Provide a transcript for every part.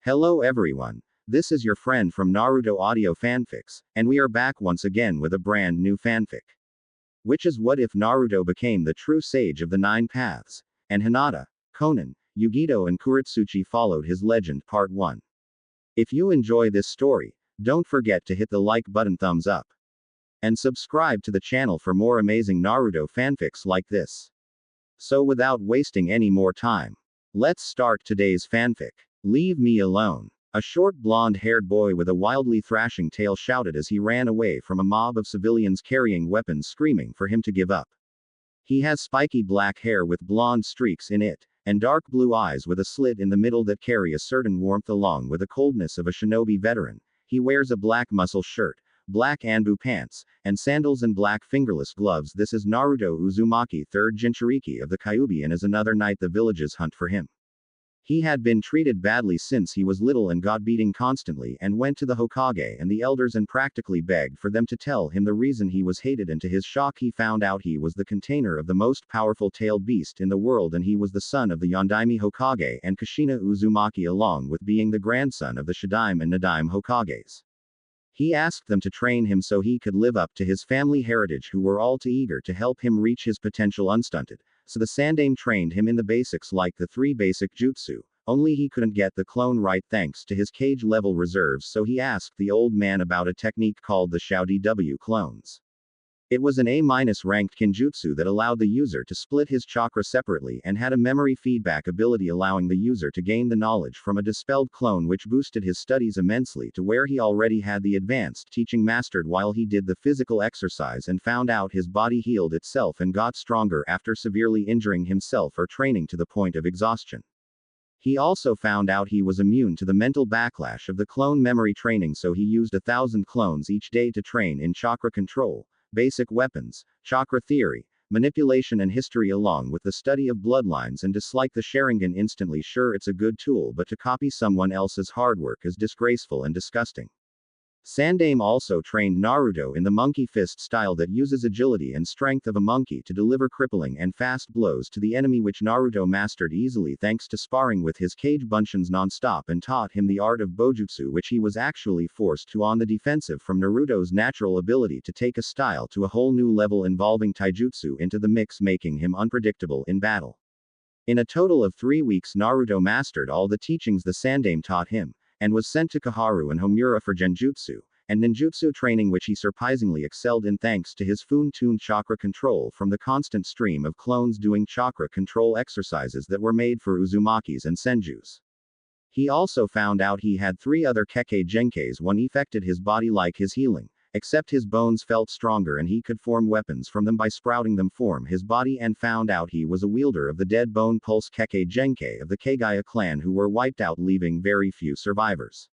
Hello everyone. This is your friend from Naruto Audio Fanfics, and we are back once again with a brand new fanfic. Which is what if Naruto became the true sage of the nine paths, and Hinata, Konan, Yugito and Kurotsuchi followed his legend Part 1. If you enjoy this story, don't forget to hit the like button, thumbs up, and subscribe to the channel for more amazing Naruto fanfics like this. So without wasting any more time, let's start today's fanfic. Leave me alone. A short blonde-haired boy with a wildly thrashing tail shouted as he ran away from a mob of civilians carrying weapons screaming for him to give up. He has spiky black hair with blonde streaks in it, and dark blue eyes with a slit in the middle that carry a certain warmth along with the coldness of a shinobi veteran. He wears a black muscle shirt, black Anbu pants, and sandals and black fingerless gloves. This is Naruto Uzumaki, 3rd Jinchuriki of the Kyuubi, and is another night the villages hunt for him. He had been treated badly since he was little and got beating constantly, and went to the Hokage and the elders and practically begged for them to tell him the reason he was hated, and to his shock he found out he was the container of the most powerful tailed beast in the world, and he was the son of the Yondaime Hokage and Kushina Uzumaki, along with being the grandson of the Shadaime and Nadaime Hokages. He asked them to train him so he could live up to his family heritage, who were all too eager to help him reach his potential unstunted. So the Sandaime trained him in the basics like the 3 basic jutsu, only he couldn't get the clone right thanks to his cage level reserves, so he asked the old man about a technique called the Shou-DW clones. It was an A- ranked kinjutsu that allowed the user to split his chakra separately and had a memory feedback ability allowing the user to gain the knowledge from a dispelled clone, which boosted his studies immensely to where he already had the advanced teaching mastered while he did the physical exercise, and found out his body healed itself and got stronger after severely injuring himself or training to the point of exhaustion. He also found out he was immune to the mental backlash of the clone memory training, so he used 1,000 clones each day to train in chakra control, basic weapons, chakra theory, manipulation and history, along with the study of bloodlines, and dislike the Sharingan instantly. Sure, it's a good tool, but to copy someone else's hard work is disgraceful and disgusting. Sandaime also trained Naruto in the monkey fist style that uses agility and strength of a monkey to deliver crippling and fast blows to the enemy, which Naruto mastered easily thanks to sparring with his Kage Bunshins non-stop, and taught him the art of Bojutsu, which he was actually forced to on the defensive from Naruto's natural ability to take a style to a whole new level involving taijutsu into the mix, making him unpredictable in battle. In a total of 3 weeks Naruto mastered all the teachings the Sandaime taught him, and was sent to Koharu and Homura for genjutsu and ninjutsu training, which he surprisingly excelled in thanks to his fun-tuned chakra control from the constant stream of clones doing chakra control exercises that were made for Uzumakis and Senjus. He also found out he had 3 other Kekkei Genkais. One affected his body like his healing, except his bones felt stronger and he could form weapons from them by sprouting them from his body, and found out he was a wielder of the dead bone pulse Kekkei Genkai of the Kagaya clan, who were wiped out, leaving very few survivors.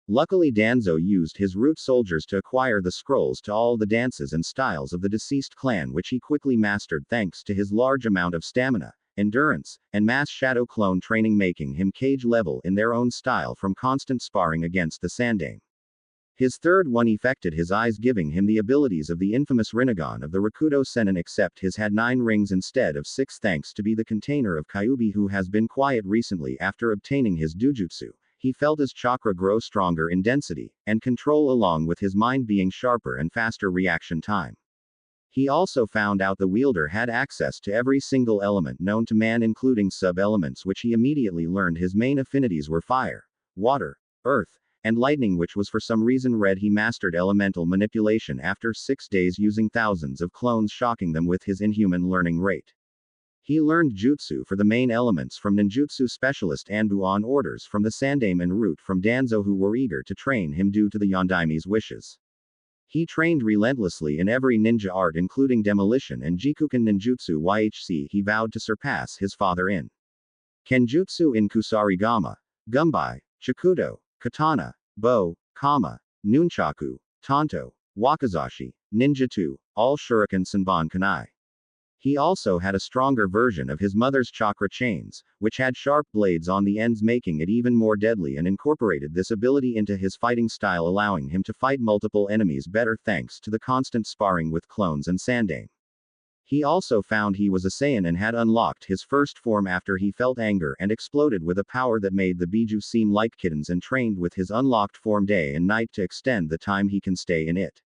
Luckily Danzo used his root soldiers to acquire the scrolls to all the dances and styles of the deceased clan, which he quickly mastered thanks to his large amount of stamina, endurance, and mass shadow clone training, making him cage level in their own style from constant sparring against the Sandaime. His third one affected his eyes, giving him the abilities of the infamous Rinnegan of the Rakudo Sennin, except his had 9 rings instead of 6 thanks to be the container of Kyuubi, who has been quiet recently after obtaining his Dujutsu. He felt his chakra grow stronger in density and control, along with his mind being sharper and faster reaction time. He also found out the wielder had access to every single element known to man, including sub-elements, which he immediately learned his main affinities were fire, water, earth, and lightning, which was for some reason red. He mastered elemental manipulation after 6 days using thousands of clones, shocking them with his inhuman learning rate. He learned jutsu for the main elements from ninjutsu specialist Anbu on orders from the Sandaime and root from Danzo, who were eager to train him due to the Yondaime's wishes. He trained relentlessly in every ninja art, including demolition and Jikuken ninjutsu. He vowed to surpass his father in kenjutsu in kusarigama, gumbai, shakudo, katana, bow, kama, nunchaku, tanto, wakizashi, ninjutsu, all shuriken sanban kanai. He also had a stronger version of his mother's chakra chains, which had sharp blades on the ends, making it even more deadly, and incorporated this ability into his fighting style, allowing him to fight multiple enemies better thanks to the constant sparring with clones and Sandaime. He also found he was a Saiyan and had unlocked his first form after he felt anger and exploded with a power that made the Biju seem like kittens, and trained with his unlocked form day and night to extend the time he can stay in it.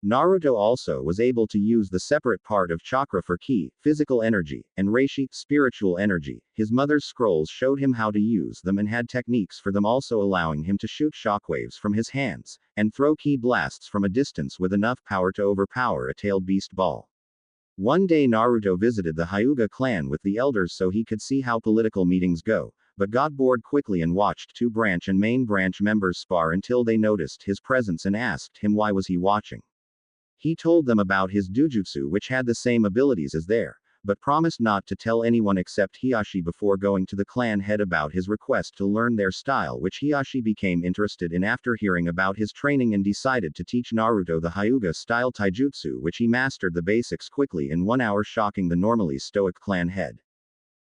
Naruto also was able to use the separate part of chakra for ki, physical energy, and reishi, spiritual energy. His mother's scrolls showed him how to use them and had techniques for them, also allowing him to shoot shockwaves from his hands, and throw ki blasts from a distance with enough power to overpower a tailed beast ball. One day Naruto visited the Hyuga clan with the elders so he could see how political meetings go, but got bored quickly and watched two branch and main branch members spar until they noticed his presence and asked him why was he watching. He told them about his dujutsu, which had the same abilities as their, but promised not to tell anyone except Hiashi before going to the clan head about his request to learn their style, which Hiashi became interested in after hearing about his training and decided to teach Naruto the Hyuga style taijutsu, which he mastered the basics quickly in 1 hour, shocking the normally stoic clan head.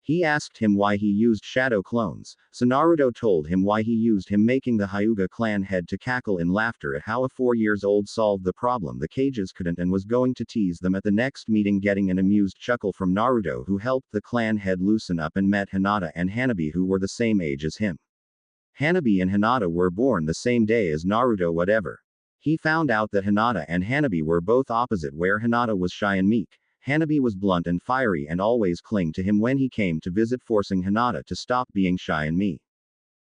He asked him why he used shadow clones, so Naruto told him why he used him, making the Hyuga clan head to cackle in laughter at how a 4-year-old solved the problem the cages couldn't, and was going to tease them at the next meeting, getting an amused chuckle from Naruto, who helped the clan head loosen up and met Hinata and Hanabi, who were the same age as him. Hanabi and Hinata were born the same day as Naruto. Whatever. He found out that Hinata and Hanabi were both opposite, where Hinata was shy and meek. Hanabi was blunt and fiery and always clung to him when he came to visit, forcing Hinata to stop being shy and meek.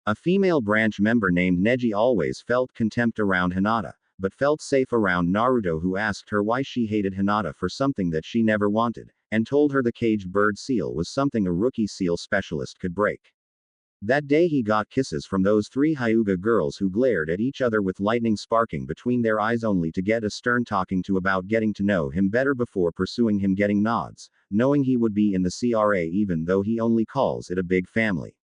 A female branch member named Neji always felt contempt around Hinata, but felt safe around Naruto, who asked her why she hated Hinata for something that she never wanted, and told her the caged bird seal was something a rookie seal specialist could break. That day he got kisses from those 3 Hyuga girls, who glared at each other with lightning sparking between their eyes, only to get a stern talking to about getting to know him better before pursuing him, getting nods, knowing he would be in the CRA even though he only calls it a big family.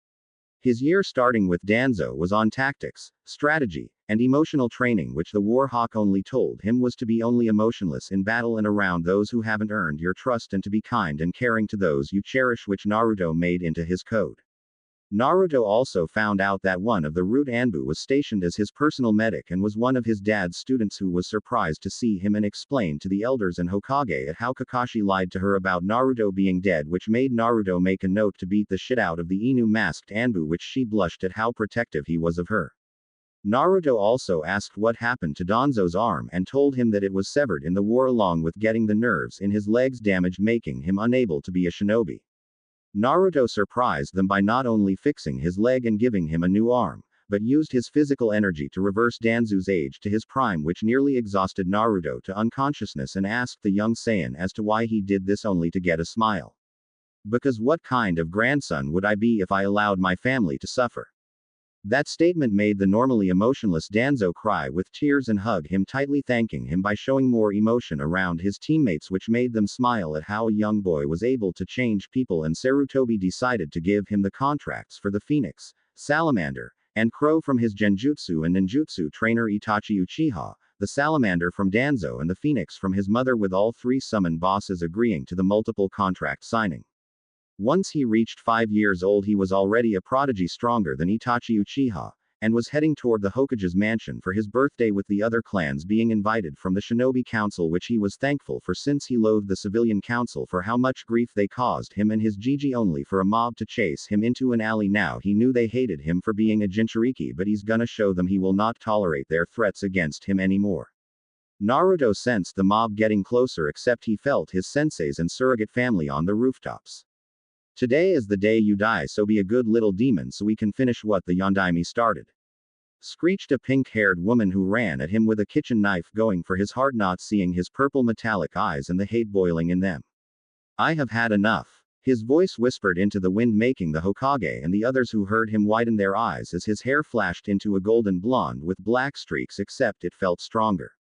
His year starting with Danzo was on tactics, strategy, and emotional training, which the War Hawk only told him was to be only emotionless in battle and around those who haven't earned your trust, and to be kind and caring to those you cherish, which Naruto made into his code. Naruto also found out that one of the Root Anbu was stationed as his personal medic and was one of his dad's students, who was surprised to see him and explained to the elders and Hokage at how Kakashi lied to her about Naruto being dead, which made Naruto make a note to beat the shit out of the Inu masked Anbu, which she blushed at how protective he was of her. Naruto also asked what happened to Danzo's arm and told him that it was severed in the war, along with getting the nerves in his legs damaged, making him unable to be a shinobi. Naruto surprised them by not only fixing his leg and giving him a new arm, but used his physical energy to reverse Danzo's age to his prime, which nearly exhausted Naruto to unconsciousness, and asked the young Saiyan as to why he did this, only to get a smile. Because what kind of grandson would I be if I allowed my family to suffer? That statement made the normally emotionless Danzo cry with tears and hug him tightly, thanking him by showing more emotion around his teammates, which made them smile at how a young boy was able to change people, and Sarutobi decided to give him the contracts for the Phoenix, Salamander, and Crow from his Genjutsu and Ninjutsu trainer Itachi Uchiha, the Salamander from Danzo and the Phoenix from his mother, with all 3 summon bosses agreeing to the multiple contract signing. Once he reached 5 years old, he was already a prodigy, stronger than Itachi Uchiha, and was heading toward the Hokage's mansion for his birthday, with the other clans being invited from the Shinobi Council, which he was thankful for, since he loathed the Civilian Council for how much grief they caused him and his Gigi, only for a mob to chase him into an alley. Now he knew they hated him for being a Jinchuriki, but he's gonna show them he will not tolerate their threats against him anymore. Naruto sensed the mob getting closer, except he felt his senseis and surrogate family on the rooftops. Today is the day you die, so be a good little demon so we can finish what the Yondaime started. Screeched a pink-haired woman who ran at him with a kitchen knife, going for his heart, not seeing his purple metallic eyes and the hate boiling in them. I have had enough. His voice whispered into the wind, making the Hokage and the others who heard him widen their eyes as his hair flashed into a golden blonde with black streaks, except it felt stronger.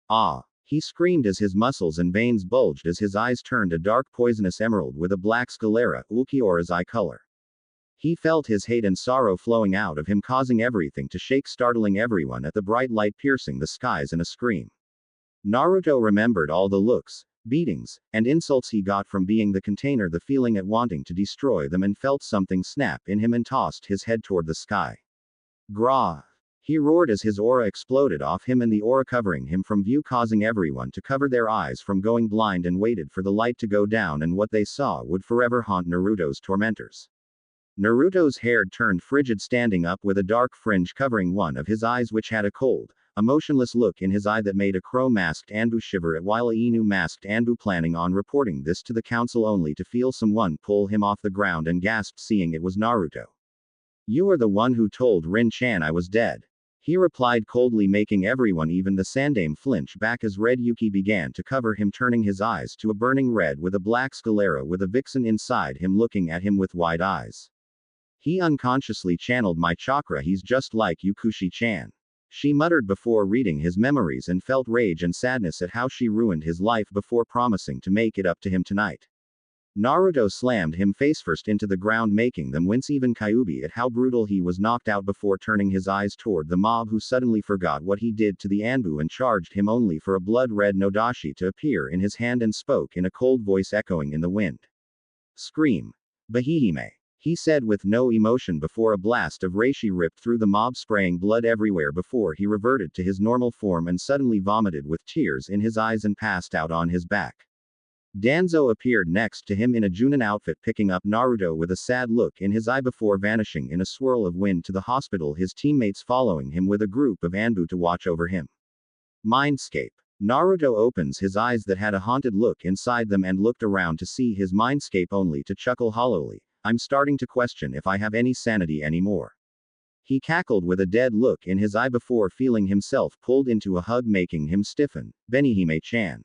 Ah! He screamed as his muscles and veins bulged as his eyes turned a dark poisonous emerald with a black sclera, Ulquiorra's eye color. He felt his hate and sorrow flowing out of him, causing everything to shake, startling everyone at the bright light piercing the skies and a scream. Naruto remembered all the looks, beatings, and insults he got from being the container, the feeling at wanting to destroy them, and felt something snap in him and tossed his head toward the sky. Gra! He roared as his aura exploded off him and the aura covering him from view, causing everyone to cover their eyes from going blind, and waited for the light to go down, and what they saw would forever haunt Naruto's tormentors. Naruto's hair turned frigid, standing up with a dark fringe covering one of his eyes, which had a cold, emotionless look in his eye that made a crow-masked Anbu shiver, while a Inu-masked Anbu planning on reporting this to the council, only to feel someone pull him off the ground, and gasped, seeing it was Naruto. "You are the one who told Rin-chan I was dead," he replied coldly, making everyone, even the Sandaime, flinch back as red Yuki began to cover him, turning his eyes to a burning red with a black sclera with a vixen inside him looking at him with wide eyes. "He unconsciously channeled my chakra, he's just like Yukushi-chan," she muttered before reading his memories, and felt rage and sadness at how she ruined his life before promising to make it up to him tonight. Naruto slammed him face-first into the ground, making them wince, even Kyuubi, at how brutal he was knocked out, before turning his eyes toward the mob, who suddenly forgot what he did to the Anbu and charged him, only for a blood-red Nodashi to appear in his hand, and spoke in a cold voice echoing in the wind. "Scream. Bahihime," he said with no emotion, before a blast of reishi ripped through the mob, spraying blood everywhere, before he reverted to his normal form and suddenly vomited with tears in his eyes and passed out on his back. Danzo appeared next to him in a Chunin outfit, picking up Naruto with a sad look in his eye before vanishing in a swirl of wind to the hospital, his teammates following him with a group of Anbu to watch over him. Mindscape. Naruto opens his eyes that had a haunted look inside them and looked around to see his mindscape, only to chuckle hollowly. "I'm starting to question if I have any sanity anymore." He cackled with a dead look in his eye before feeling himself pulled into a hug, making him stiffen. "Benihime-chan."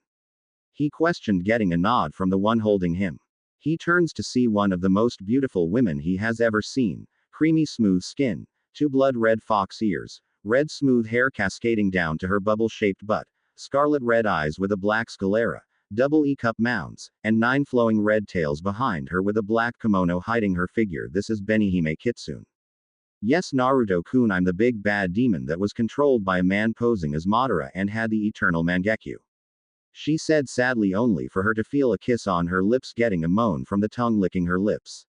He questioned, getting a nod from the one holding him. He turns to see one of the most beautiful women he has ever seen. Creamy smooth skin, two blood-red fox ears, red smooth hair cascading down to her bubble-shaped butt, scarlet red eyes with a black sclera, double E-cup mounds, and 9 flowing red tails behind her with a black kimono hiding her figure. "This is Benihime Kitsune." "Yes, Naruto-kun, I'm the big bad demon that was controlled by a man posing as Madara and had the eternal Mangekyo," she said sadly, only for her to feel a kiss on her lips, getting a moan from the tongue licking her lips.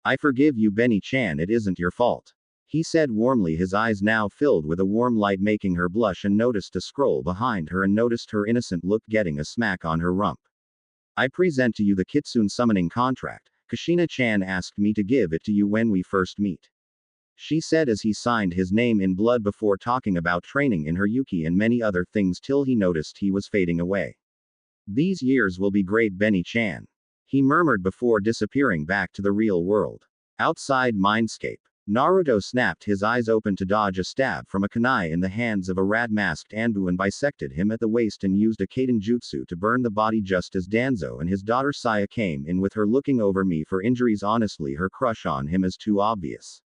"I forgive you, Benny-chan, it isn't your fault," he said warmly, his eyes now filled with a warm light, making her blush, and noticed a scroll behind her and noticed her innocent look, getting a smack on her rump. "I present to you the Kitsune summoning contract. Kushina-chan asked me to give it to you when we first meet," she said as he signed his name in blood before talking about training in her Yuki and many other things, till he noticed he was fading away. "These years will be great, Benny-chan," he murmured before disappearing back to the real world. Outside Mindscape. Naruto snapped his eyes open to dodge a stab from a kunai in the hands of a rat-masked Anbu, and bisected him at the waist and used a Kaden jutsu to burn the body, just as Danzo and his daughter Saya came in with her looking over me for injuries. Honestly, her crush on him is too obvious.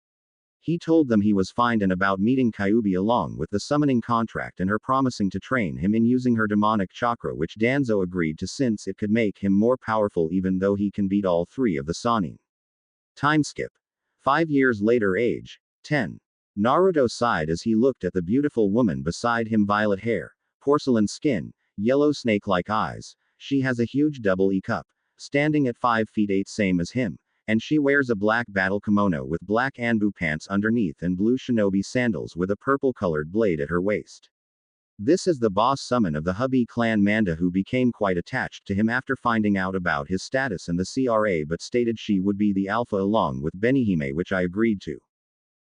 He told them he was fine and about meeting Kyuubi along with the summoning contract and her promising to train him in using her demonic chakra, which Danzo agreed to since it could make him more powerful even though he can beat all 3 of the Sannin. Time skip. 5 years later, age 10. Naruto sighed as he looked at the beautiful woman beside him. Violet hair, porcelain skin, yellow snake-like eyes. She has a huge double E-cup, standing at 5 feet 8, same as him, and she wears a black battle kimono with black Anbu pants underneath and blue shinobi sandals with a purple-colored blade at her waist. This is the boss summon of the Hubby clan, Manda, who became quite attached to him after finding out about his status in the CRA, but stated she would be the alpha along with Benihime, which I agreed to.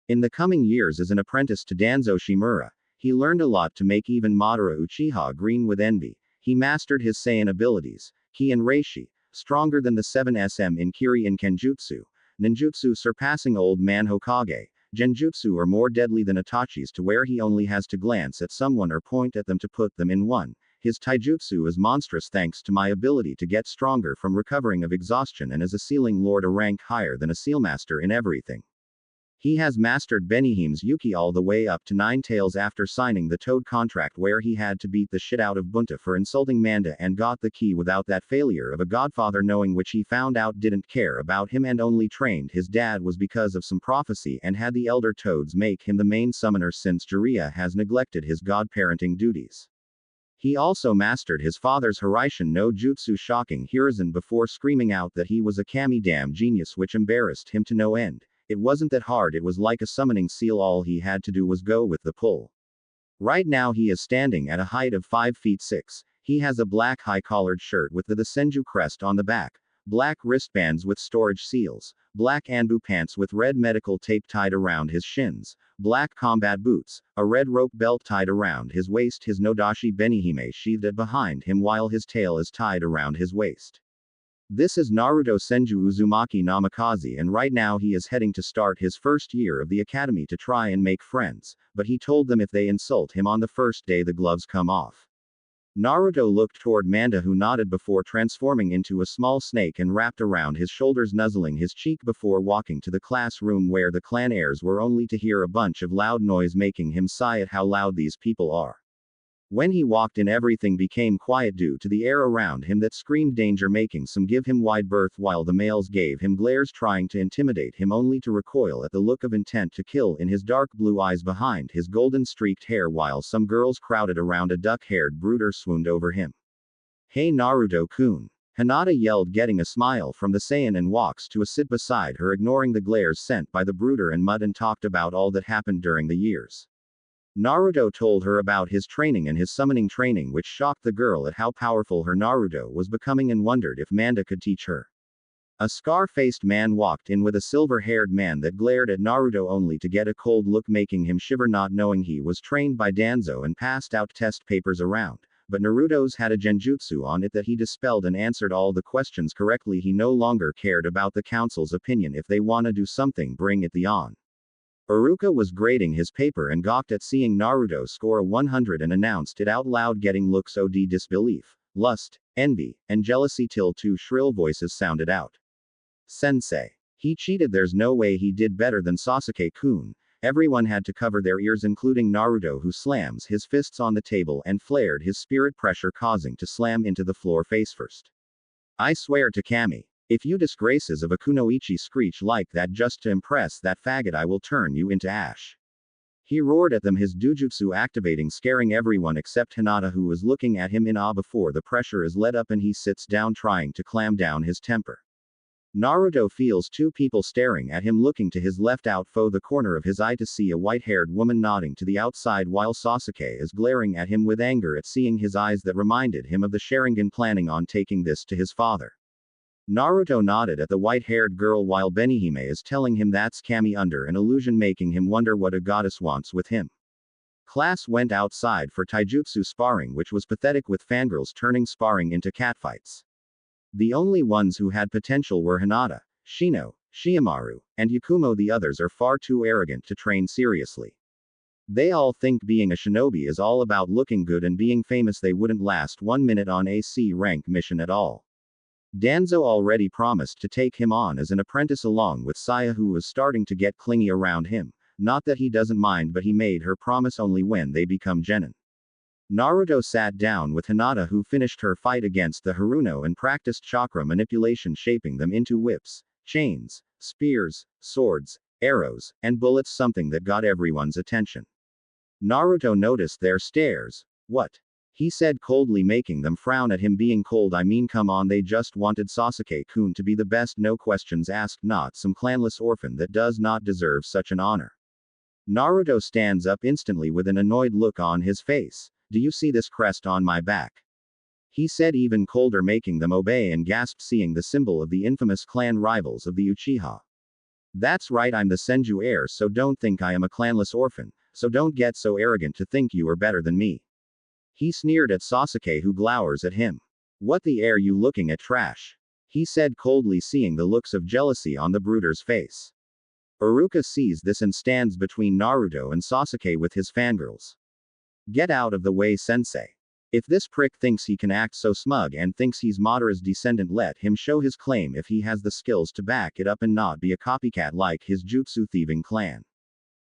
In the coming years as an apprentice to Danzo Shimura, he learned a lot to make even Madara Uchiha green with envy. He mastered his Saiyan abilities, Ki and Reishi, stronger than the 7 SM in Kiri and Kenjutsu, Ninjutsu surpassing Old Man Hokage, Genjutsu are more deadly than Itachi's, to where he only has to glance at someone or point at them to put them in one. His taijutsu is monstrous thanks to my ability to get stronger from recovering of exhaustion, and as a Sealing Lord a rank higher than a Sealmaster in everything. He has mastered Benihime's Yuki all the way up to 9 tails after signing the Toad contract, where he had to beat the shit out of Bunta for insulting Manda and got the key without that failure of a godfather knowing, which he found out didn't care about him and only trained his dad was because of some prophecy, and had the elder Toads make him the main summoner since Jiraiya has neglected his godparenting duties. He also mastered his father's Hiraishin no Jutsu, shocking Hiruzen before screaming out that he was a Kami damn genius, which embarrassed him to no end. It wasn't that hard, it was like a summoning seal, all he had to do was go with the pull. Right now he is standing at a height of 5 feet 6, he has a black high-collared shirt with the Senju crest on the back, black wristbands with storage seals, black Anbu pants with red medical tape tied around his shins, black combat boots, a red rope belt tied around his waist, his Nodashi Benihime sheathed behind him while his tail is tied around his waist. This is Naruto Senju Uzumaki Namikaze, and right now he is heading to start his first year of the academy to try and make friends, but he told them if they insult him on the first day the gloves come off. Naruto looked toward Manda, who nodded before transforming into a small snake and wrapped around his shoulders, nuzzling his cheek before walking to the classroom where the clan heirs were, only to hear a bunch of loud noise making him sigh at how loud these people are. When he walked in, everything became quiet due to the air around him that screamed danger, making some give him wide berth while the males gave him glares trying to intimidate him, only to recoil at the look of intent to kill in his dark blue eyes behind his golden streaked hair, while some girls crowded around a duck-haired brooder swooned over him. "Hey Naruto-kun!" Hinata yelled, getting a smile from the Saiyan, and walks to a sit beside her, ignoring the glares sent by the brooder and mud, and talked about all that happened during the years. Naruto told her about his training and his summoning training, which shocked the girl at how powerful her Naruto was becoming, and wondered if Manda could teach her. A scar-faced man walked in with a silver-haired man that glared at Naruto only to get a cold look, making him shiver, not knowing he was trained by Danzo and passed out test papers around, but Naruto's had a genjutsu on it that he dispelled and answered all the questions correctly. He no longer cared about the council's opinion. If they wanna do something, bring it on. Iruka was grading his paper and gawked at seeing Naruto score a 100 and announced it out loud, getting looks od disbelief, lust, envy, and jealousy till 2 shrill voices sounded out. "Sensei. He cheated, there's no way he did better than Sasuke-kun." Everyone had to cover their ears, including Naruto, who slams his fists on the table and flared his spirit pressure, causing to slam into the floor face first. "I swear to Kami. If you disgraces of a kunoichi screech like that just to impress that faggot, I will turn you into ash." He roared at them, his dujutsu activating, scaring everyone except Hinata, who was looking at him in awe before the pressure is let up and he sits down trying to clam down his temper. Naruto feels 2 people staring at him, looking to his left out for the corner of his eye to see a white-haired woman nodding to the outside, while Sasuke is glaring at him with anger at seeing his eyes that reminded him of the Sharingan, planning on taking this to his father. Naruto nodded at the white-haired girl while Benihime is telling him that's Kami, under an illusion, making him wonder what a goddess wants with him. Class went outside for taijutsu sparring, which was pathetic, with fangirls turning sparring into catfights. The only ones who had potential were Hinata, Shino, Shiamaru, and Yakumo. The others are far too arrogant to train seriously. They all think being a shinobi is all about looking good and being famous. They wouldn't last 1 minute on a C rank mission at all. Danzo already promised to take him on as an apprentice along with Saya, who was starting to get clingy around him. Not that he doesn't mind, but he made her promise only when they become genin. Naruto sat down with Hinata, who finished her fight against the Haruno and practiced chakra manipulation, shaping them into whips, chains, spears, swords, arrows, and bullets, something that got everyone's attention. Naruto noticed their stares. "What?" he said coldly, making them frown at him, being cold. "I mean, come on, they just wanted Sasuke-kun to be the best, no questions asked, not some clanless orphan that does not deserve such an honor." Naruto stands up instantly with an annoyed look on his face. "Do you see this crest on my back?" he said, even colder, making them obey and gasp, seeing the symbol of the infamous clan rivals of the Uchiha. "That's right, I'm the Senju heir, so don't think I am a clanless orphan, so don't get so arrogant to think you are better than me." He sneered at Sasuke, who glowers at him. "What the air you looking at, trash?" he said coldly, seeing the looks of jealousy on the brooder's face. Iruka sees this and stands between Naruto and Sasuke with his fangirls. "Get out of the way, sensei. If this prick thinks he can act so smug and thinks he's Madara's descendant, let him show his claim if he has the skills to back it up and not be a copycat like his jutsu-thieving clan."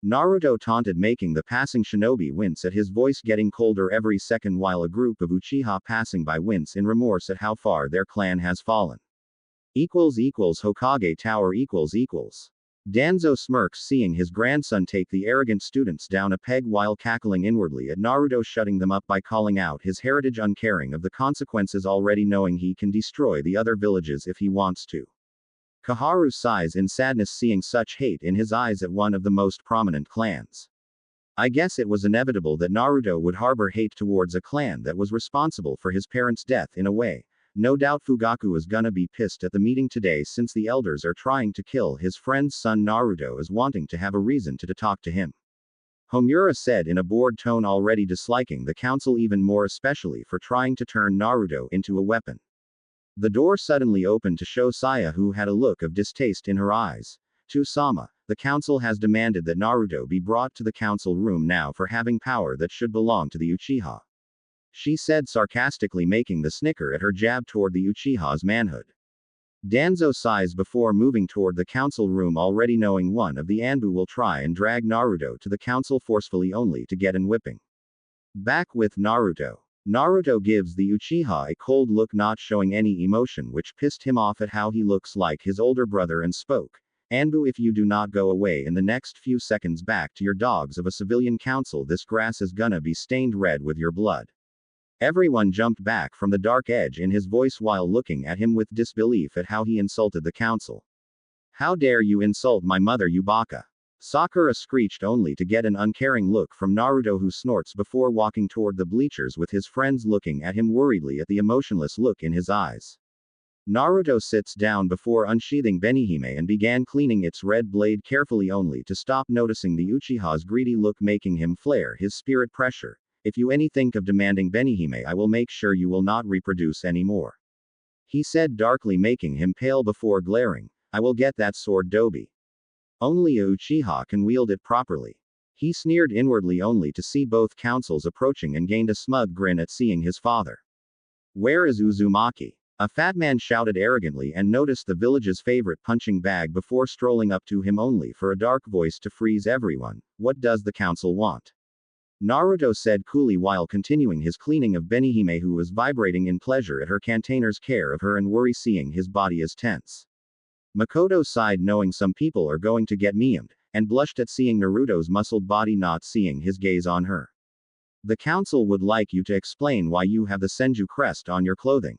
Naruto taunted, making the passing shinobi wince at his voice getting colder every second, while a group of Uchiha passing by wince in remorse at how far their clan has fallen. Hokage Tower ==. Danzo smirks, seeing his grandson take the arrogant students down a peg while cackling inwardly at Naruto shutting them up by calling out his heritage, uncaring of the consequences, already knowing he can destroy the other villages if he wants to. Kaharu sighs in sadness seeing such hate in his eyes at one of the most prominent clans. I guess it was inevitable that Naruto would harbor hate towards a clan that was responsible for his parents' death in a way. No doubt Fugaku is gonna be pissed at the meeting today since the elders are trying to kill his friend's son. Naruto is wanting to have a reason to talk to him. Homura said in a bored tone, already disliking the council even more, especially for trying to turn Naruto into a weapon. The door suddenly opened to show Saya, who had a look of distaste in her eyes. To-sama, the council has demanded that Naruto be brought to the council room now for having power that should belong to the Uchiha. She said sarcastically, making the snicker at her jab toward the Uchiha's manhood. Danzo sighs before moving toward the council room, already knowing one of the Anbu will try and drag Naruto to the council forcefully only to get an whipping. Back with Naruto. Naruto gives the Uchiha a cold look, not showing any emotion, which pissed him off at how he looks like his older brother, and spoke. Anbu, if you do not go away in the next few seconds back to your dogs of a civilian council, this grass is gonna be stained red with your blood. Everyone jumped back from the dark edge in his voice while looking at him with disbelief at how he insulted the council. How dare you insult my mother, you baka? Sakura screeched, only to get an uncaring look from Naruto, who snorts before walking toward the bleachers with his friends looking at him worriedly at the emotionless look in his eyes. Naruto sits down before unsheathing Benihime and began cleaning its red blade carefully, only to stop noticing the Uchiha's greedy look, making him flare his spirit pressure. If you any think of demanding Benihime, I will make sure you will not reproduce anymore. He said darkly, making him pale before glaring. I will get that sword, Dobi. Only a Uchiha can wield it properly. He sneered inwardly, only to see both councils approaching and gained a smug grin at seeing his father. Where is Uzumaki? A fat man shouted arrogantly and noticed the village's favorite punching bag before strolling up to him, only for a dark voice to freeze everyone. What does the council want? Naruto said coolly while continuing his cleaning of Benihime, who was vibrating in pleasure at her container's care of her and worry seeing his body as tense. Makoto sighed, knowing some people are going to get memed, and blushed at seeing Naruto's muscled body, not seeing his gaze on her. The council would like you to explain why you have the Senju crest on your clothing.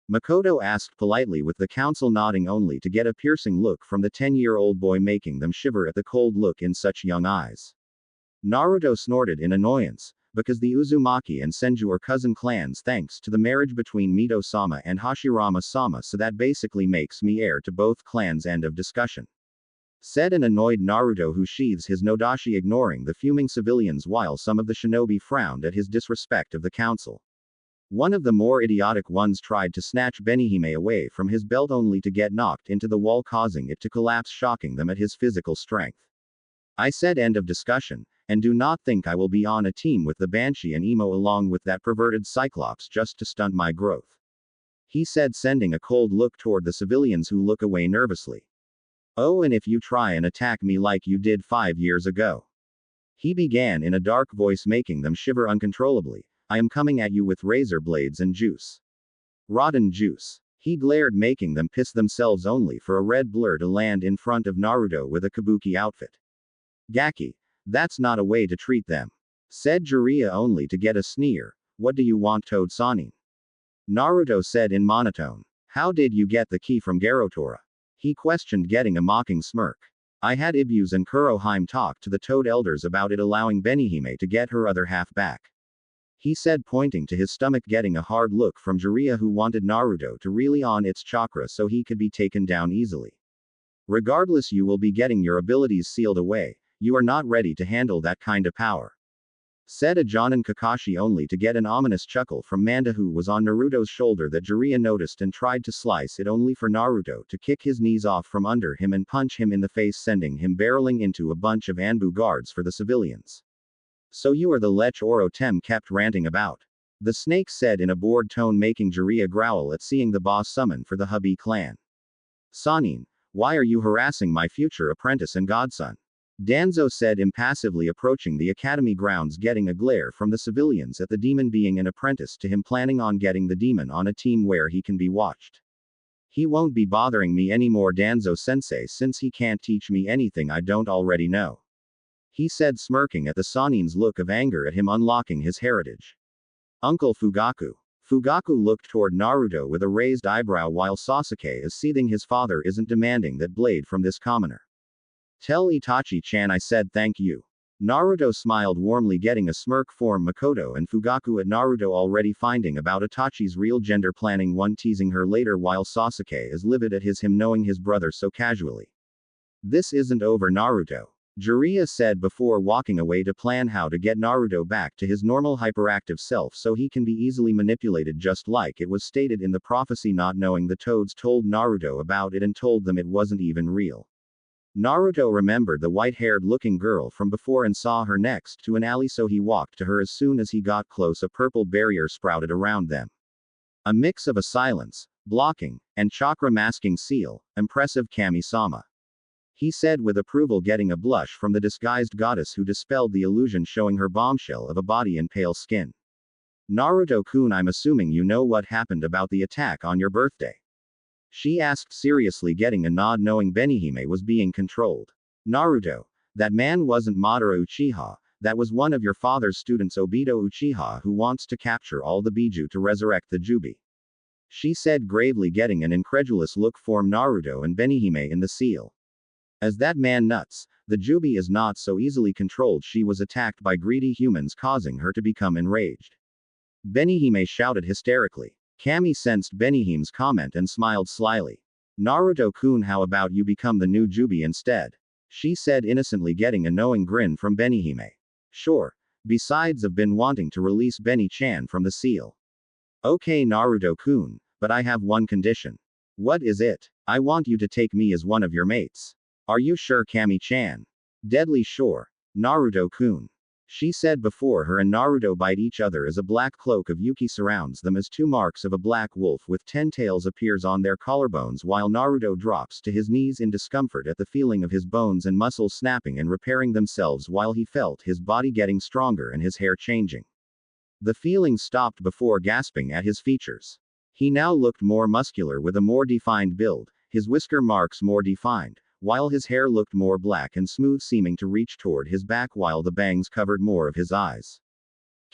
Makoto asked politely, with the council nodding, only to get a piercing look from the 10-year-old boy, making them shiver at the cold look in such young eyes. Naruto snorted in annoyance, because the Uzumaki and Senju are cousin clans thanks to the marriage between Mito-sama and Hashirama-sama, so that basically makes me heir to both clans. End of discussion. Said an annoyed Naruto, who sheathes his nodashi, ignoring the fuming civilians while some of the shinobi frowned at his disrespect of the council. One of the more idiotic ones tried to snatch Benihime away from his belt, only to get knocked into the wall, causing it to collapse, shocking them at his physical strength. I said end of discussion, and do not think I will be on a team with the Banshee and Emo along with that perverted Cyclops just to stunt my growth. He said, sending a cold look toward the civilians, who look away nervously. Oh, and if you try and attack me like you did 5 years ago. He began in a dark voice, making them shiver uncontrollably. I am coming at you with razor blades and juice. Rotten juice. He glared, making them piss themselves, only for a red blur to land in front of Naruto with a kabuki outfit. Gaki. That's not a way to treat them. Said Jiraiya, only to get a sneer. What do you want, Toad Sanin? Naruto said in monotone. How did you get the key from Garotora? He questioned, getting a mocking smirk. I had Ibuse and Kurohime talk to the Toad elders about it, allowing Benihime to get her other half back. He said, pointing to his stomach, getting a hard look from Jiraiya, who wanted Naruto to really on its chakra so he could be taken down easily. Regardless, you will be getting your abilities sealed away. You are not ready to handle that kind of power. Said a Jonin Kakashi, only to get an ominous chuckle from Manda, who was on Naruto's shoulder, that Jiraiya noticed and tried to slice it, only for Naruto to kick his knees off from under him and punch him in the face, sending him barreling into a bunch of Anbu guards for the civilians. So you are the Lech Oro Tem kept ranting about. The snake said in a bored tone, making Jiraiya growl at seeing the boss summon for the Hubby clan. Sanin, why are you harassing my future apprentice and godson? Danzo said impassively, approaching the academy grounds, getting a glare from the civilians at the demon being an apprentice to him, planning on getting the demon on a team where he can be watched. He won't be bothering me anymore, Danzo-sensei, since he can't teach me anything I don't already know. He said, smirking at the Sanin's look of anger at him unlocking his heritage. Uncle Fugaku. Fugaku looked toward Naruto with a raised eyebrow while Sasuke is seething his father isn't demanding that blade from this commoner. Tell Itachi-chan I said thank you. Naruto smiled warmly, getting a smirk from Makoto and Fugaku at Naruto already finding about Itachi's real gender, planning one teasing her later while Sasuke is livid at him knowing his brother so casually. This isn't over, Naruto. Jiraiya said before walking away to plan how to get Naruto back to his normal hyperactive self so he can be easily manipulated just like it was stated in the prophecy. Not knowing the toads told Naruto about it and told them it wasn't even real. Naruto remembered the white-haired looking girl from before and saw her next to an alley, so he walked to her. As soon as he got close, a purple barrier sprouted around them. A mix of a silence, blocking, and chakra masking seal. Impressive, Kami-sama. He said with approval, getting a blush from the disguised goddess who dispelled the illusion, showing her bombshell of a body and pale skin. Naruto-kun, I'm assuming you know what happened about the attack on your birthday. She asked seriously, getting a nod knowing Benihime was being controlled. Naruto. That man wasn't Madara Uchiha, that was one of your father's students, Obito Uchiha, who wants to capture all the Biju to resurrect the Jubi. She said gravely, getting an incredulous look from Naruto and Benihime in the seal. As that man nuts, the Jubi is not so easily controlled. She was attacked by greedy humans, causing her to become enraged. Benihime shouted hysterically. Kami sensed Benihime's comment and smiled slyly. Naruto-kun, how about you become the new Jubi instead? She said innocently, getting a knowing grin from Benihime. Sure. Besides, I've been wanting to release Beni-chan from the seal. Okay, Naruto-kun, but I have one condition. What is it? I want you to take me as one of your mates. Are you sure, Kami-chan? Deadly sure. Naruto-kun. She said before her and Naruto bite each other as a black cloak of Yuki surrounds them as two marks of a black wolf with 10 tails appears on their collarbones while Naruto drops to his knees in discomfort at the feeling of his bones and muscles snapping and repairing themselves while he felt his body getting stronger and his hair changing. The feeling stopped before gasping at his features. He now looked more muscular with a more defined build, his whisker marks more defined, while his hair looked more black and smooth, seeming to reach toward his back while the bangs covered more of his eyes.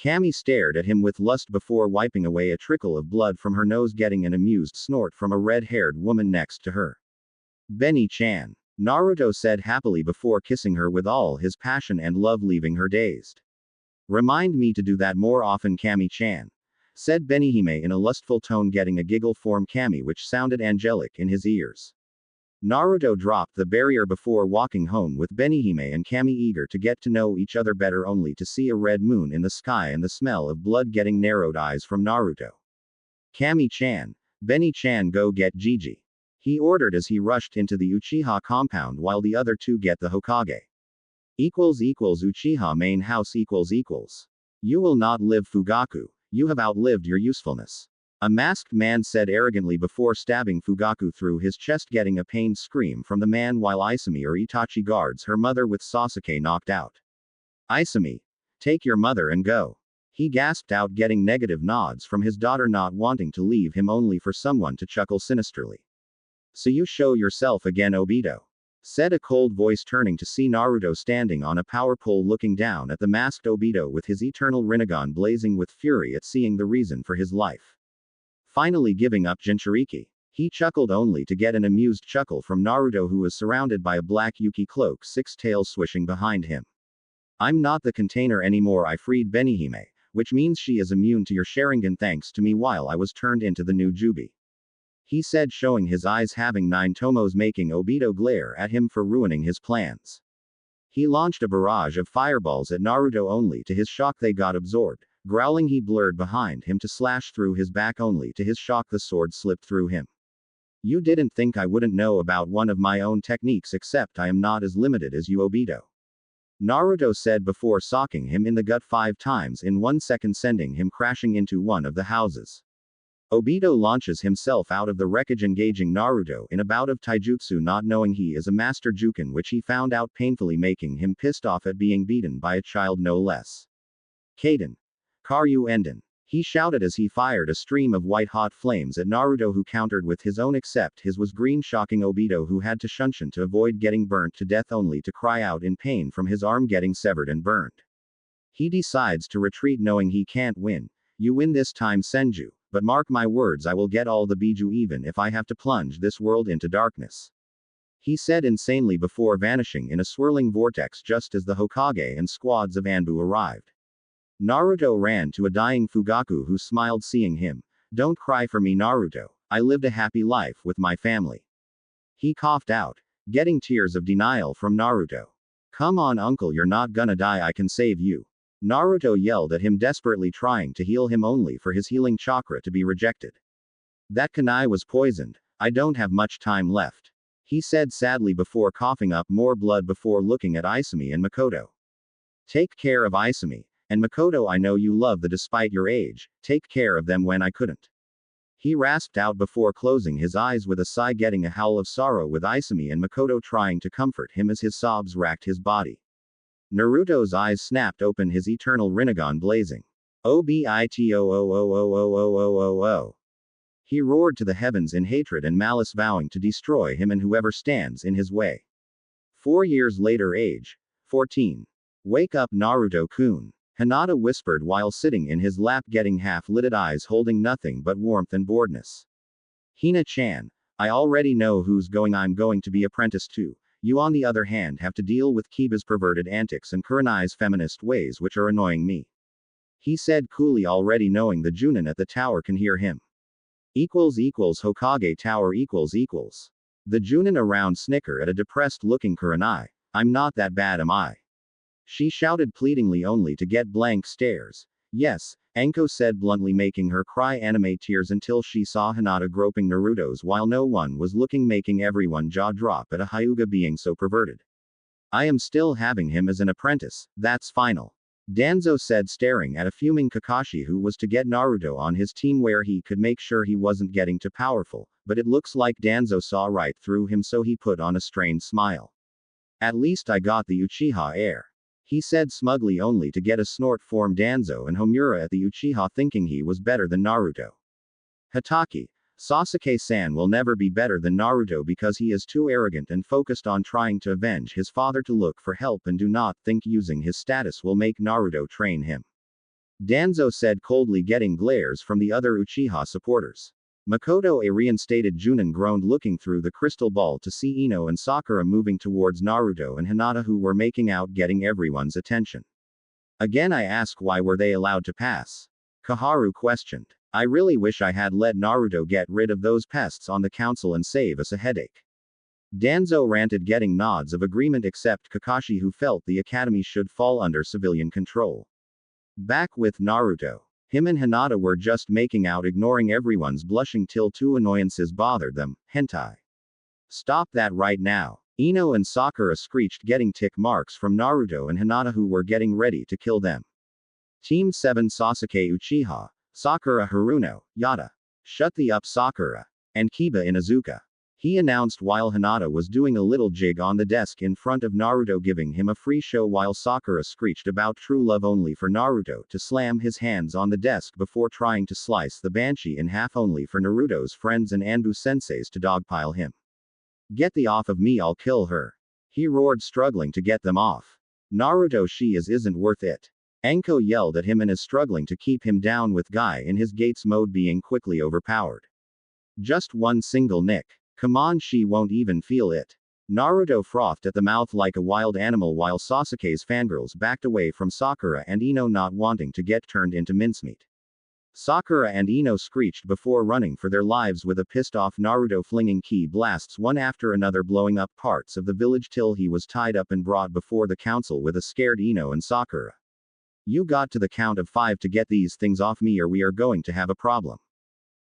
Kami stared at him with lust before wiping away a trickle of blood from her nose, getting an amused snort from a red-haired woman next to her. Beni-chan. Naruto said happily before kissing her with all his passion and love, leaving her dazed. Remind me to do that more often, Kami-chan, said Benihime in a lustful tone, getting a giggle from Kami which sounded angelic in his ears. Naruto dropped the barrier before walking home with Benihime and Kami, eager to get to know each other better, only to see a red moon in the sky and the smell of blood, getting narrowed eyes from Naruto. Kami-chan. Beni-chan, go get Gigi. He ordered as he rushed into the Uchiha compound while the other two get the Hokage. Uchiha main house . You will not live, Fugaku. You have outlived your usefulness. A masked man said arrogantly before stabbing Fugaku through his chest, getting a pained scream from the man while Isami or Itachi guards her mother with Sasuke knocked out. Isami. Take your mother and go. He gasped out, getting negative nods from his daughter, not wanting to leave him, only for someone to chuckle sinisterly. So you show yourself again, Obito, said a cold voice, turning to see Naruto standing on a power pole looking down at the masked Obito with his eternal Rinnegan blazing with fury at seeing the reason for his life. Finally giving up Jinchuriki. He chuckled only to get an amused chuckle from Naruto, who was surrounded by a black Yuki cloak, 6 tails swishing behind him. I'm not the container anymore. I freed Benihime, which means she is immune to your Sharingan thanks to me while I was turned into the new Jubi. He said, showing his eyes having 9 tomos, making Obito glare at him for ruining his plans. He launched a barrage of fireballs at Naruto, only to his shock they got absorbed. Growling, he blurred behind him to slash through his back, only to his shock the sword slipped through him. You didn't think I wouldn't know about one of my own techniques, except I am not as limited as you, Obito. Naruto said before socking him in the gut 5 times in 1 second, sending him crashing into one of the houses. Obito launches himself out of the wreckage, engaging Naruto in a bout of taijutsu, not knowing he is a master Jukin, which he found out painfully, making him pissed off at being beaten by a child no less. Kaden. Karyu Enden. He shouted as he fired a stream of white-hot flames at Naruto, who countered with his own, except his was green, shocking Obito, who had to shunshin to avoid getting burnt to death, only to cry out in pain from his arm getting severed and burned. He decides to retreat knowing he can't win. You win this time, Senju, but mark my words, I will get all the Biju even if I have to plunge this world into darkness. He said insanely before vanishing in a swirling vortex just as the Hokage and squads of Anbu arrived. Naruto ran to a dying Fugaku who smiled seeing him. Don't cry for me, Naruto. I lived a happy life with my family. He coughed out, getting tears of denial from Naruto. Come on, uncle, you're not gonna die, I can save you. Naruto yelled at him, desperately trying to heal him only for his healing chakra to be rejected. That kunai was poisoned. I don't have much time left. He said sadly before coughing up more blood before looking at Isumi and Makoto. Take care of Isumi. And Makoto, I know you love them despite your age, take care of them when I couldn't. He rasped out before closing his eyes with a sigh, getting a howl of sorrow with Isumi and Makoto trying to comfort him as his sobs racked his body. Naruto's eyes snapped open, his eternal Rinnegan blazing. Obito. He roared to the heavens in hatred and malice, vowing to destroy him and whoever stands in his way. 4 years later, age 14. Wake up, Naruto-kun. Hinata whispered while sitting in his lap, getting half-lidded eyes holding nothing but warmth and boredness. Hina-chan, I already know I'm going to be apprenticed to. You on the other hand have to deal with Kiba's perverted antics and Kurenai's feminist ways, which are annoying me. He said coolly, already knowing the Chunin at the tower can hear him. Hokage tower . The Chunin around snicker at a depressed-looking Kurenai. I'm not that bad, am I? She shouted pleadingly only to get blank stares. Yes, Anko said bluntly, making her cry anime tears until she saw Hinata groping Naruto's while no one was looking, making everyone jaw drop at a Hyuga being so perverted. I am still having him as an apprentice, that's final. Danzo said, staring at a fuming Kakashi who was to get Naruto on his team where he could make sure he wasn't getting too powerful, but it looks like Danzo saw right through him, so he put on a strained smile. At least I got the Uchiha air. He said smugly only to get a snort from Danzo and Homura at the Uchiha, thinking he was better than Naruto. Hatake, Sasuke-san will never be better than Naruto because he is too arrogant and focused on trying to avenge his father to look for help and do not think using his status will make Naruto train him. Danzo said coldly, getting glares from the other Uchiha supporters. Makoto, a reinstated Chunin, groaned looking through the crystal ball to see Ino and Sakura moving towards Naruto and Hinata, who were making out, getting everyone's attention. Again I ask, why were they allowed to pass? Kaharu questioned. I really wish I had let Naruto get rid of those pests on the council and save us a headache. Danzo ranted, getting nods of agreement except Kakashi, who felt the academy should fall under civilian control. Back with Naruto. Him and Hinata were just making out, ignoring everyone's blushing till two annoyances bothered them. Hentai. Stop that right now. Ino and Sakura screeched, getting tick marks from Naruto and Hinata, who were getting ready to kill them. Team 7 Sasuke Uchiha. Sakura Haruno, Yada. Shut the up, Sakura. And Kiba Inuzuka. He announced while Hinata was doing a little jig on the desk in front of Naruto, giving him a free show, while Sakura screeched about true love only for Naruto to slam his hands on the desk before trying to slice the banshee in half, only for Naruto's friends and Anbu senseis to dogpile him. Get the off of me, I'll kill her. He roared, struggling to get them off. Naruto, she isn't worth it. Anko yelled at him and is struggling to keep him down, with Guy in his gates mode being quickly overpowered. Just one single nick. Come on, she won't even feel it. Naruto frothed at the mouth like a wild animal while Sasuke's fangirls backed away from Sakura and Ino, not wanting to get turned into mincemeat. Sakura and Ino screeched before running for their lives, with a pissed off Naruto flinging ki blasts one after another, blowing up parts of the village till he was tied up and brought before the council with a scared Ino and Sakura. You got to the count of 5 to get these things off me or we are going to have a problem.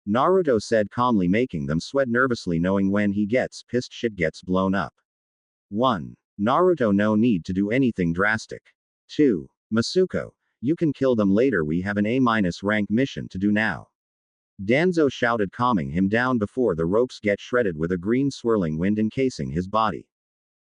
Naruto said calmly, making them sweat nervously, knowing when he gets pissed shit gets blown up. 1. Naruto, no need to do anything drastic. 2. Masuko, you can kill them later, we have an A- rank mission to do now. Danzo shouted, calming him down before the ropes get shredded with a green swirling wind encasing his body.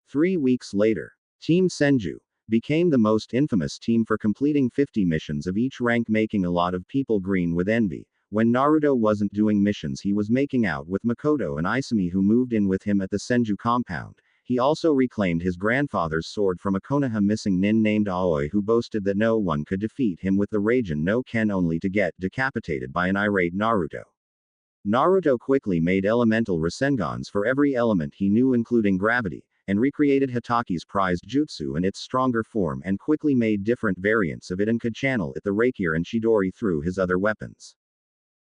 3 weeks later, Team Senju became the most infamous team for completing 50 missions of each rank, making a lot of people green with envy. When Naruto wasn't doing missions, he was making out with Makoto and Isumi, who moved in with him at the Senju compound. He also reclaimed his grandfather's sword from a Konoha missing nin named Aoi who boasted that no one could defeat him with the Raijin no Ken only to get decapitated by an irate Naruto. Naruto quickly made elemental Rasengans for every element he knew including gravity, and recreated Hitaki's prized jutsu in its stronger form and quickly made different variants of it and could channel it the Raikir and Chidori through his other weapons.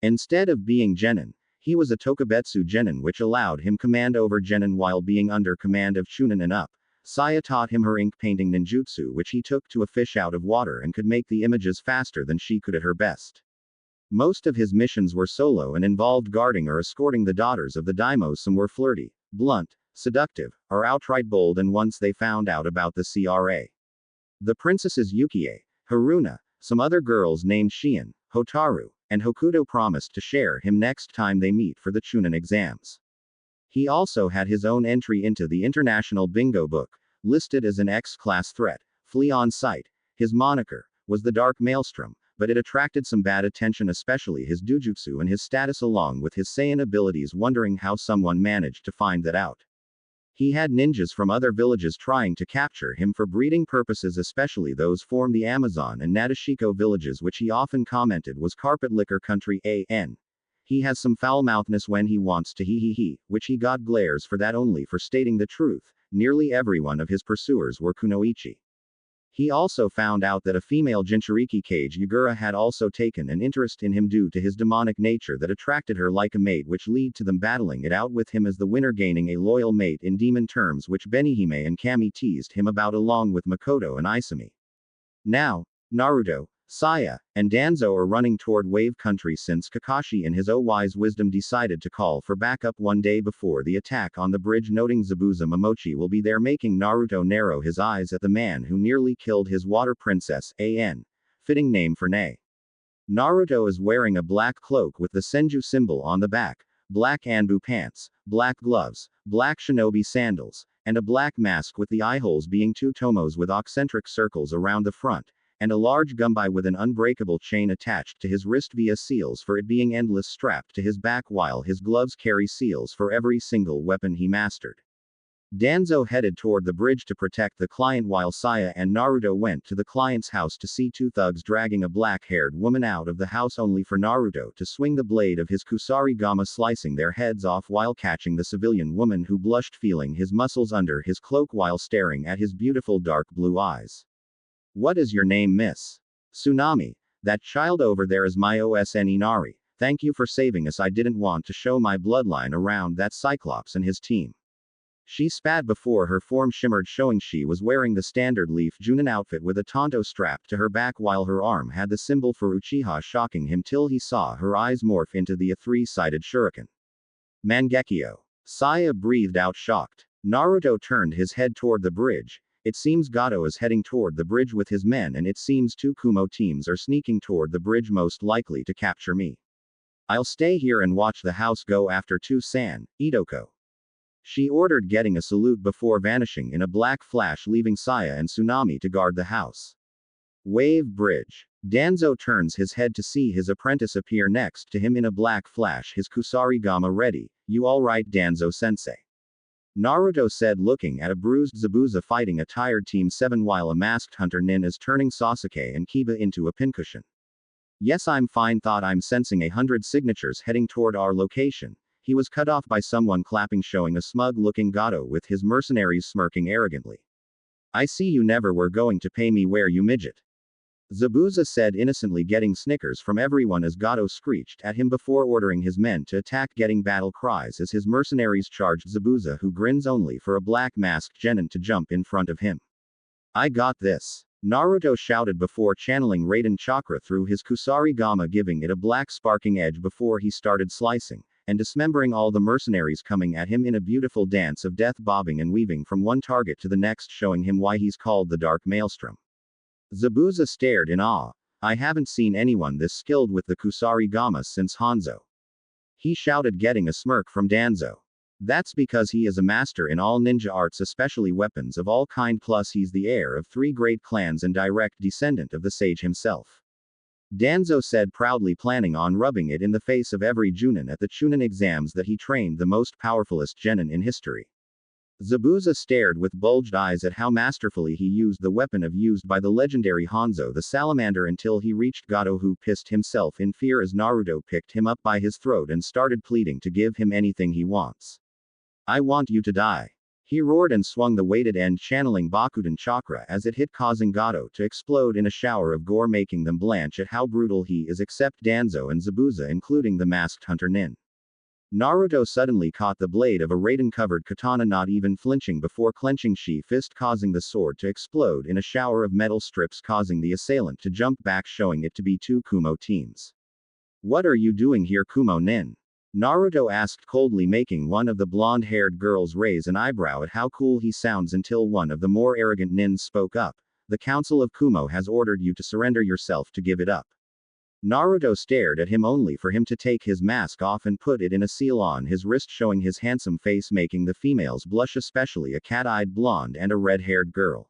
Instead of being Genin, he was a Tokubetsu Genin which allowed him command over Genin while being under command of Chunin and up. Saya taught him her ink painting ninjutsu which he took to a fish out of water and could make the images faster than she could at her best. Most of his missions were solo and involved guarding or escorting the daughters of the daimos. Some were flirty, blunt, seductive, or outright bold, and once they found out about the the princesses Yukie, Haruna, some other girls named Shion, Hotaru, and Hokuto promised to share him next time they meet for the Chunin exams. He also had his own entry into the International Bingo Book, listed as an X-class threat, flee on sight. His moniker was the Dark Maelstrom, but it attracted some bad attention, especially his dujutsu and his status along with his Saiyan abilities, wondering how someone managed to find that out. He had ninjas from other villages trying to capture him for breeding purposes, especially those from the Amazon and Nadeshiko villages, which he often commented was carpet liquor country. He has some foul-mouthness when he wants to he, which he got glares for that only for stating the truth. Nearly every one of his pursuers were kunoichi. He also found out that a female Jinchuriki Kage Yugura had also taken an interest in him due to his demonic nature that attracted her like a mate, which led to them battling it out with him as the winner gaining a loyal mate in demon terms, which Benihime and Kami teased him about along with Makoto and Isumi. Now, Naruto, Saya, and Danzo are running toward Wave Country since Kakashi in his wise wisdom decided to call for backup one day before the attack on the bridge, noting Zabuza Momochi will be there, making Naruto narrow his eyes at the man who nearly killed his water princess, fitting name for Nae. Naruto is wearing a black cloak with the Senju symbol on the back, black Anbu pants, black gloves, black shinobi sandals, and a black mask with the eyeholes being two tomos with eccentric circles around the front, and a large gumbai with an unbreakable chain attached to his wrist via seals for it being endless strapped to his back, while his gloves carry seals for every single weapon he mastered. Danzo headed toward the bridge to protect the client while Saya and Naruto went to the client's house to see two thugs dragging a black-haired woman out of the house, only for Naruto to swing the blade of his Kusarigama, slicing their heads off while catching the civilian woman, who blushed, feeling his muscles under his cloak while staring at his beautiful dark blue eyes. "What is your name, miss?" "Tsunami. That child over there is my OSN Inari. Thank you for saving us. I didn't want to show my bloodline around that Cyclops and his team." She spat before her form shimmered, showing she was wearing the standard Leaf Junin outfit with a tanto strapped to her back while her arm had the symbol for Uchiha, shocking him till he saw her eyes morph into the three-sided shuriken. "Mangekyo." Saya breathed out, shocked. Naruto turned his head toward the bridge. "It seems Gato is heading toward the bridge with his men, and it seems two Kumo teams are sneaking toward the bridge, most likely to capture me. I'll stay here and watch the house go after San, Itoko." She ordered, getting a salute before vanishing in a black flash, leaving Saya and Tsunami to guard the house. Wave Bridge. Danzo turns his head to see his apprentice appear next to him in a black flash, his Kusarigama ready. "You alright, Danzo-sensei?" Naruto said, looking at a bruised Zabuza fighting a tired Team 7 while a masked hunter nin is turning Sasuke and Kiba into a pincushion. "Yes, I'm fine. Thought I'm sensing 100 signatures heading toward our location." He was cut off by someone clapping, showing a smug-looking Gato with his mercenaries smirking arrogantly. "I see you never were going to pay me, where you midget?" Zabuza said, innocently, getting snickers from everyone as Gato screeched at him before ordering his men to attack, getting battle cries as his mercenaries charged Zabuza, who grins only for a black-masked genin to jump in front of him. "I got this," Naruto shouted before channeling Raiden Chakra through his Kusarigama, giving it a black sparking edge before he started slicing and dismembering all the mercenaries coming at him in a beautiful dance of death, bobbing and weaving from one target to the next, showing him why he's called the Dark Maelstrom. Zabuza stared in awe. "I haven't seen anyone this skilled with the Kusarigama since Hanzo," he shouted, getting a smirk from Danzo. "That's because he is a master in all ninja arts, especially weapons of all kind, plus he's the heir of 3 great clans and direct descendant of the sage himself," Danzo said proudly, planning on rubbing it in the face of every Junin at the Chunin exams that he trained the most powerfulest genin in history. Zabuza stared with bulged eyes at how masterfully he used the weapon used by the legendary Hanzo the Salamander until he reached Gato, who pissed himself in fear as Naruto picked him up by his throat and started pleading to give him anything he wants. I want you to die. He roared and swung the weighted end, channeling Bakuden chakra as it hit, causing Gato to explode in a shower of gore, making them blanch at how brutal he is, except Danzo and Zabuza, including the masked hunter Nin. Naruto suddenly caught the blade of a Raiden-covered katana, not even flinching before clenching Shi fist, causing the sword to explode in a shower of metal strips, causing the assailant to jump back, showing it to be two Kumo teams. What are you doing here, Kumo Nin? Naruto asked coldly, making one of the blonde-haired girls raise an eyebrow at how cool he sounds, until one of the more arrogant Nins spoke up. The Council of Kumo has ordered you to surrender yourself, to give it up. Naruto stared at him, only for him to take his mask off and put it in a seal on his wrist, showing his handsome face, making the females blush, especially a cat-eyed blonde and a red-haired girl.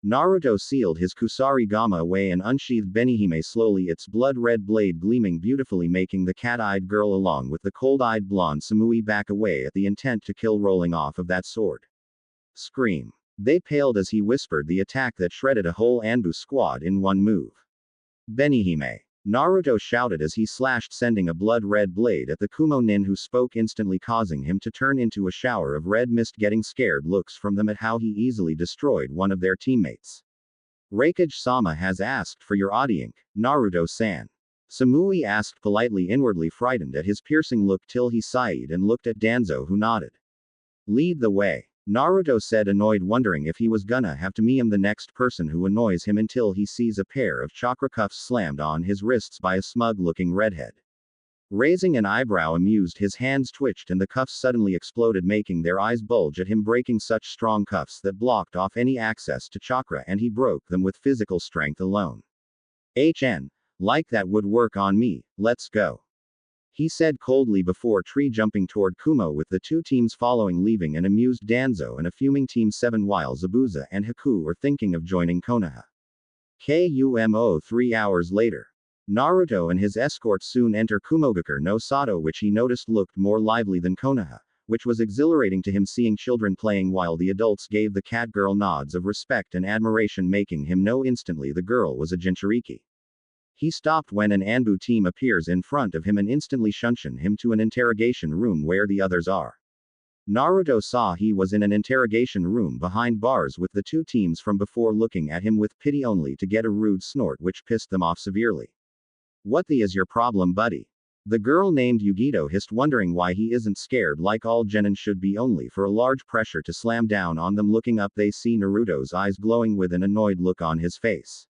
Naruto sealed his Kusarigama away and unsheathed Benihime slowly, its blood-red blade gleaming beautifully, making the cat-eyed girl along with the cold-eyed blonde Samui back away at the intent to kill, rolling off of that sword. Scream. They paled as he whispered the attack that shredded a whole Anbu squad in one move. Benihime. Naruto shouted as he slashed, sending a blood-red blade at the Kumo Nin, who spoke instantly, causing him to turn into a shower of red mist, getting scared looks from them at how he easily destroyed one of their teammates. Raikage-sama has asked for your audience, Naruto-san. Samui asked politely, inwardly frightened at his piercing look, till he sighed and looked at Danzo, who nodded. Lead the way. Naruto said, annoyed, wondering if he was gonna have to meme the next person who annoys him, until he sees a pair of chakra cuffs slammed on his wrists by a smug-looking redhead. Raising an eyebrow amused, his hands twitched and the cuffs suddenly exploded, making their eyes bulge at him, breaking such strong cuffs that blocked off any access to chakra, and he broke them with physical strength alone. Like that would work on me, let's go. He said coldly before tree jumping toward Kumo, with the two teams following, leaving an amused Danzo and a fuming Team 7, while Zabuza and Haku were thinking of joining Konoha. Kumo 3 hours later. Naruto and his escort soon enter Kumogakure no Sato, which he noticed looked more lively than Konoha, which was exhilarating to him, seeing children playing while the adults gave the cat girl nods of respect and admiration, making him know instantly the girl was a Jinchuriki. He stopped when an Anbu team appears in front of him and instantly shunshin him to an interrogation room where the others are. Naruto saw he was in an interrogation room behind bars with the two teams from before, looking at him with pity, only to get a rude snort which pissed them off severely. What the is your problem, buddy? The girl named Yugito hissed, wondering why he isn't scared like all genin should be, only for a large pressure to slam down on them. Looking up, they see Naruto's eyes glowing with an annoyed look on his face.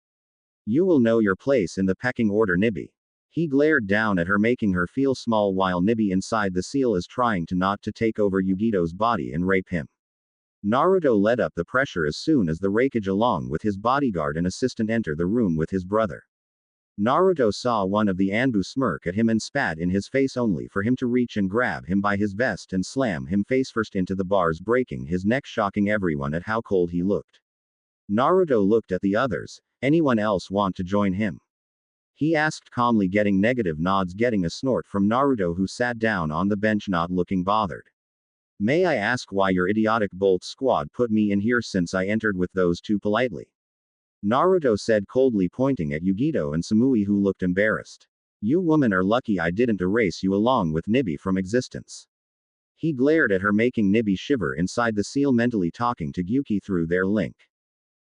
You will know your place in the pecking order, Nibi. He glared down at her, making her feel small, while Nibi inside the seal is trying to not to take over Yugito's body and rape him. Naruto let up the pressure as soon as the Raikage along with his bodyguard and assistant enter the room with his brother. Naruto saw one of the Anbu smirk at him and spat in his face, only for him to reach and grab him by his vest and slam him face first into the bars, breaking his neck, shocking everyone at how cold he looked. Naruto looked at the others. Anyone else want to join him? He asked calmly, getting negative nods, getting a snort from Naruto, who sat down on the bench not looking bothered. May I ask why your idiotic Bolt squad put me in here, since I entered with those two politely? Naruto said coldly, pointing at Yugito and Samui, who looked embarrassed. You women are lucky I didn't erase you along with Nibi from existence. He glared at her, making Nibi shiver inside the seal, mentally talking to Gyuki through their link.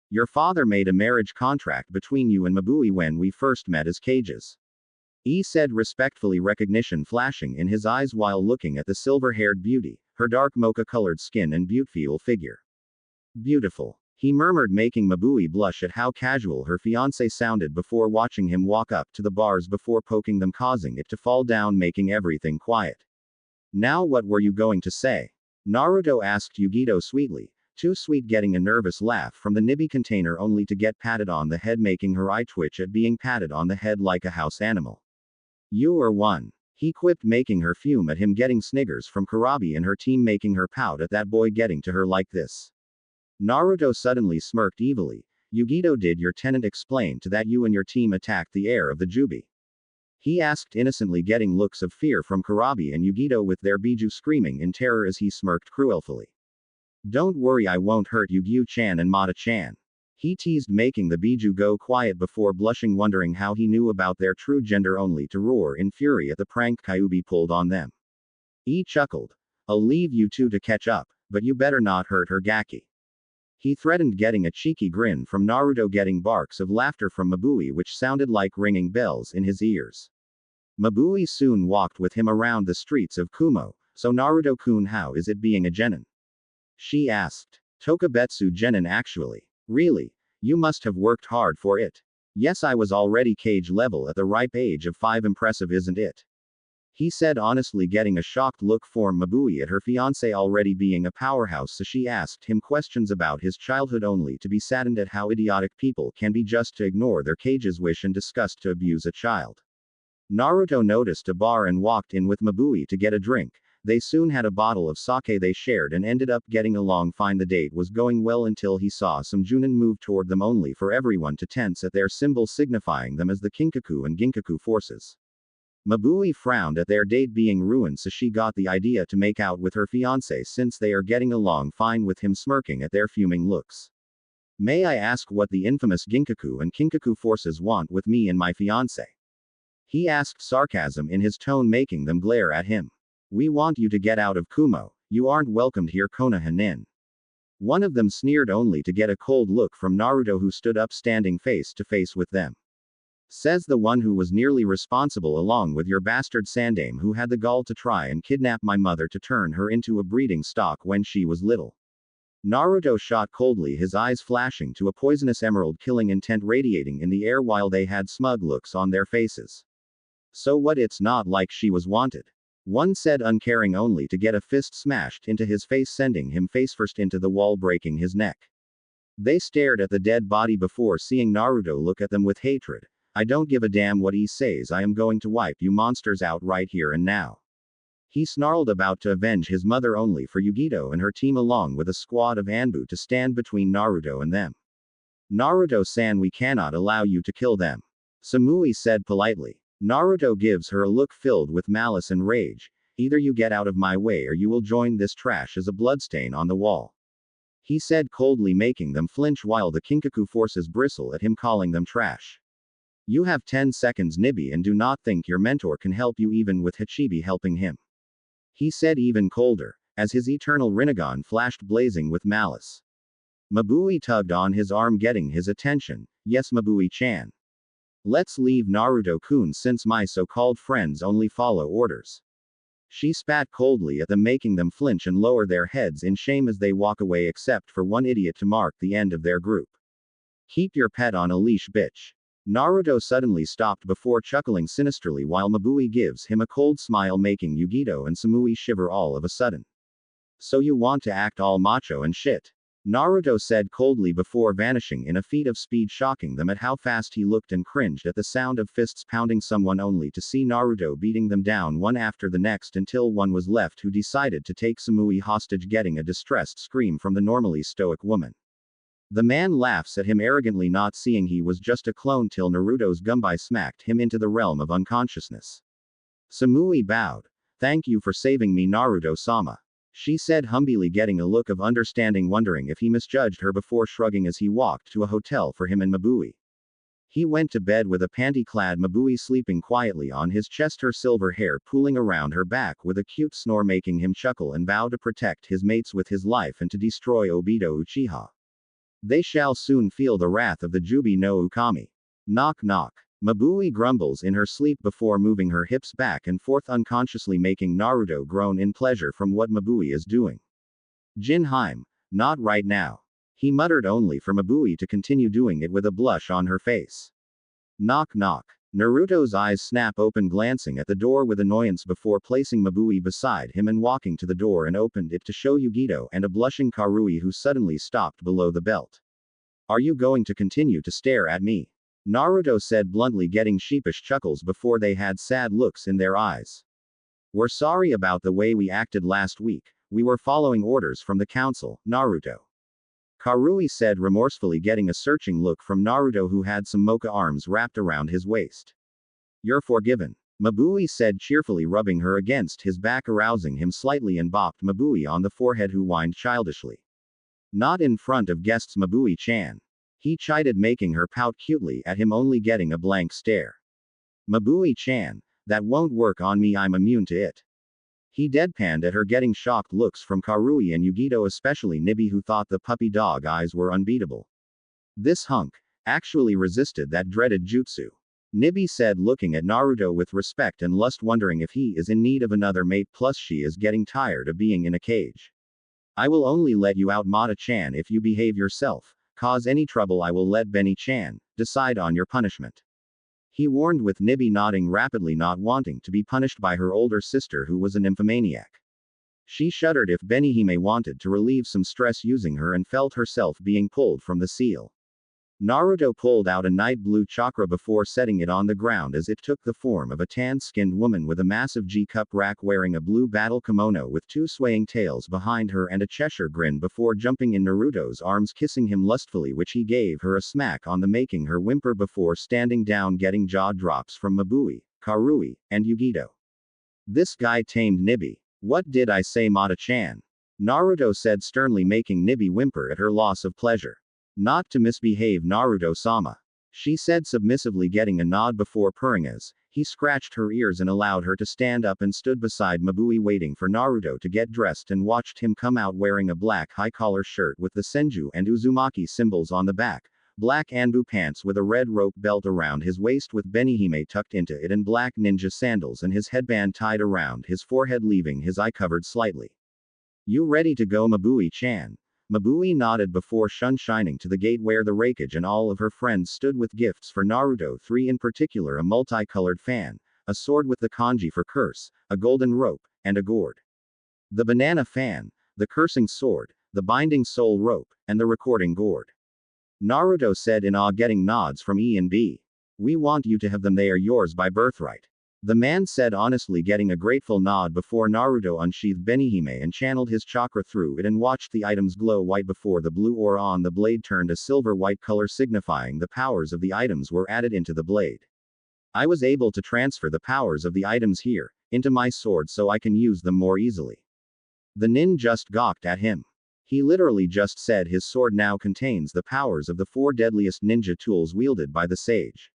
Your father made a marriage contract between you and Mabui when we first met as cages. E said respectfully, recognition flashing in his eyes while looking at the silver-haired beauty, her dark mocha-colored skin and beautiful figure. Beautiful. He murmured, making Mabui blush at how casual her fiancé sounded before watching him walk up to the bars before poking them, causing it to fall down, making everything quiet. Now what were you going to say? Naruto asked Yugito sweetly. Too sweet, getting a nervous laugh from the Nibi container, only to get patted on the head, making her eye twitch at being patted on the head like a house animal. You are one. He quipped, making her fume at him, getting sniggers from Kurabi and her team, making her pout at that boy getting to her like this. Naruto suddenly smirked evilly. Yugito, did your tenant explain to that you and your team attacked the heir of the Jubi? He asked innocently, getting looks of fear from Kurabi and Yugito with their Biju screaming in terror as he smirked cruelfully. Don't worry, I won't hurt Yugyu-chan and Mata-chan. He teased, making the Biju go quiet before blushing, wondering how he knew about their true gender, only to roar in fury at the prank Kyuubi pulled on them. He chuckled. I'll leave you two to catch up, but you better not hurt her Gaki. He threatened, getting a cheeky grin from Naruto, getting barks of laughter from Mabui which sounded like ringing bells in his ears. Mabui soon walked with him around the streets of Kumo. So Naruto-kun, how is it being a genin? She asked. Tokubetsu genin actually. Really? You must have worked hard for it. Yes, I was already cage level at the ripe age of 5. Impressive, isn't it? He said honestly, getting a shocked look from Mabui at her fiancé already being a powerhouse, so she asked him questions about his childhood, only to be saddened at how idiotic people can be just to ignore their cage's wish and disgust to abuse a child. Naruto noticed a bar and walked in with Mabui to get a drink. They soon had a bottle of sake they shared and ended up getting along fine. The date was going well until he saw some Chunin move toward them, only for everyone to tense at their symbol, signifying them as the Kinkaku and Ginkaku forces. Mabui frowned at their date being ruined, so she got the idea to make out with her fiancé since they are getting along fine, with him smirking at their fuming looks. May I ask what the infamous Ginkaku and Kinkaku forces want with me and my fiancé? He asked, sarcasm in his tone making them glare at him. We want you to get out of Kumo. You aren't welcomed here, Konan. One of them sneered, only to get a cold look from Naruto, who stood up standing face to face with them. Says the one who was nearly responsible, along with your bastard Sandame, who had the gall to try and kidnap my mother to turn her into a breeding stock when she was little. Naruto shot coldly, his eyes flashing to a poisonous emerald killing intent radiating in the air while they had smug looks on their faces. So what? It's not like she was wanted. One said, uncaring, only to get a fist smashed into his face, sending him face-first into the wall, breaking his neck. They stared at the dead body before seeing Naruto look at them with hatred. I don't give a damn what he says, I am going to wipe you monsters out right here and now. He snarled, about to avenge his mother, only for Yugito and her team along with a squad of Anbu to stand between Naruto and them. Naruto-san, we cannot allow you to kill them. Samui said politely. Naruto gives her a look filled with malice and rage. Either you get out of my way or you will join this trash as a bloodstain on the wall. He said coldly, making them flinch while the Kinkaku forces bristle at him, calling them trash. You have 10 seconds, Nibi, and do not think your mentor can help you, even with Hachibi helping him. He said even colder, as his eternal Rinnegan flashed blazing with malice. Mabui tugged on his arm, getting his attention. Yes, Mabui-chan. Let's leave Naruto-kun, since my so-called friends only follow orders. She spat coldly at them, making them flinch and lower their heads in shame as they walk away, except for one idiot to mark the end of their group. Keep your pet on a leash, bitch. Naruto suddenly stopped before chuckling sinisterly while Mabui gives him a cold smile, making Yugito and Samui shiver all of a sudden. So you want to act all macho and shit? Naruto said coldly before vanishing in a feat of speed, shocking them at how fast he looked, and cringed at the sound of fists pounding someone, only to see Naruto beating them down one after the next until one was left who decided to take Samui hostage, getting a distressed scream from the normally stoic woman. The man laughs at him arrogantly, not seeing he was just a clone, till Naruto's gumbai smacked him into the realm of unconsciousness. Samui bowed. Thank you for saving me, Naruto-sama. She said humbly, getting a look of understanding, wondering if he misjudged her, before shrugging as he walked to a hotel for him and Mabui. He went to bed with a panty-clad Mabui sleeping quietly on his chest, her silver hair pooling around her back with a cute snore, making him chuckle and vow to protect his mates with his life and to destroy Obito Uchiha. They shall soon feel the wrath of the Jubi no Ukami. Knock knock. Mabui grumbles in her sleep before moving her hips back and forth unconsciously, making Naruto groan in pleasure from what Mabui is doing. Jinheim. Not right now. He muttered, only for Mabui to continue doing it with a blush on her face. Knock knock. Naruto's eyes snap open, glancing at the door with annoyance before placing Mabui beside him and walking to the door and opened it to show Yugito and a blushing Karui, who suddenly stopped below the belt. Are you going to continue to stare at me? Naruto said bluntly, getting sheepish chuckles before they had sad looks in their eyes. We're sorry about the way we acted last week. We were following orders from the council, Naruto. Karui said remorsefully, getting a searching look from Naruto, who had some mocha arms wrapped around his waist. You're forgiven. Mabui said cheerfully, rubbing her against his back, arousing him slightly, and bopped Mabui on the forehead, who whined childishly. Not in front of guests Mabui-chan. He chided, making her pout cutely at him, only getting a blank stare. Mabui-chan, that won't work on me, I'm immune to it. He deadpanned at her, getting shocked looks from Karui and Yugito, especially Nibi, who thought the puppy dog eyes were unbeatable. This hunk actually resisted that dreaded jutsu. Nibi said, looking at Naruto with respect and lust, wondering if he is in need of another mate, plus she is getting tired of being in a cage. I will only let you out, Mata-chan, if you behave yourself. Cause any trouble, I will let Benny-chan decide on your punishment. He warned, with Nibi nodding rapidly, not wanting to be punished by her older sister who was an nymphomaniac. She shuddered if Benihime wanted to relieve some stress using her and felt herself being pulled from the seal. Naruto pulled out a night blue chakra before setting it on the ground, as it took the form of a tan-skinned woman with a massive G-cup rack, wearing a blue battle kimono with two swaying tails behind her and a Cheshire grin, before jumping in Naruto's arms, kissing him lustfully, which he gave her a smack on the, making her whimper before standing down, getting jaw drops from Mabui, Karui, and Yugito. This guy tamed Nibi. What did I say, Mata-chan? Naruto said sternly, making Nibi whimper at her loss of pleasure. Not to misbehave, Naruto-sama. She said submissively, getting a nod before purring as he scratched her ears and allowed her to stand up and stood beside Mabui, waiting for Naruto to get dressed, and watched him come out wearing a black high-collar shirt with the Senju and Uzumaki symbols on the back, black Anbu pants with a red rope belt around his waist with Benihime tucked into it, and black ninja sandals, and his headband tied around his forehead, leaving his eye covered slightly. You ready to go, Mabui-chan? Mabui nodded before shining to the gate, where the Raikage and all of her friends stood with gifts for Naruto, three in particular: a multicolored fan, a sword with the kanji for curse, a golden rope, and a gourd. The banana fan, the cursing sword, the binding soul rope, and the recording gourd. Naruto said in awe, getting nods from E and B. We want you to have them, they are yours by birthright. The man said honestly, getting a grateful nod before Naruto unsheathed Benihime and channeled his chakra through it and watched the items glow white before the blue aura on the blade turned a silver-white color, signifying the powers of the items were added into the blade. I was able to transfer the powers of the items here into my sword so I can use them more easily. The nin just gawked at him. He literally just said his sword now contains the powers of the four deadliest ninja tools wielded by the sage.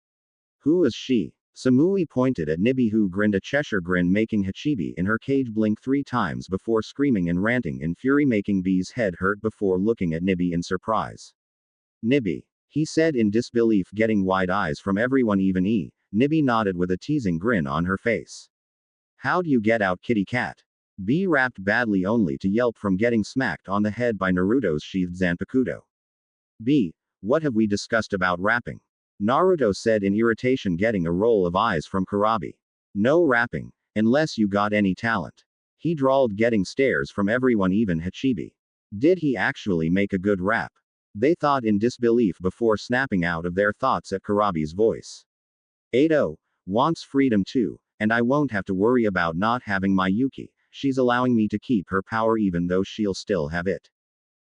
Who is she? Samui pointed at Nibi, who grinned a Cheshire grin, making Hachibi in her cage blink 3 times before screaming and ranting in fury, making B's head hurt before looking at Nibi in surprise. Nibi, he said in disbelief, getting wide eyes from everyone, even E. Nibi nodded with a teasing grin on her face. How'd you get out, kitty cat? B rapped badly, only to yelp from getting smacked on the head by Naruto's sheathed Zanpakuto. B, what have we discussed about rapping? Naruto said in irritation, getting a roll of eyes from Kurabi. No rapping, unless you got any talent. He drawled, getting stares from everyone, even Hachibi. Did he actually make a good rap? They thought in disbelief before snapping out of their thoughts at Kurabi's voice. Ado wants freedom too, and I won't have to worry about not having my Yuki. She's allowing me to keep her power even though she'll still have it.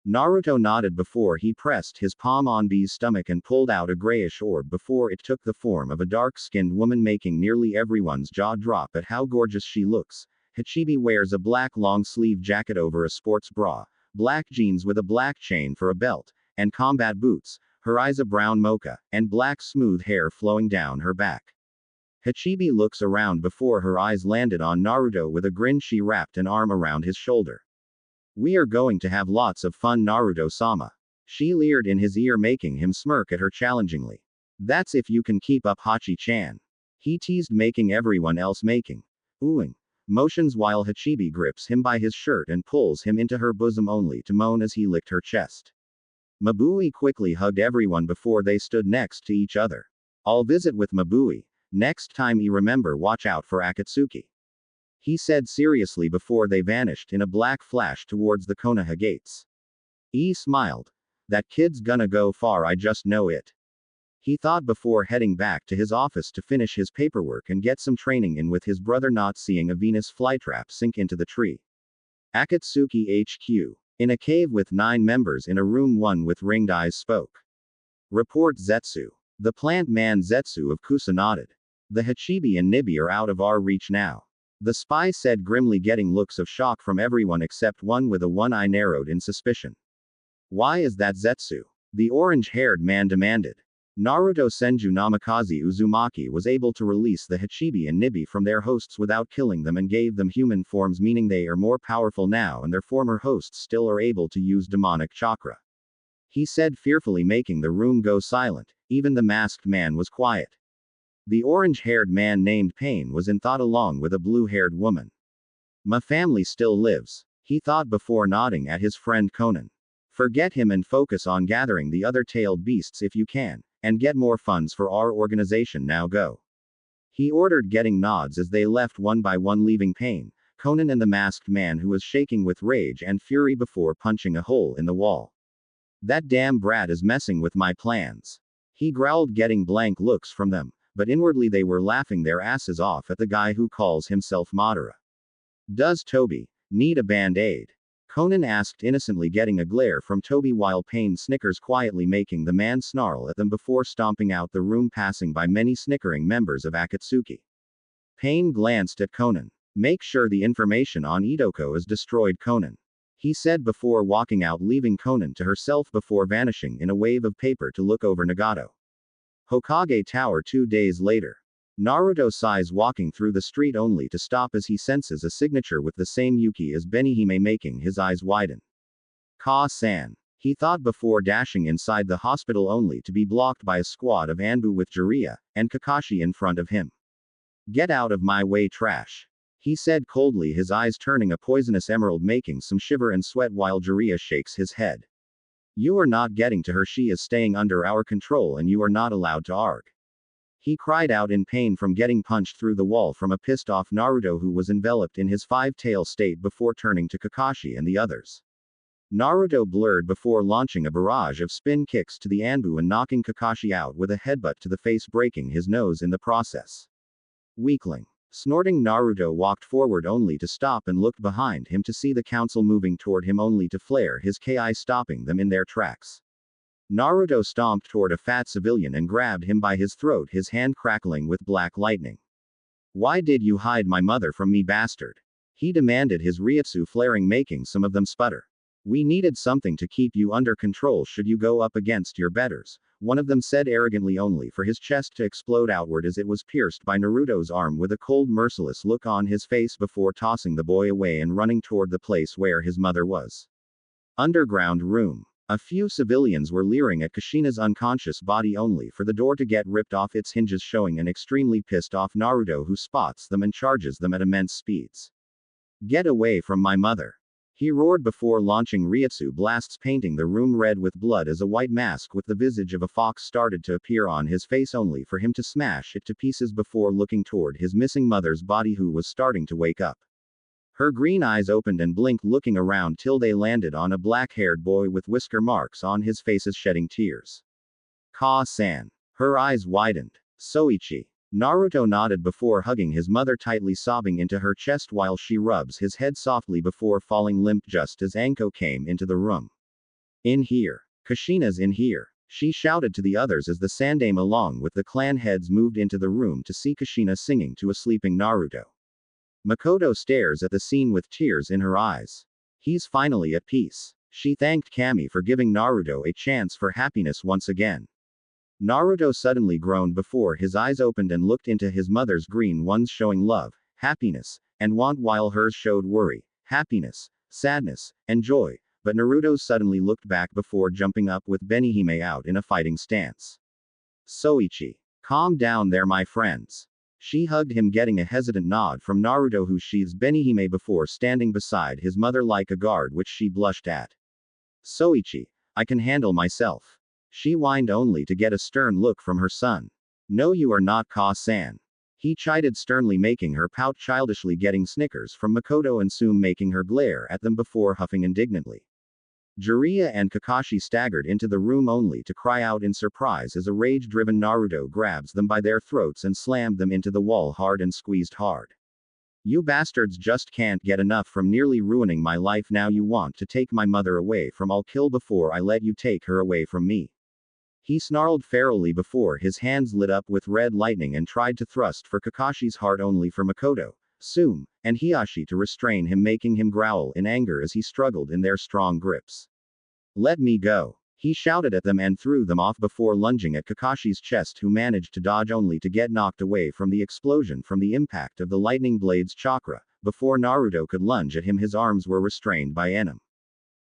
Naruto nodded before he pressed his palm on B's stomach and pulled out a grayish orb before it took the form of a dark-skinned woman, making nearly everyone's jaw drop at how gorgeous she looks. Hachibi wears a black long-sleeve jacket over a sports bra, black jeans with a black chain for a belt, and combat boots, her eyes a brown mocha, and black smooth hair flowing down her back. Hachibi looks around before her eyes landed on Naruto with a grin. She wrapped an arm around his shoulder. We are going to have lots of fun, Naruto-sama. She leered in his ear, making him smirk at her challengingly. That's if you can keep up, Hachi-chan. He teased, making everyone else making oohing motions while Hachibi grips him by his shirt and pulls him into her bosom, only to moan as he licked her chest. Mabui quickly hugged everyone before they stood next to each other. I'll visit with Mabui. Next time you remember, watch out for Akatsuki. He said seriously before they vanished in a black flash towards the Konoha gates. E smiled. That kid's gonna go far, I just know it. He thought before heading back to his office to finish his paperwork and get some training in with his brother, not seeing a Venus flytrap sink into the tree. Akatsuki HQ. In a cave with 9 members in a room, one with ringed eyes spoke. Report Zetsu. The plant man Zetsu of Kusa nodded. The Hachibi and Nibi are out of our reach now. The spy said grimly, getting looks of shock from everyone except one with a one eye narrowed in suspicion. Why is that Zetsu? The orange-haired man demanded. Naruto Senju Namikaze Uzumaki was able to release the Hachibi and Nibi from their hosts without killing them and gave them human forms, meaning they are more powerful now and their former hosts still are able to use demonic chakra. He said fearfully, making the room go silent. Even the masked man was quiet. The orange-haired man named Pain was in thought along with a blue-haired woman. My family still lives, he thought before nodding at his friend Konan. Forget him and focus on gathering the other tailed beasts if you can, and get more funds for our organization. Now go. He ordered, getting nods as they left one by one, leaving Pain, Konan and the masked man, who was shaking with rage and fury before punching a hole in the wall. That damn brat is messing with my plans, he growled, getting blank looks from them, but inwardly they were laughing their asses off at the guy who calls himself Madara. Does Toby need a band-aid? Konan asked innocently, getting a glare from Toby while Pain snickers quietly, making the man snarl at them before stomping out the room, passing by many snickering members of Akatsuki. Pain glanced at Konan. Make sure the information on Itoko is destroyed, Konan, he said before walking out, leaving Konan to herself before vanishing in a wave of paper to look over Nagato. Hokage Tower 2 days later. Naruto sighs walking through the street only to stop as he senses a signature with the same Yuki as Benihime, making his eyes widen. Ka-san, he thought before dashing inside the hospital, only to be blocked by a squad of Anbu with Jiraiya and Kakashi in front of him. Get out of my way, trash, he said coldly, his eyes turning a poisonous emerald, making some shiver and sweat while Jiraiya shakes his head. You are not getting to her, she is staying under our control and you are not allowed to arg. He cried out in pain from getting punched through the wall from a pissed off Naruto, who was enveloped in his five-tail state before turning to Kakashi and the others. Naruto blurred before launching a barrage of spin kicks to the Anbu and knocking Kakashi out with a headbutt to the face, breaking his nose in the process. Weakling. Snorting, Naruto walked forward only to stop and looked behind him to see the council moving toward him, only to flare his ki, stopping them in their tracks. Naruto stomped toward a fat civilian and grabbed him by his throat, his hand crackling with black lightning. Why did you hide my mother from me, bastard? He demanded, his Ryutsu flaring, making some of them sputter. We needed something to keep you under control should you go up against your betters, one of them said arrogantly, only for his chest to explode outward as it was pierced by Naruto's arm, with a cold, merciless look on his face before tossing the boy away and running toward the place where his mother was. Underground room. A few civilians were leering at Kushina's unconscious body, only for the door to get ripped off its hinges, showing an extremely pissed off Naruto, who spots them and charges them at immense speeds. Get away from my mother, he roared before launching Ryutsu blasts, painting the room red with blood as a white mask with the visage of a fox started to appear on his face, only for him to smash it to pieces before looking toward his missing mother's body, who was starting to wake up. Her green eyes opened and blinked, looking around till they landed on a black-haired boy with whisker marks on his face, shedding tears. Ka-san. Her eyes widened. Soichi. Naruto nodded before hugging his mother tightly, sobbing into her chest while she rubs his head softly before falling limp just as Anko came into the room. In here. Kushina's in here, she shouted to the others as the Sandaime along with the clan heads moved into the room to see Kushina singing to a sleeping Naruto. Makoto stares at the scene with tears in her eyes. He's finally at peace. She thanked Kami for giving Naruto a chance for happiness once again. Naruto suddenly groaned before his eyes opened and looked into his mother's green ones, showing love, happiness, and want, while hers showed worry, happiness, sadness, and joy, but Naruto suddenly looked back before jumping up with Benihime out in a fighting stance. Soichi. Calm down there, my friends. She hugged him, getting a hesitant nod from Naruto, who sheathes Benihime before standing beside his mother like a guard, which she blushed at. Soichi, I can handle myself. She whined, only to get a stern look from her son. No, you are not, Ka-san. He chided sternly, making her pout childishly, getting snickers from Makoto and soon making her glare at them before huffing indignantly. Jiraiya and Kakashi staggered into the room only to cry out in surprise as a rage-driven Naruto grabs them by their throats and slammed them into the wall hard and squeezed hard. You bastards just can't get enough from nearly ruining my life. Now you want to take my mother away from I'll kill before I let you take her away from me. He snarled ferally before his hands lit up with red lightning and tried to thrust for Kakashi's heart, only for Makoto, Sume, and Hiashi to restrain him, making him growl in anger as he struggled in their strong grips. Let me go. He shouted at them and threw them off before lunging at Kakashi's chest, who managed to dodge only to get knocked away from the explosion from the impact of the lightning blade's chakra. Before Naruto could lunge at him, his arms were restrained by Enem.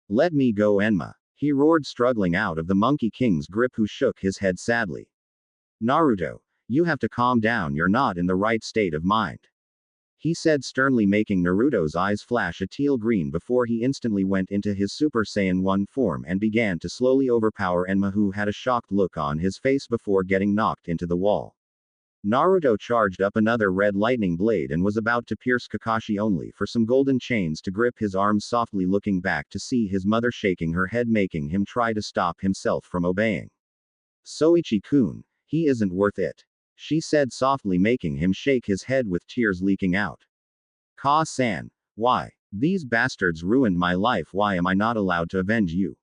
Let me go, Enma. He roared, struggling out of the Monkey King's grip, who shook his head sadly. Naruto, you have to calm down, you're not in the right state of mind. He said sternly, making Naruto's eyes flash a teal green before he instantly went into his Super Saiyan 1 form and began to slowly overpower Enma, who had a shocked look on his face before getting knocked into the wall. Naruto charged up another red lightning blade and was about to pierce Kakashi, only for some golden chains to grip his arms softly, looking back to see his mother shaking her head, making him try to stop himself from obeying. Soichi-kun, he isn't worth it, she said softly, making him shake his head with tears leaking out. Ka-san, why? These bastards ruined my life, why am I not allowed to avenge you?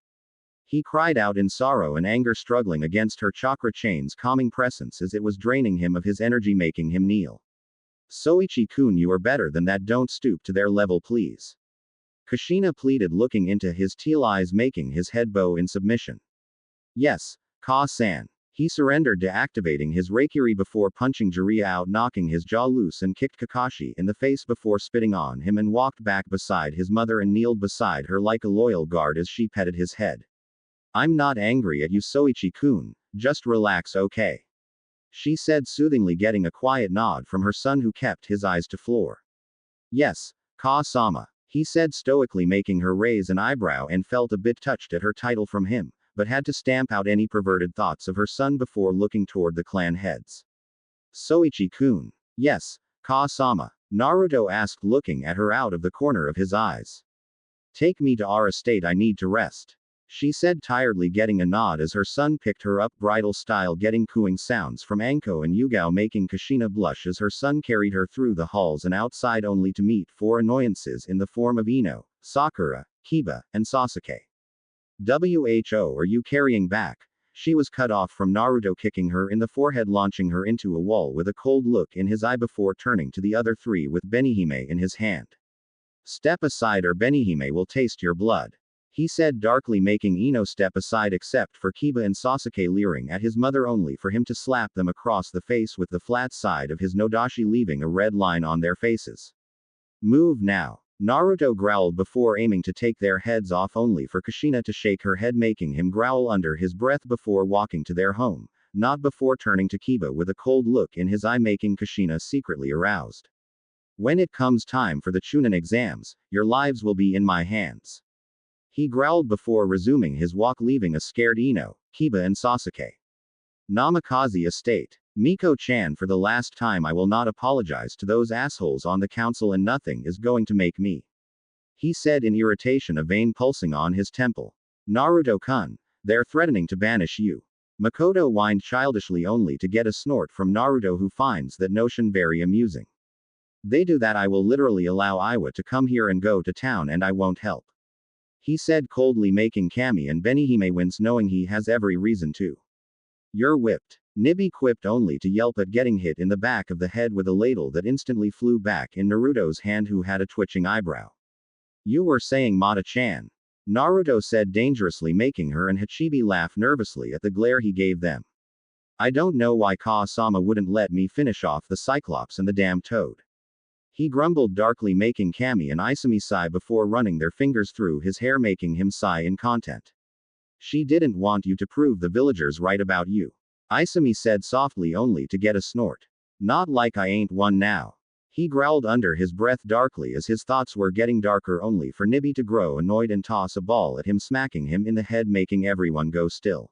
He cried out in sorrow and anger, struggling against her chakra chain's calming presence as it was draining him of his energy, making him kneel. Soichi-kun, you are better than that, don't stoop to their level please. Kushina pleaded, looking into his teal eyes, making his head bow in submission. Yes, Ka-san. He surrendered to activating his Reikiri before punching Jiraiya out, knocking his jaw loose, and kicked Kakashi in the face before spitting on him, and walked back beside his mother and kneeled beside her like a loyal guard as she petted his head. I'm not angry at you, Soichi-kun, just relax, okay? She said soothingly, getting a quiet nod from her son, who kept his eyes to floor. Yes, Ka-sama, he said stoically, making her raise an eyebrow and felt a bit touched at her title from him, but had to stamp out any perverted thoughts of her son before looking toward the clan heads. Soichi-kun. Yes, Ka-sama, Naruto asked, looking at her out of the corner of his eyes. Take me to our estate, I need to rest, she said tiredly, getting a nod as her son picked her up bridal style, getting cooing sounds from Anko and Yugao, making Kushina blush as her son carried her through the halls and outside, only to meet 4 annoyances in the form of Ino, Sakura, Kiba, and Sasuke. Who are you carrying back? She was cut off from Naruto, kicking her in the forehead, launching her into a wall with a cold look in his eye before turning to the other 3 with Benihime in his hand. Step aside or Benihime will taste your blood, he said darkly, making Ino step aside except for Kiba and Sasuke, leering at his mother, only for him to slap them across the face with the flat side of his nodashi, leaving a red line on their faces. Move now, Naruto growled before aiming to take their heads off, only for Kushina to shake her head, making him growl under his breath before walking to their home, not before turning to Kiba with a cold look in his eye, making Kushina secretly aroused. When it comes time for the Chunin exams, your lives will be in my hands, he growled before resuming his walk, leaving a scared Ino, Kiba, and Sasuke. Namikaze Estate. Miko-chan, for the last time, I will not apologize to those assholes on the council, and nothing is going to make me, he said in irritation, a vein pulsing on his temple. Naruto-kun, they're threatening to banish you, Makoto whined childishly, only to get a snort from Naruto, who finds that notion very amusing. They do that, I will literally allow Iwa to come here and go to town, and I won't help, he said coldly, making Kami and Benihime wince, knowing he has every reason to. You're whipped, Nibi quipped, only to yelp at getting hit in the back of the head with a ladle that instantly flew back in Naruto's hand, who had a twitching eyebrow. You were saying Mata-chan, Naruto said dangerously, making her and Hachibi laugh nervously at the glare he gave them. I don't know why Ka-sama wouldn't let me finish off the Cyclops and the damn Toad, he grumbled darkly, making Kami and Isumi sigh before running their fingers through his hair, making him sigh in content. She didn't want you to prove the villagers right about you, Isumi said softly, only to get a snort. Not like I ain't one now, he growled under his breath darkly as his thoughts were getting darker, only for Nibi to grow annoyed and toss a ball at him, smacking him in the head, making everyone go still.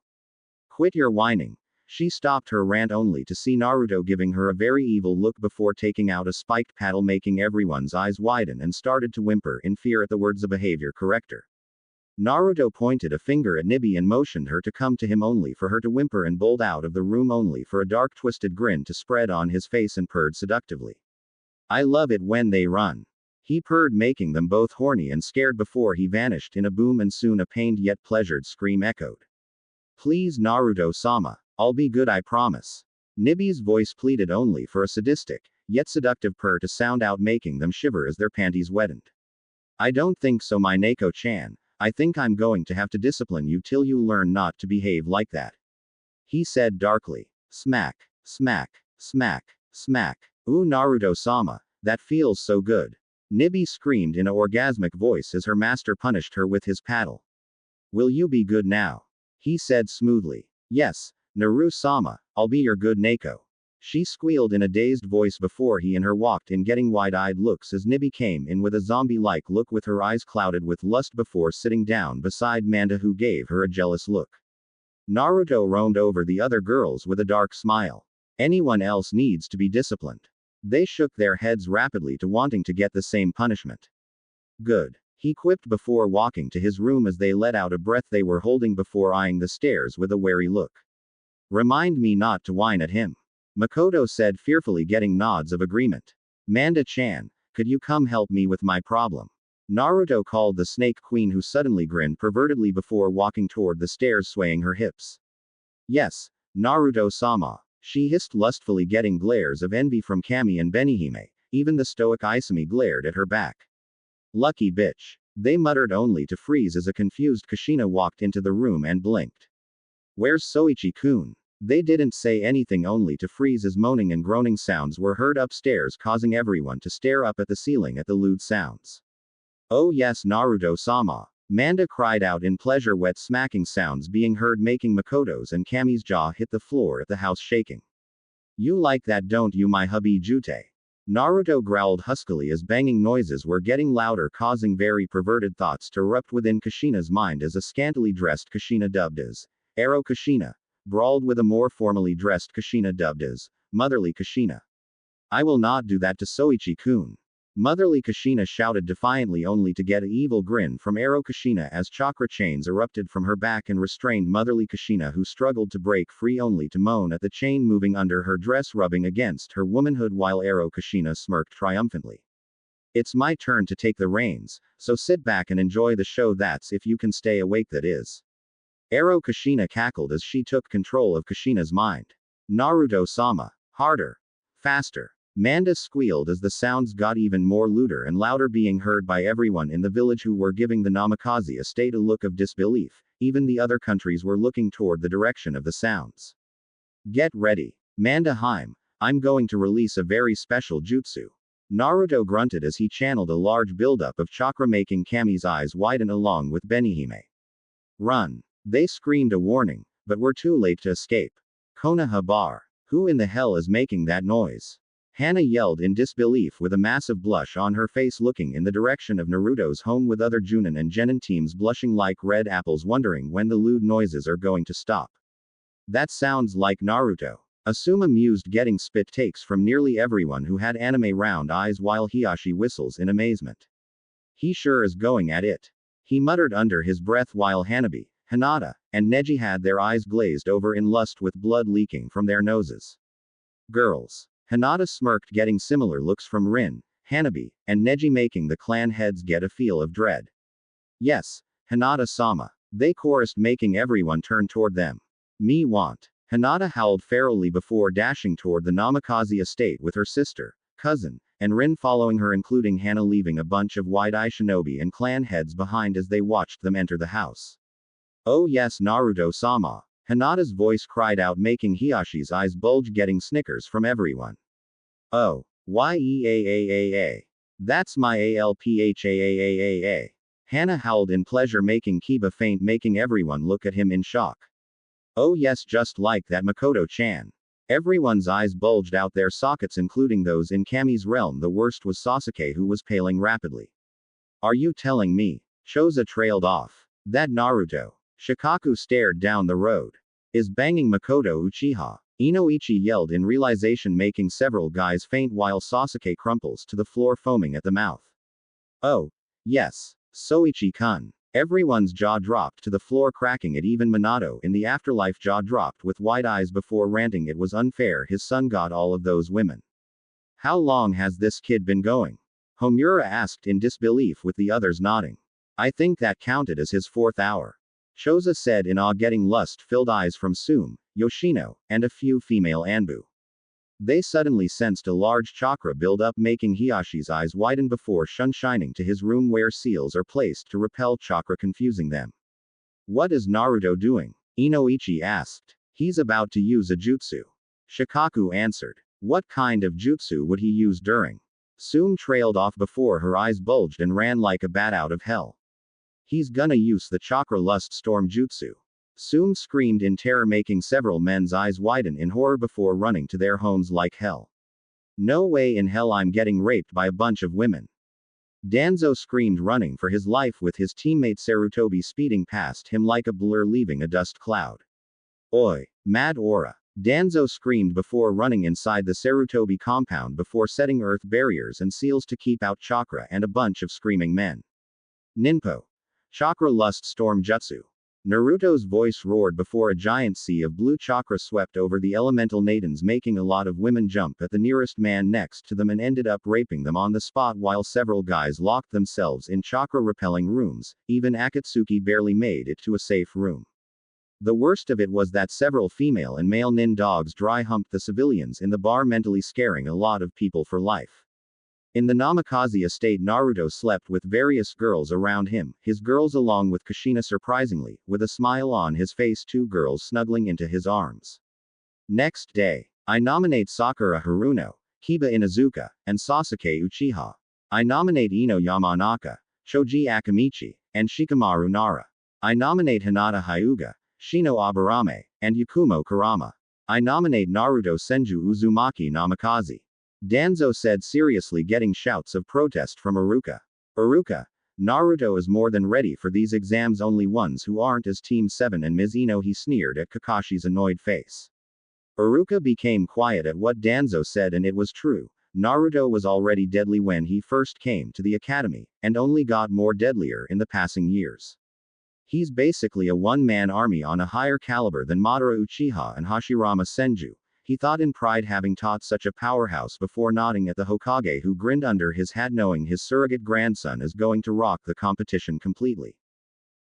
Quit your whining. She stopped her rant, only to see Naruto giving her a very evil look before taking out a spiked paddle, making everyone's eyes widen and started to whimper in fear at the words of behavior corrector. Naruto pointed a finger at Nibi and motioned her to come to him, only for her to whimper and bolt out of the room, only for a dark twisted grin to spread on his face, and purred seductively. I love it when they run, he purred, making them both horny and scared before he vanished in a boom, and soon a pained yet pleasured scream echoed. Please Naruto-sama, I'll be good, I promise, Nibi's voice pleaded, only for a sadistic, yet seductive purr to sound out, making them shiver as their panties wetted. I don't think so, my Neko-chan, I think I'm going to have to discipline you till you learn not to behave like that. He said darkly. Smack, smack, smack, smack. Ooh, Naruto-sama, that feels so good. Nibi screamed in a orgasmic voice as her master punished her with his paddle. Will you be good now? He said smoothly. Yes, Naru-sama, I'll be your good Neko. She squealed in a dazed voice before he and her walked in, getting wide-eyed looks as Nibi came in with a zombie-like look with her eyes clouded with lust before sitting down beside Manda, who gave her a jealous look. Naruto roamed over the other girls with a dark smile. Anyone else needs to be disciplined. They shook their heads rapidly to wanting to get the same punishment. Good. He quipped before walking to his room as they let out a breath they were holding before eyeing the stairs with a wary look. Remind me not to whine at him. Makoto said fearfully, getting nods of agreement. Manda-chan, could you come help me with my problem? Naruto called the Snake Queen, who suddenly grinned pervertedly before walking toward the stairs, swaying her hips. Yes, Naruto-sama. She hissed lustfully, getting glares of envy from Kami and Benihime. Even the stoic Isami glared at her back. Lucky bitch. They muttered, only to freeze as a confused Kushina walked into the room and blinked. Where's Soichi-kun? They didn't say anything, only to freeze as moaning and groaning sounds were heard upstairs, causing everyone to stare up at the ceiling at the lewd sounds. Oh yes, Naruto-sama. Manda cried out in pleasure, wet smacking sounds being heard, making Makoto's and Kami's jaw hit the floor at the house, shaking. You like that, don't you, my hubby Jute? Naruto growled huskily as banging noises were getting louder, causing very perverted thoughts to erupt within Kushina's mind as a scantily dressed Kushina, dubbed as Ero Kushina, brawled with a more formally dressed Kushina, dubbed as Motherly Kushina. I will not do that to Soichi-kun. Motherly Kushina shouted defiantly, only to get an evil grin from Ero Kushina as chakra chains erupted from her back and restrained Motherly Kushina, who struggled to break free, only to moan at the chain moving under her dress, rubbing against her womanhood, while Ero Kushina smirked triumphantly. It's my turn to take the reins, so sit back and enjoy the show, that's if you can stay awake, that is. Ero Kushina cackled as she took control of Kushina's mind. Naruto-sama. Harder. Faster. Manda squealed as the sounds got even more lewder and louder, being heard by everyone in the village, who were giving the Namikaze estate a look of disbelief. Even the other countries were looking toward the direction of the sounds. Get ready. Manda-hime, I'm going to release a very special jutsu. Naruto grunted as he channeled a large buildup of chakra, making Kami's eyes widen along with Benihime. Run. They screamed a warning, but were too late to escape. Konoha-bar. Who in the hell is making that noise? Hana yelled in disbelief with a massive blush on her face, looking in the direction of Naruto's home with other Junin and Genin teams blushing like red apples, wondering when the lewd noises are going to stop. That sounds like Naruto. Assume amused, getting spit takes from nearly everyone who had anime round eyes, while Hiyashi whistles in amazement. He sure is going at it. He muttered under his breath, while Hanabi, Hinata, and Neji had their eyes glazed over in lust with blood leaking from their noses. Girls. Hinata smirked, getting similar looks from Rin, Hanabi, and Neji, making the clan heads get a feel of dread. Yes, Hinata-sama. They chorused, making everyone turn toward them. Me want. Hinata howled ferally before dashing toward the Namikaze estate with her sister, cousin, and Rin following her, including Hana, leaving a bunch of wide-eye shinobi and clan heads behind as they watched them enter the house. Oh yes, Naruto-sama. Hinata's voice cried out, making Hiyashi's eyes bulge, getting snickers from everyone. Oh. Yeaaaa. That's my alphaaaaa. Hana howled in pleasure, making Kiba faint, making everyone look at him in shock. Oh yes, just like that, Makoto-chan. Everyone's eyes bulged out their sockets, including those in Kami's realm. The worst was Sasuke, who was paling rapidly. Are you telling me? Choza trailed off. That Naruto. Shikaku stared down the road. Is banging Makoto Uchiha. Inoichi yelled in realization, making several guys faint, while Sasuke crumples to the floor, foaming at the mouth. Oh. Yes. Soichi-kun. Everyone's jaw dropped to the floor, cracking it. Even Minato in the afterlife jaw dropped with wide eyes before ranting it was unfair his son got all of those women. How long has this kid been going? Homura asked in disbelief, with the others nodding. I think that counted as his 4th hour. Choza said in awe, getting lust-filled eyes from Sume, Yoshino, and a few female Anbu. They suddenly sensed a large chakra build up, making Hiyashi's eyes widen before shining to his room where seals are placed to repel chakra, confusing them. What is Naruto doing? Inoichi asked. He's about to use a jutsu. Shikaku answered. What kind of jutsu would he use during? Sume trailed off before her eyes bulged and ran like a bat out of hell. He's gonna use the chakra lust storm jutsu. Sume screamed in terror, making several men's eyes widen in horror before running to their homes like hell. No way in hell I'm getting raped by a bunch of women. Danzo screamed, running for his life with his teammate Sarutobi speeding past him like a blur leaving a dust cloud. Oi, mad aura. Danzo screamed before running inside the Sarutobi compound before setting earth barriers and seals to keep out chakra and a bunch of screaming men. Ninpo. Chakra lust storm jutsu. Naruto's voice roared before a giant sea of blue chakra swept over the elemental Natans, making a lot of women jump at the nearest man next to them and ended up raping them on the spot, while several guys locked themselves in chakra-repelling rooms. Even Akatsuki barely made it to a safe room. The worst of it was that several female and male nin dogs dry humped the civilians in the bar, mentally scaring a lot of people for life. In the Namikaze estate, Naruto slept with various girls around him, his girls along with Kushina, surprisingly, with a smile on his face, 2 girls snuggling into his arms. Next day, I nominate Sakura Haruno, Kiba Inuzuka, and Sasuke Uchiha. I nominate Ino Yamanaka, Shoji Akamichi, and Shikamaru Nara. I nominate Hinata Hyuga, Shino Aburame, and Yakumo Kurama. I nominate Naruto Senju Uzumaki Namikaze. Danzo said seriously, getting shouts of protest from Iruka. Iruka, Naruto is more than ready for these exams, only ones who aren't as Team 7 and Ms. Ino. He sneered at Kakashi's annoyed face. Iruka became quiet at what Danzo said, and it was true. Naruto was already deadly when he first came to the academy, and only got more deadlier in the passing years. He's basically a one-man army on a higher caliber than Madara Uchiha and Hashirama Senju. He thought in pride, having taught such a powerhouse before, nodding at the Hokage, who grinned under his hat knowing his surrogate grandson is going to rock the competition completely.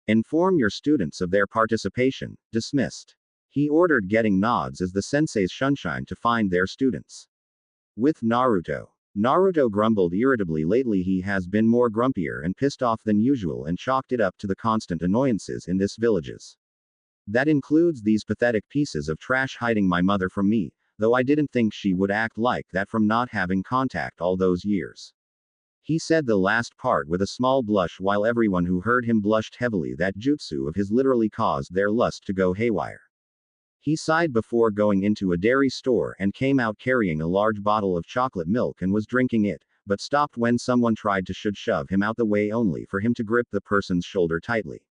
Inform your students of their participation. Dismissed. He ordered, getting nods as the senseis shunshine to find their students. With Naruto. Naruto grumbled irritably. Lately he has been more grumpier and pissed off than usual, and chalked it up to the constant annoyances in this villages. That includes these pathetic pieces of trash hiding my mother from me, though I didn't think she would act like that from not having contact all those years. He said the last part with a small blush, while everyone who heard him blushed heavily. That jutsu of his literally caused their lust to go haywire. He sighed before going into a dairy store and came out carrying a large bottle of chocolate milk and was drinking it, but stopped when someone tried to shove him out the way, only for him to grip the person's shoulder tightly.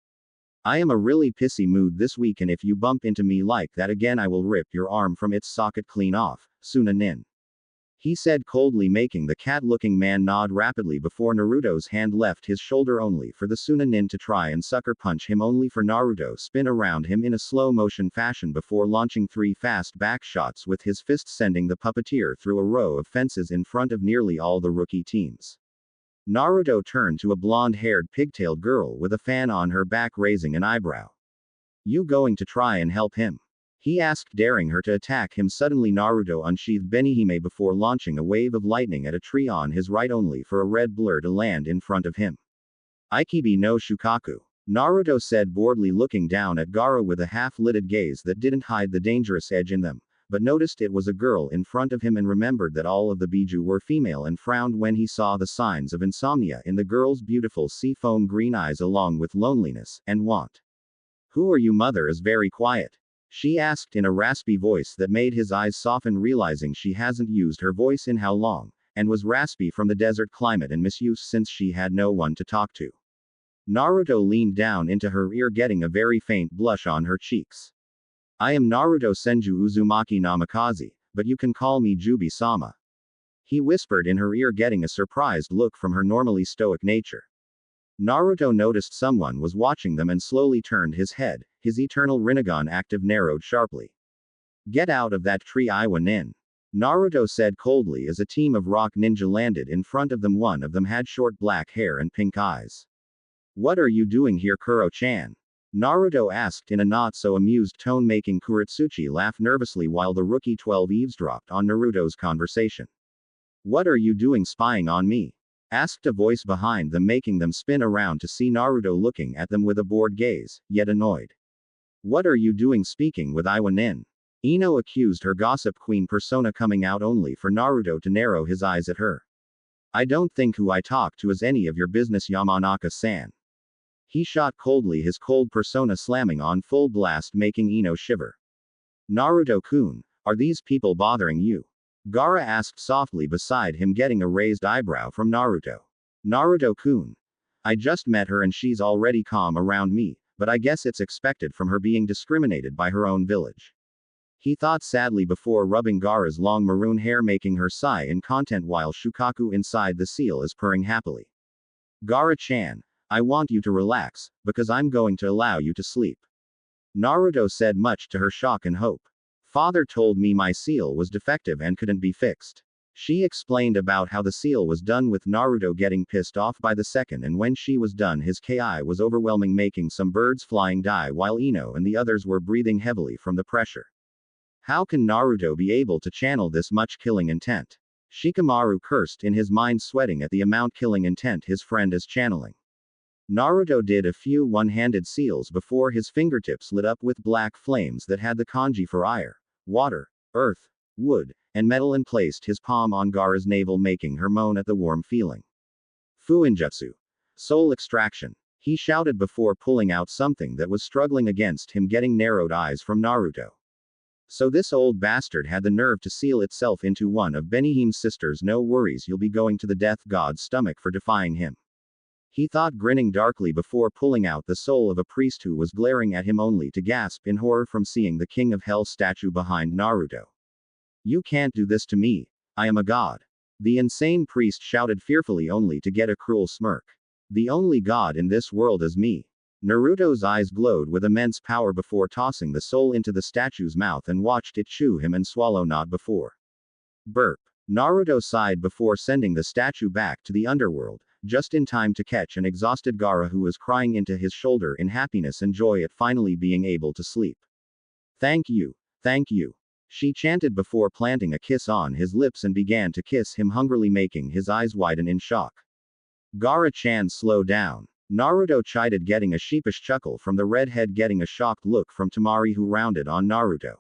I am a really pissy mood this week, and if you bump into me like that again, I will rip your arm from its socket clean off, Sunanin. He said coldly, making the cat-looking man nod rapidly before Naruto's hand left his shoulder, only for the Sunanin to try and sucker punch him, only for Naruto spin around him in a slow-motion fashion before launching 3 fast back shots with his fist, sending the puppeteer through a row of fences in front of nearly all the rookie teams. Naruto turned to a blonde-haired pigtailed girl with a fan on her back, raising an eyebrow. You going to try and help him? He asked, daring her to attack him. Suddenly Naruto unsheathed Benihime before launching a wave of lightning at a tree on his right, only for a red blur to land in front of him. Ikibi no Shukaku. Naruto said, boredly looking down at Gaara with a half-lidded gaze that didn't hide the dangerous edge in them, but noticed it was a girl in front of him and remembered that all of the Biju were female, and frowned when he saw the signs of insomnia in the girl's beautiful seafoam green eyes, along with loneliness and want. Who are you? Mother is very quiet. She asked in a raspy voice that made his eyes soften, realizing she hasn't used her voice in how long, and was raspy from the desert climate and misuse since she had no one to talk to. Naruto leaned down into her ear, getting a very faint blush on her cheeks. I am Naruto Senju Uzumaki Namikaze, but you can call me Jubi-sama. He whispered in her ear, getting a surprised look from her normally stoic nature. Naruto noticed someone was watching them and slowly turned his head, his eternal Rinnegan active narrowed sharply. Get out of that tree, Iwa Nin. Naruto said coldly as a team of rock ninja landed in front of them. One of them had short black hair and pink eyes. What are you doing here, Kuro-chan? Naruto asked in a not-so-amused tone, making Kurotsuchi laugh nervously while the rookie 12 eavesdropped on Naruto's conversation. What are you doing spying on me? Asked a voice behind them, making them spin around to see Naruto looking at them with a bored gaze, yet annoyed. What are you doing speaking with Iwanin? Ino accused, her gossip queen persona coming out only for Naruto to narrow his eyes at her. I don't think who I talk to is any of your business, Yamanaka-san. He shot coldly, his cold persona slamming on full blast, making Ino shiver. Naruto-kun, are these people bothering you? Gaara asked softly beside him, getting a raised eyebrow from Naruto. Naruto-kun. I just met her and she's already calm around me, but I guess it's expected from her being discriminated by her own village. He thought sadly before rubbing Gaara's long maroon hair, making her sigh in content while Shukaku inside the seal is purring happily. Gaara-chan, I want you to relax, because I'm going to allow you to sleep. Naruto said, much to her shock and hope. Father told me my seal was defective and couldn't be fixed. She explained about how the seal was done, with Naruto getting pissed off by the second, and when she was done his ki was overwhelming, making some birds flying die while Ino and the others were breathing heavily from the pressure. How can Naruto be able to channel this much killing intent? Shikamaru cursed in his mind, sweating at the amount killing intent his friend is channeling. Naruto did a few one-handed seals before his fingertips lit up with black flames that had the kanji for air, water, earth, wood, and metal, and placed his palm on Gaara's navel, making her moan at the warm feeling. Fuinjutsu. Soul extraction. He shouted before pulling out something that was struggling against him, getting narrowed eyes from Naruto. So this old bastard had the nerve to seal itself into one of Benihim's sisters. No worries, you'll be going to the death god's stomach for defying him. He thought, grinning darkly before pulling out the soul of a priest who was glaring at him, only to gasp in horror from seeing the King of Hell statue behind Naruto. You can't do this to me. I am a god. The insane priest shouted fearfully, only to get a cruel smirk. The only god in this world is me. Naruto's eyes glowed with immense power before tossing the soul into the statue's mouth and watched it chew him and swallow, not before. Burp. Naruto sighed before sending the statue back to the underworld, just in time to catch an exhausted Gaara who was crying into his shoulder in happiness and joy at finally being able to sleep. Thank you. Thank you. She chanted before planting a kiss on his lips and began to kiss him hungrily, making his eyes widen in shock. Gaara-chan, slow down. Naruto chided, getting a sheepish chuckle from the redhead, getting a shocked look from Temari, who rounded on Naruto.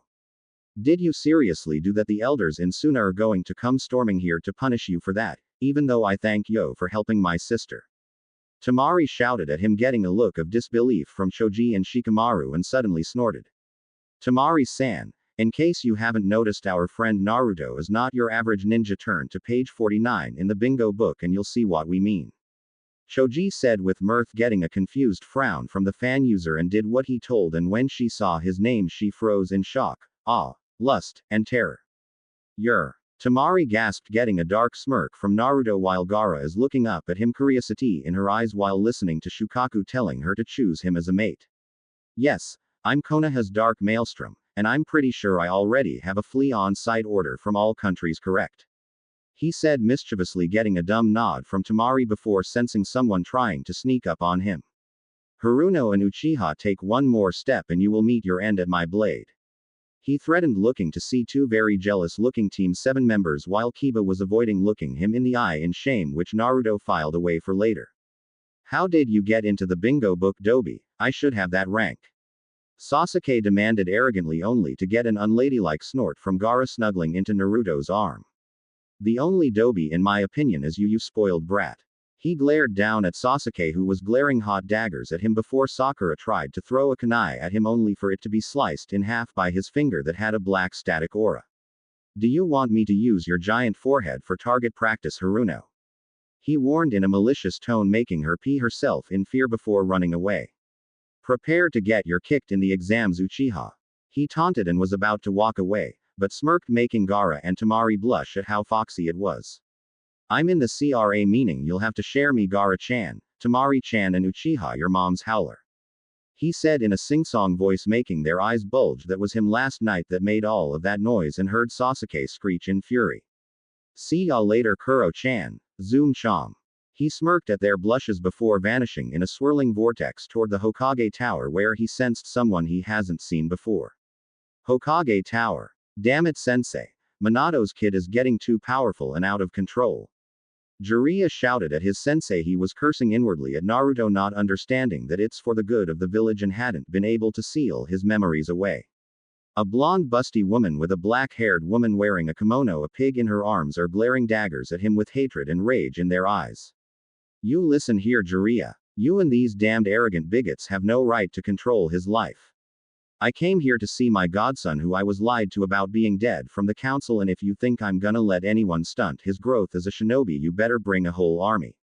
Did you seriously do that? The elders in Suna are going to come storming here to punish you for that, even though I thank you for helping my sister. Temari shouted at him, getting a look of disbelief from Choji and Shikamaru, and suddenly snorted. Temari-san, in case you haven't noticed, our friend Naruto is not your average ninja. Turn to page 49 in the bingo book and you'll see what we mean. Choji said with mirth, getting a confused frown from the fan user, and did what he told, and when she saw his name she froze in shock, awe, lust, and terror. Yer. Temari gasped, getting a dark smirk from Naruto while Gaara is looking up at him, curiosity in her eyes while listening to Shukaku telling her to choose him as a mate. Yes, I'm Konoha's Dark Maelstrom, and I'm pretty sure I already have a flea on site order from all countries, correct? He said mischievously, getting a dumb nod from Temari before sensing someone trying to sneak up on him. Haruno and Uchiha, take one more step and you will meet your end at my blade. He threatened, looking to see two very jealous-looking Team 7 members while Kiba was avoiding looking him in the eye in shame, which Naruto filed away for later. How did you get into the bingo book, Dobi? I should have that rank. Sasuke demanded arrogantly, only to get an unladylike snort from Gaara snuggling into Naruto's arm. The only Dobi in my opinion is you, you spoiled brat. He glared down at Sasuke, who was glaring hot daggers at him before Sakura tried to throw a kunai at him, only for it to be sliced in half by his finger that had a black static aura. Do you want me to use your giant forehead for target practice, Haruno? He warned in a malicious tone, making her pee herself in fear before running away. Prepare to get your kicked in the exams, Uchiha. He taunted and was about to walk away, but smirked, making Gaara and Temari blush at how foxy it was. I'm in the CRA, meaning you'll have to share me, Gaara-chan, Temari-chan, and Uchiha, your mom's howler. He said in a sing-song voice, making their eyes bulge. That was him last night that made all of that noise, and heard Sasuke screech in fury. See ya later, Kuro-chan, Zoom Chom. He smirked at their blushes before vanishing in a swirling vortex toward the Hokage Tower where he sensed someone he hasn't seen before. Hokage Tower. Damn it, sensei. Minato's kid is getting too powerful and out of control. Jiraiya shouted at his sensei. He was cursing inwardly at Naruto, not understanding that it's for the good of the village and hadn't been able to seal his memories away. A blonde busty woman with a black-haired woman wearing a kimono, a pig in her arms, are glaring daggers at him with hatred and rage in their eyes. You listen here, Jiraiya. You and these damned arrogant bigots have no right to control his life. I came here to see my godson who I was lied to about being dead from the council, and if you think I'm gonna let anyone stunt his growth as a shinobi, you better bring a whole army.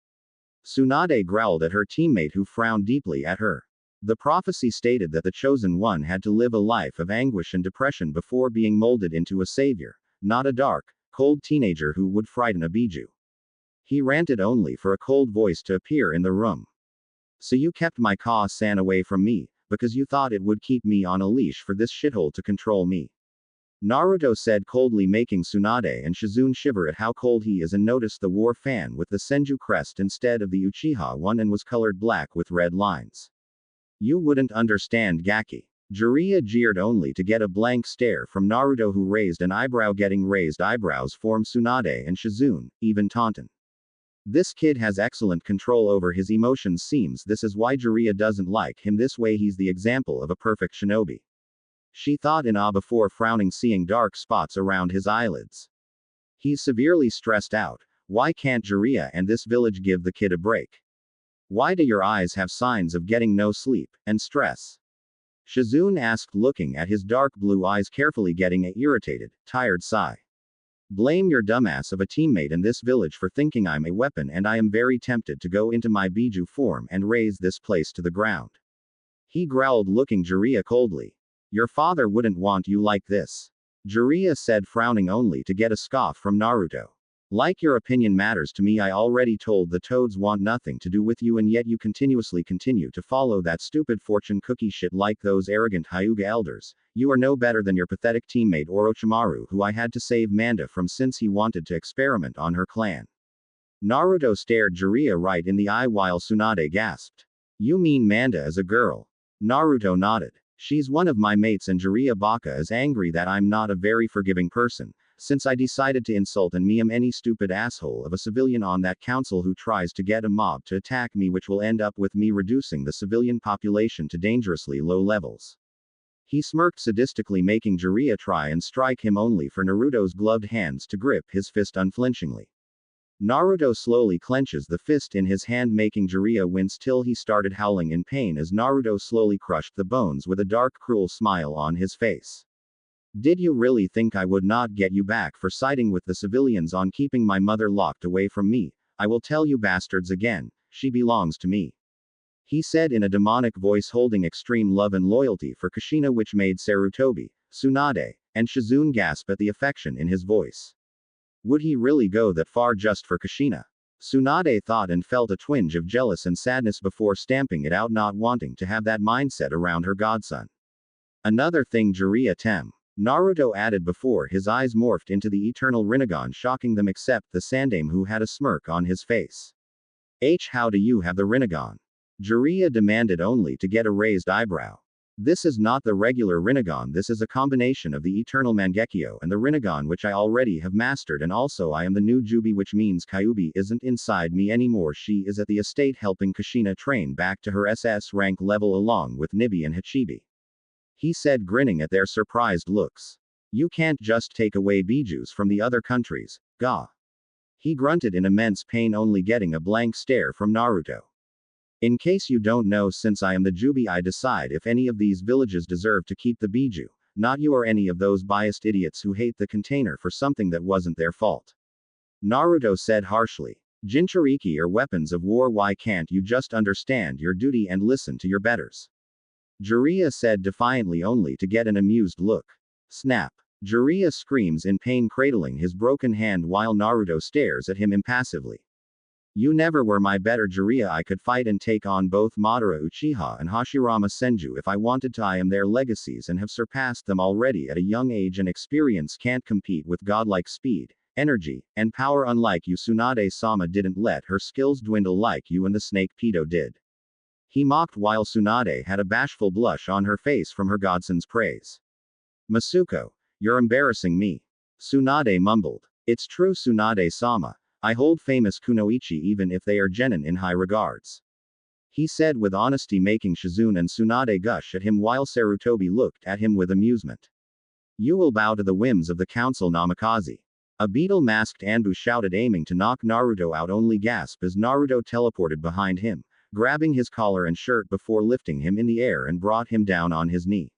Tsunade growled at her teammate who frowned deeply at her. The prophecy stated that the chosen one had to live a life of anguish and depression before being molded into a savior, not a dark, cold teenager who would frighten a Biju. He ranted only for a cold voice to appear in the room. So you kept my Ka-san away from me, because you thought it would keep me on a leash for this shithole to control me. Naruto said coldly, making Tsunade and Shizune shiver at how cold he is, and noticed the war fan with the Senju crest instead of the Uchiha one and was colored black with red lines. You wouldn't understand, Gaki. Jiraiya jeered only to get a blank stare from Naruto, who raised an eyebrow. Getting raised eyebrows from Tsunade and Shizune, even taunted. This kid has excellent control over his emotions. Seems this is why Jiraiya doesn't like him this way. He's the example of a perfect shinobi. She thought in awe before frowning, seeing dark spots around his eyelids. He's severely stressed out. Why can't Jiraiya and this village give the kid a break? Why do your eyes have signs of getting no sleep and stress? Shizune asked, looking at his dark blue eyes carefully, getting an irritated, tired sigh. Blame your dumbass of a teammate in this village for thinking I'm a weapon, and I am very tempted to go into my Biju form and raze this place to the ground. He growled, looking Jiraiya coldly. Your father wouldn't want you like this. Jiraiya said, frowning only to get a scoff from Naruto. Like your opinion matters to me. I already told the toads want nothing to do with you, and yet you continuously continue to follow that stupid fortune cookie shit like those arrogant Hyuga elders. You are no better than your pathetic teammate Orochimaru, who I had to save Manda from since he wanted to experiment on her clan. Naruto stared Jiraiya right in the eye while Tsunade gasped. You mean Manda is a girl? Naruto nodded. She's one of my mates, and Jiraiya Baka is angry that I'm not a very forgiving person, since I decided to insult and meme any stupid asshole of a civilian on that council who tries to get a mob to attack me, which will end up with me reducing the civilian population to dangerously low levels. He smirked sadistically, making Jiraiya try and strike him, only for Naruto's gloved hands to grip his fist unflinchingly. Naruto slowly clenches the fist in his hand, making Jiraiya wince till he started howling in pain as Naruto slowly crushed the bones with a dark, cruel smile on his face. Did you really think I would not get you back for siding with the civilians on keeping my mother locked away from me? I will tell you bastards again, she belongs to me. He said in a demonic voice, holding extreme love and loyalty for Kushina, which made Sarutobi, Tsunade, and Shizune gasp at the affection in his voice. Would he really go that far just for Kushina? Tsunade thought and felt a twinge of jealous and sadness before stamping it out, not wanting to have that mindset around her godson. Another thing, Jiraiya Tem. Naruto added before his eyes morphed into the eternal Rinnegan, shocking them except the Sandaime, who had a smirk on his face. How do you have the Rinnegan? Jiraiya demanded, only to get a raised eyebrow. This is not the regular Rinnegan, this is a combination of the eternal Mangekyo and the Rinnegan, which I already have mastered, and also I am the new Jubi, which means Kyuubi isn't inside me anymore. She is at the estate helping Kushina train back to her SS rank level along with Nibi and Hachibi. He said, grinning at their surprised looks. You can't just take away bijus from the other countries, ga. He grunted in immense pain, only getting a blank stare from Naruto. In case you don't know, since I am the Jubi, I decide if any of these villages deserve to keep the biju, not you or any of those biased idiots who hate the container for something that wasn't their fault. Naruto said harshly. Jinchuriki are weapons of war. Why can't you just understand your duty and listen to your betters? Jiraiya said defiantly, only to get an amused look. Snap. Jiraiya screams in pain, cradling his broken hand while Naruto stares at him impassively. You never were my better, Jiraiya. I could fight and take on both Madara Uchiha and Hashirama Senju if I wanted to. I am their legacies and have surpassed them already at a young age, and experience can't compete with godlike speed. energy, and power unlike you. Tsunade-sama didn't let her skills dwindle like you and the snake pedo did. He mocked while Tsunade had a bashful blush on her face from her godson's praise. Masuko, you're embarrassing me. Tsunade mumbled. It's true, Tsunade-sama. I hold famous kunoichi even if they are genin in high regards. He said with honesty, making Shizune and Tsunade gush at him while Sarutobi looked at him with amusement. You will bow to the whims of the council, Namikaze. A beetle-masked Anbu shouted, aiming to knock Naruto out. Only gasp as Naruto teleported behind him, grabbing his collar and shirt before lifting him in the air and brought him down on his knee.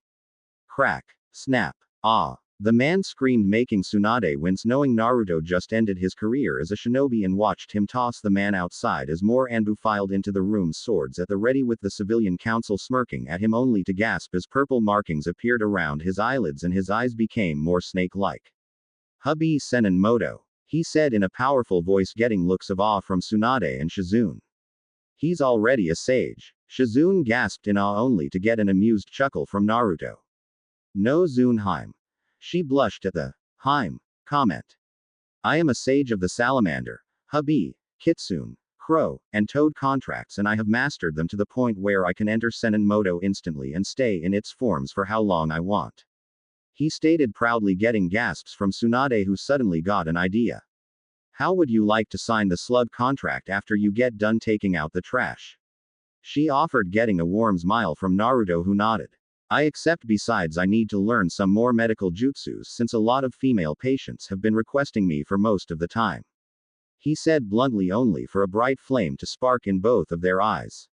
Crack. Snap. Ah. The man screamed, making Tsunade wince, knowing Naruto just ended his career as a shinobi, and watched him toss the man outside as more Anbu filed into the room, swords at the ready, with the civilian council smirking at him, only to gasp as purple markings appeared around his eyelids and his eyes became more snake-like. Hubby Senin Moto, he said in a powerful voice, getting looks of awe from Tsunade and Shizune. He's already a sage. Shizune gasped in awe, only to get an amused chuckle from Naruto. No, Zunheim. She blushed at the Heim comment. I am a sage of the salamander, hubby, kitsune, crow, and toad contracts, and I have mastered them to the point where I can enter Senin Moto instantly and stay in its forms for how long I want. He stated proudly, getting gasps from Tsunade, who suddenly got an idea. How would you like to sign the slug contract after you get done taking out the trash? She offered, getting a warm smile from Naruto, who nodded. I accept. Besides, I need to learn some more medical jutsus since a lot of female patients have been requesting me for most of the time. He said bluntly, only for a bright flame to spark in both of their eyes.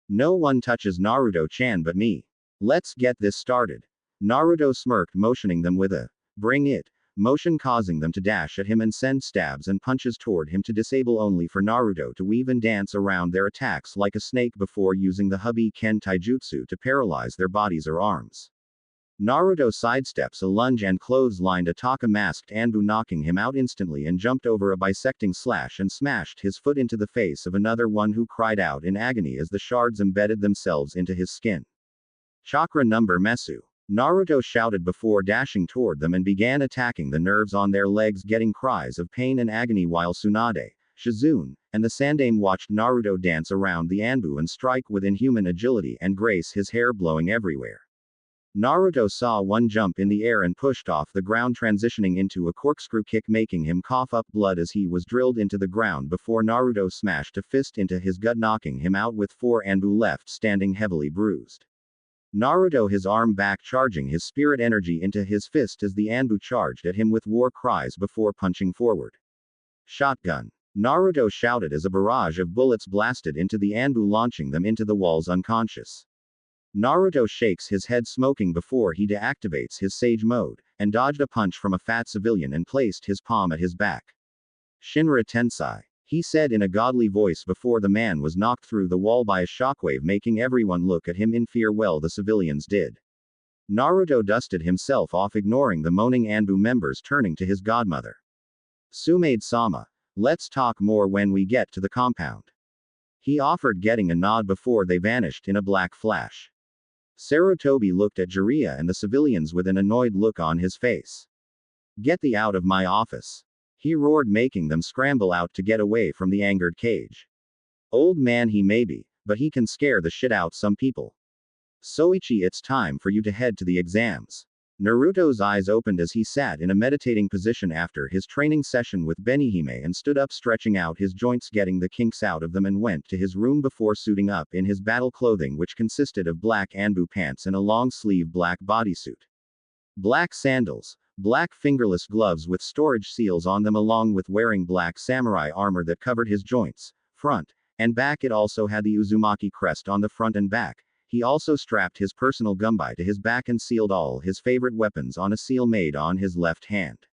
No one touches Naruto-chan but me. Let's get this started. Naruto smirked, motioning them with a bring it motion, causing them to dash at him and send stabs and punches toward him to disable, only for Naruto to weave and dance around their attacks like a snake before using the Hubby Ken Taijutsu to paralyze their bodies or arms. Naruto sidesteps a lunge and clotheslined a Taka-masked Anbu, knocking him out instantly, and jumped over a bisecting slash and smashed his foot into the face of another one, who cried out in agony as the shards embedded themselves into his skin. Chakra number Mesu. Naruto shouted before dashing toward them and began attacking the nerves on their legs, getting cries of pain and agony, while Tsunade, Shizune, and the Sandaime watched Naruto dance around the Anbu and strike with inhuman agility and grace, his hair blowing everywhere. Naruto saw one jump in the air and pushed off the ground, transitioning into a corkscrew kick, making him cough up blood as he was drilled into the ground before Naruto smashed a fist into his gut, knocking him out with 4 Anbu left standing heavily bruised. Naruto his arm back, charging his spirit energy into his fist as the Anbu charged at him with war cries before punching forward. Shotgun. Naruto shouted as a barrage of bullets blasted into the Anbu, launching them into the walls unconscious. Naruto shakes his head, smoking before he deactivates his Sage mode, and dodged a punch from a fat civilian and placed his palm at his back. Shinra Tensai, he said in a godly voice before the man was knocked through the wall by a shockwave, making everyone look at him in fear. Well, the civilians did. Naruto dusted himself off, ignoring the moaning Anbu members, turning to his godmother. Tsumaide-sama, let's talk more when we get to the compound. He offered, getting a nod before they vanished in a black flash. Sarutobi looked at Jiraiya and the civilians with an annoyed look on his face. Get thee out of my office. He roared, making them scramble out to get away from the angered cage. Old man he may be, but he can scare the shit out some people. Soichi, it's time for you to head to the exams. Naruto's eyes opened as he sat in a meditating position after his training session with Benihime and stood up, stretching out his joints, getting the kinks out of them, and went to his room before suiting up in his battle clothing, which consisted of black Anbu pants and a long-sleeve black bodysuit. Black sandals, black fingerless gloves with storage seals on them, along with wearing black samurai armor that covered his joints, front, and back. It also had the Uzumaki crest on the front and back. He also strapped his personal gumbai to his back and sealed all his favorite weapons on a seal made on his left hand.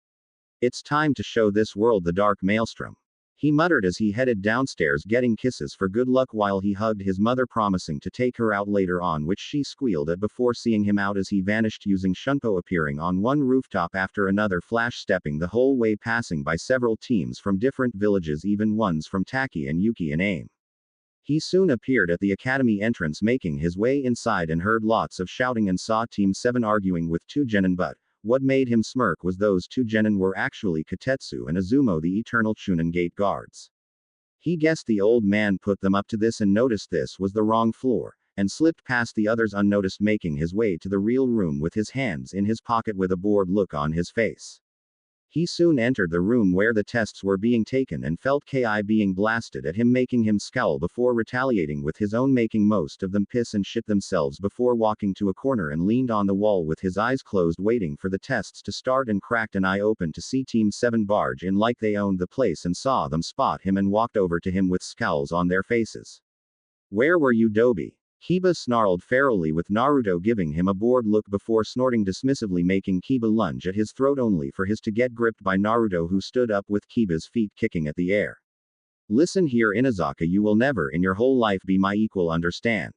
It's time to show this world the dark maelstrom. He muttered as he headed downstairs, getting kisses for good luck while he hugged his mother, promising to take her out later on, which she squealed at before seeing him out as he vanished, using Shunpo appearing on one rooftop after another, flash stepping the whole way, passing by several teams from different villages, even ones from Taki and Yuki and AIM. He soon appeared at the academy entrance, making his way inside, and heard lots of shouting and saw Team 7 arguing with 2 genin, but What made him smirk was those two genin were actually Katetsu and Azumo, the eternal Chunin gate guards. He guessed the old man put them up to this and noticed this was the wrong floor, and slipped past the others unnoticed, making his way to the real room with his hands in his pocket with a bored look on his face. He soon entered the room where the tests were being taken and felt Ki being blasted at him, making him scowl before retaliating with his own, making most of them piss and shit themselves before walking to a corner and leaned on the wall with his eyes closed waiting for the tests to start, and cracked an eye open to see Team 7 barge in like they owned the place and saw them spot him and walked over to him with scowls on their faces. "Where were you, Dobi?" Kiba snarled ferally, with Naruto giving him a bored look before snorting dismissively, making Kiba lunge at his throat only for his to get gripped by Naruto, who stood up with Kiba's feet kicking at the air. "Listen here, Inazaka, you will never in your whole life be my equal, understand?"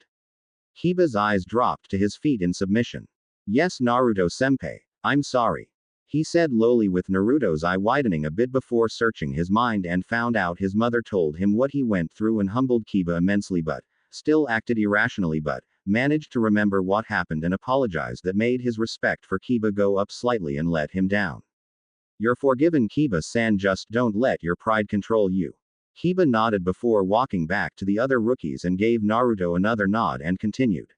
Kiba's eyes dropped to his feet in submission. "Yes, Naruto-senpai, I'm sorry," he said lowly, with Naruto's eye widening a bit before searching his mind and found out his mother told him what he went through and humbled Kiba immensely, but still acted irrationally, but managed to remember what happened and apologized. That made his respect for Kiba go up slightly and let him down. "You're forgiven, Kiba-san, just don't let your pride control you." Kiba nodded before walking back to the other rookies and gave Naruto another nod and continued.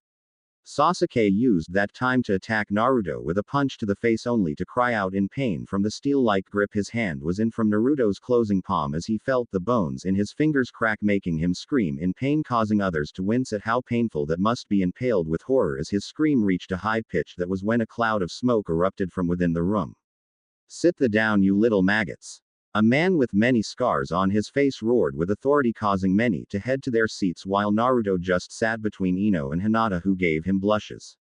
Sasuke used that time to attack Naruto with a punch to the face, only to cry out in pain from the steel-like grip his hand was in from Naruto's closing palm as he felt the bones in his fingers crack, making him scream in pain, causing others to wince at how painful that must be, and paled with horror as his scream reached a high pitch. That was when a cloud of smoke erupted from within the room. "Sit the down, you little maggots." A man with many scars on his face roared with authority, causing many to head to their seats, while Naruto just sat between Ino and Hinata, who gave him blushes.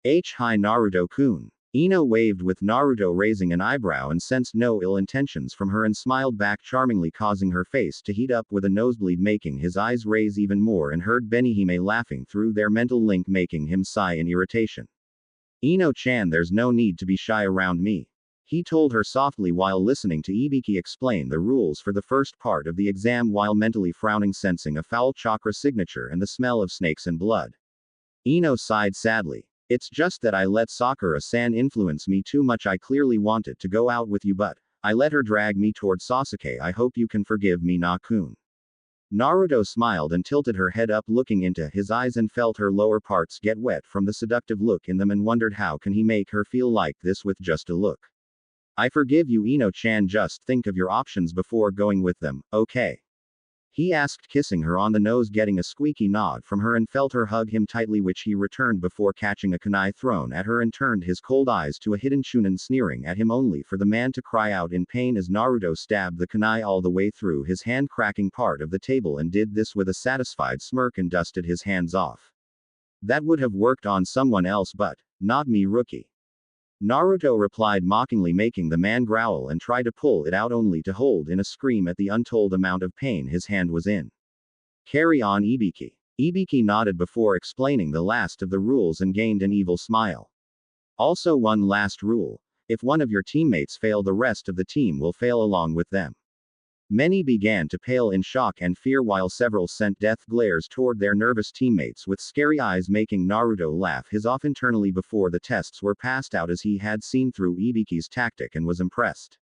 "Hi, Naruto-kun." Ino waved, with Naruto raising an eyebrow and sensed no ill intentions from her and smiled back charmingly, causing her face to heat up with a nosebleed, making his eyes raise even more, and heard Benihime laughing through their mental link, making him sigh in irritation. "Ino-chan, there's no need to be shy around me," he told her softly while listening to Ibiki explain the rules for the first part of the exam, while mentally frowning, sensing a foul chakra signature and the smell of snakes and blood. Ino sighed sadly. "It's just that I let Sakura-san influence me too much. I clearly wanted to go out with you, but I let her drag me toward Sasuke. I hope you can forgive me, Na-kun." Naruto smiled and tilted her head up, looking into his eyes, and felt her lower parts get wet from the seductive look in them, and wondered how can he make her feel like this with just a look. "I forgive you, Ino-chan, just think of your options before going with them, okay?" he asked, kissing her on the nose, getting a squeaky nod from her, and felt her hug him tightly, which he returned before catching a kunai thrown at her and turned his cold eyes to a hidden Chunin sneering at him, only for the man to cry out in pain as Naruto stabbed the kunai all the way through his hand, cracking part of the table, and did this with a satisfied smirk and dusted his hands off. "That would have worked on someone else, but not me, rookie," Naruto replied mockingly, making the man growl and try to pull it out, only to hold in a scream at the untold amount of pain his hand was in. "Carry on, Ibiki." Ibiki nodded before explaining the last of the rules and gained an evil smile. "Also, one last rule. If one of your teammates fail, the rest of the team will fail along with them." Many began to pale in shock and fear, while several sent death glares toward their nervous teammates with scary eyes, making Naruto laugh his off internally before the tests were passed out, as he had seen through Ibiki's tactic and was impressed.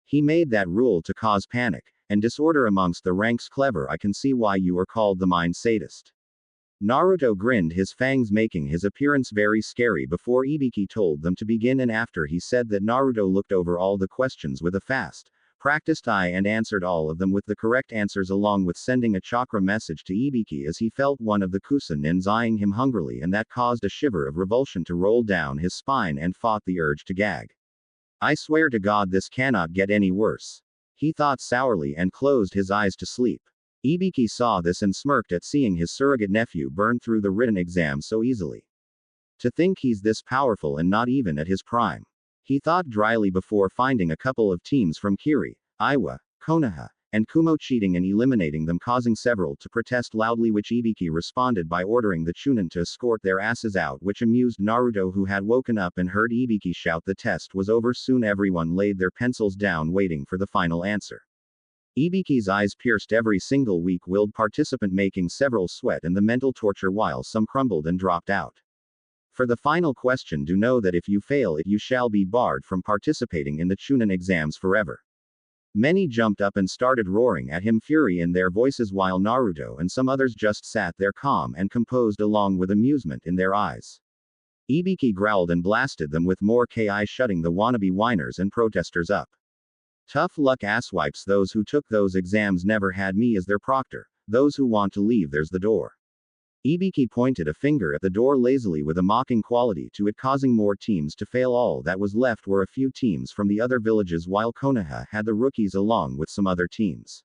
"He made that rule to cause panic and disorder amongst the ranks. Clever. I can see why you are called the mind sadist." Naruto grinned his fangs, making his appearance very scary before Ibiki told them to begin, and after he said that, Naruto looked over all the questions with a fast, practiced eye and answered all of them with the correct answers, along with sending a chakra message to Ibiki as he felt one of the Kusanins eyeing him hungrily, and that caused a shiver of revulsion to roll down his spine and fought the urge to gag. "I swear to God, this cannot get any worse," he thought sourly and closed his eyes to sleep. Ibiki saw this and smirked at seeing his surrogate nephew burn through the written exam so easily. "To think he's this powerful and not even at his prime," he thought dryly before finding a couple of teams from Kiri, Iwa, Konoha, and Kumo cheating and eliminating them, causing several to protest loudly, which Ibiki responded by ordering the Chunin to escort their asses out, which amused Naruto, who had woken up and heard Ibiki shout the test was over. Soon everyone laid their pencils down, waiting for the final answer. Ibiki's eyes pierced every single weak-willed participant, making several sweat and the mental torture, while some crumbled and dropped out. For the final question, do know that if you fail it you shall be barred from participating in the Chunin exams forever. Many jumped up and started roaring at him, fury in their voices, while Naruto and some others just sat there calm and composed along with amusement in their eyes. Ibiki growled and blasted them with more ki, shutting the wannabe whiners and protesters up. Tough luck, asswipes. Those who took those exams never had me as their proctor. Those who want to leave, there's the door. Ibiki pointed a finger at the door lazily with a mocking quality to it, causing more teams to fail. All that was left were a few teams from the other villages, while Konoha had the rookies along with some other teams.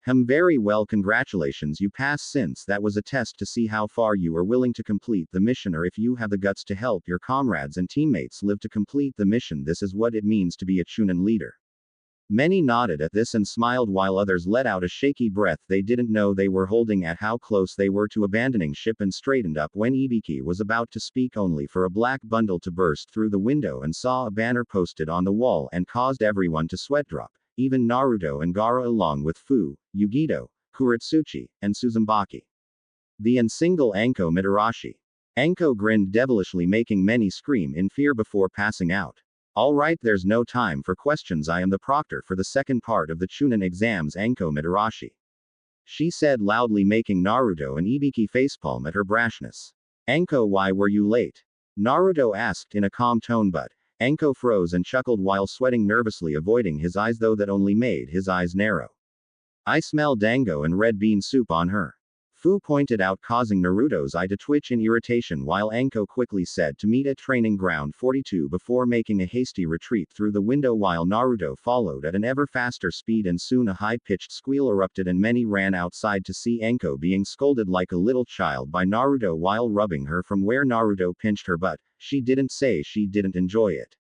Very well, congratulations, you pass, since that was a test to see how far you are willing to complete the mission, or if you have the guts to help your comrades and teammates live to complete the mission. This is what it means to be a Chunin leader. Many nodded at this and smiled, while others let out a shaky breath. They didn't know they were holding at how close they were to abandoning ship, and straightened up when Ibiki was about to speak, only for a black bundle to burst through the window and saw a banner posted on the wall and caused everyone to sweat drop, even Naruto and Gaara, along with Fu, Yugito, Kurotsuchi, and Suzumaki. The and single Anko Mitarashi. Anko grinned devilishly, making many scream in fear before passing out. All right, there's no time for questions. I am the proctor for the second part of the Chunin exams, Anko Mitarashi. She said loudly, making Naruto and Ibiki facepalm at her brashness. Anko, why were you late? Naruto asked in a calm tone, but Anko froze and chuckled while sweating nervously, avoiding his eyes, though that only made his eyes narrow. I smell dango and red bean soup on her. Fu pointed out, causing Naruto's eye to twitch in irritation, while Anko quickly said to meet at training ground 42 before making a hasty retreat through the window, while Naruto followed at an ever faster speed, and soon a high-pitched squeal erupted and many ran outside to see Anko being scolded like a little child by Naruto while rubbing her from where Naruto pinched her butt. She didn't say she didn't enjoy it.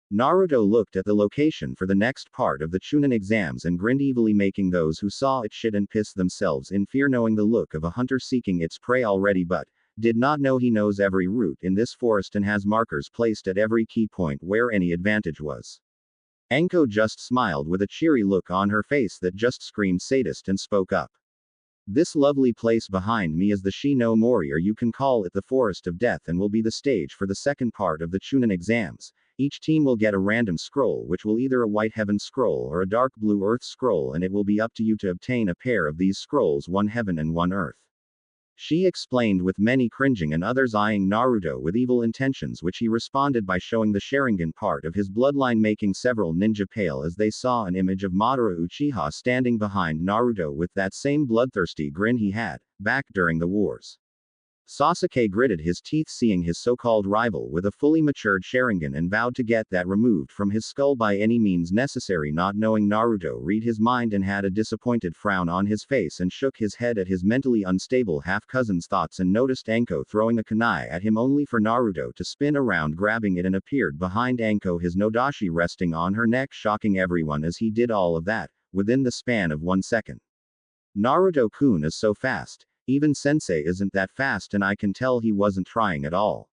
Naruto looked at the location for the next part of the Chunin exams and grinned evilly, making those who saw it shit and piss themselves in fear, knowing the look of a hunter seeking its prey already, but did not know he knows every route in this forest and has markers placed at every key point where any advantage was. Anko just smiled with a cheery look on her face that just screamed sadist and spoke up. This lovely place behind me is the Shi no Mori, or you can call it the Forest of Death, and will be the stage for the second part of the Chunin exams. Each team will get a random scroll, which will either a white heaven scroll or a dark blue earth scroll, and it will be up to you to obtain a pair of these scrolls, one heaven and one earth. She explained, with many cringing and others eyeing Naruto with evil intentions, which he responded by showing the Sharingan part of his bloodline, making several ninja pale as they saw an image of Madara Uchiha standing behind Naruto with that same bloodthirsty grin he had back during the wars. Sasuke gritted his teeth seeing his so-called rival with a fully matured Sharingan and vowed to get that removed from his skull by any means necessary, not knowing Naruto read his mind and had a disappointed frown on his face and shook his head at his mentally unstable half-cousin's thoughts, and noticed Anko throwing a kunai at him, only for Naruto to spin around grabbing it and appeared behind Anko, his nodashi resting on her neck, shocking everyone as he did all of that within the span of 1 second. Naruto-kun is so fast. Even sensei isn't that fast, and I can tell he wasn't trying at all.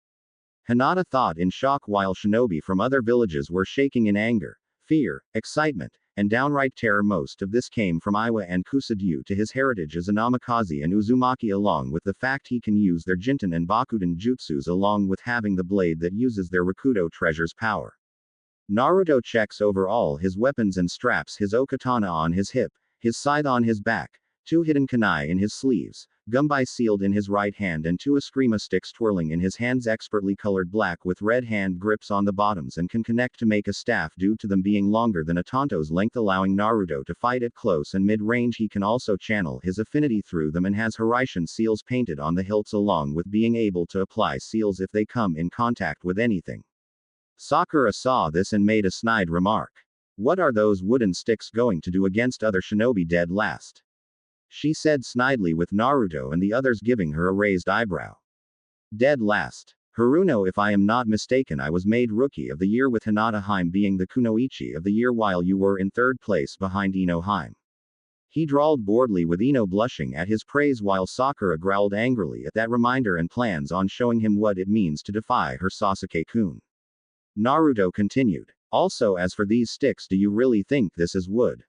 Hinata thought in shock, while shinobi from other villages were shaking in anger, fear, excitement, and downright terror. Most of this came from Iwa and Kusa due to his heritage as a Namikaze and Uzumaki, along with the fact he can use their Jinten and Bakuden jutsus, along with having the blade that uses their Rakuto treasure's power. Naruto checks over all his weapons and straps his okatana on his hip, his scythe on his back, 2 hidden kunai in his sleeves, gumbai sealed in his right hand, and 2 eskrima sticks twirling in his hands, expertly colored black with red hand grips on the bottoms, and can connect to make a staff due to them being longer than a Tonto's length, allowing Naruto to fight at close and mid-range. He can also channel his affinity through them and has Hiraishin seals painted on the hilts, along with being able to apply seals if they come in contact with anything. Sakura saw this and made a snide remark. What are those wooden sticks going to do against other shinobi dead last? She said snidely, with Naruto and the others giving her a raised eyebrow. Dead last. Haruno, if I am not mistaken, I was made Rookie of the Year with Hinata Haim being the Kunoichi of the Year, while you were in 3rd place behind Ino Haim. He drawled boredly, with Ino blushing at his praise, while Sakura growled angrily at that reminder and plans on showing him what it means to defy her Sasuke-kun. Naruto continued. Also, as for these sticks, do you really think this is wood?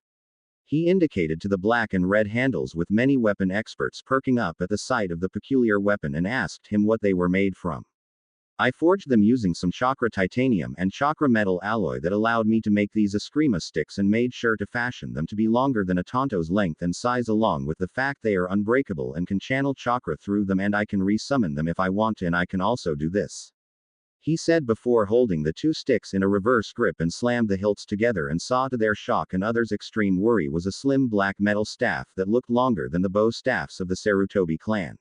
He indicated to the black and red handles, with many weapon experts perking up at the sight of the peculiar weapon and asked him what they were made from. I forged them using some chakra titanium and chakra metal alloy that allowed me to make these Eskrima sticks and made sure to fashion them to be longer than a Tonto's length and size along with the fact they are unbreakable and can channel chakra through them and I can re-summon them if I want to and I can also do this. He said before holding the two sticks in a reverse grip and slammed the hilts together and saw to their shock and others' extreme worry was a slim black metal staff that looked longer than the bow staffs of the Sarutobi clan.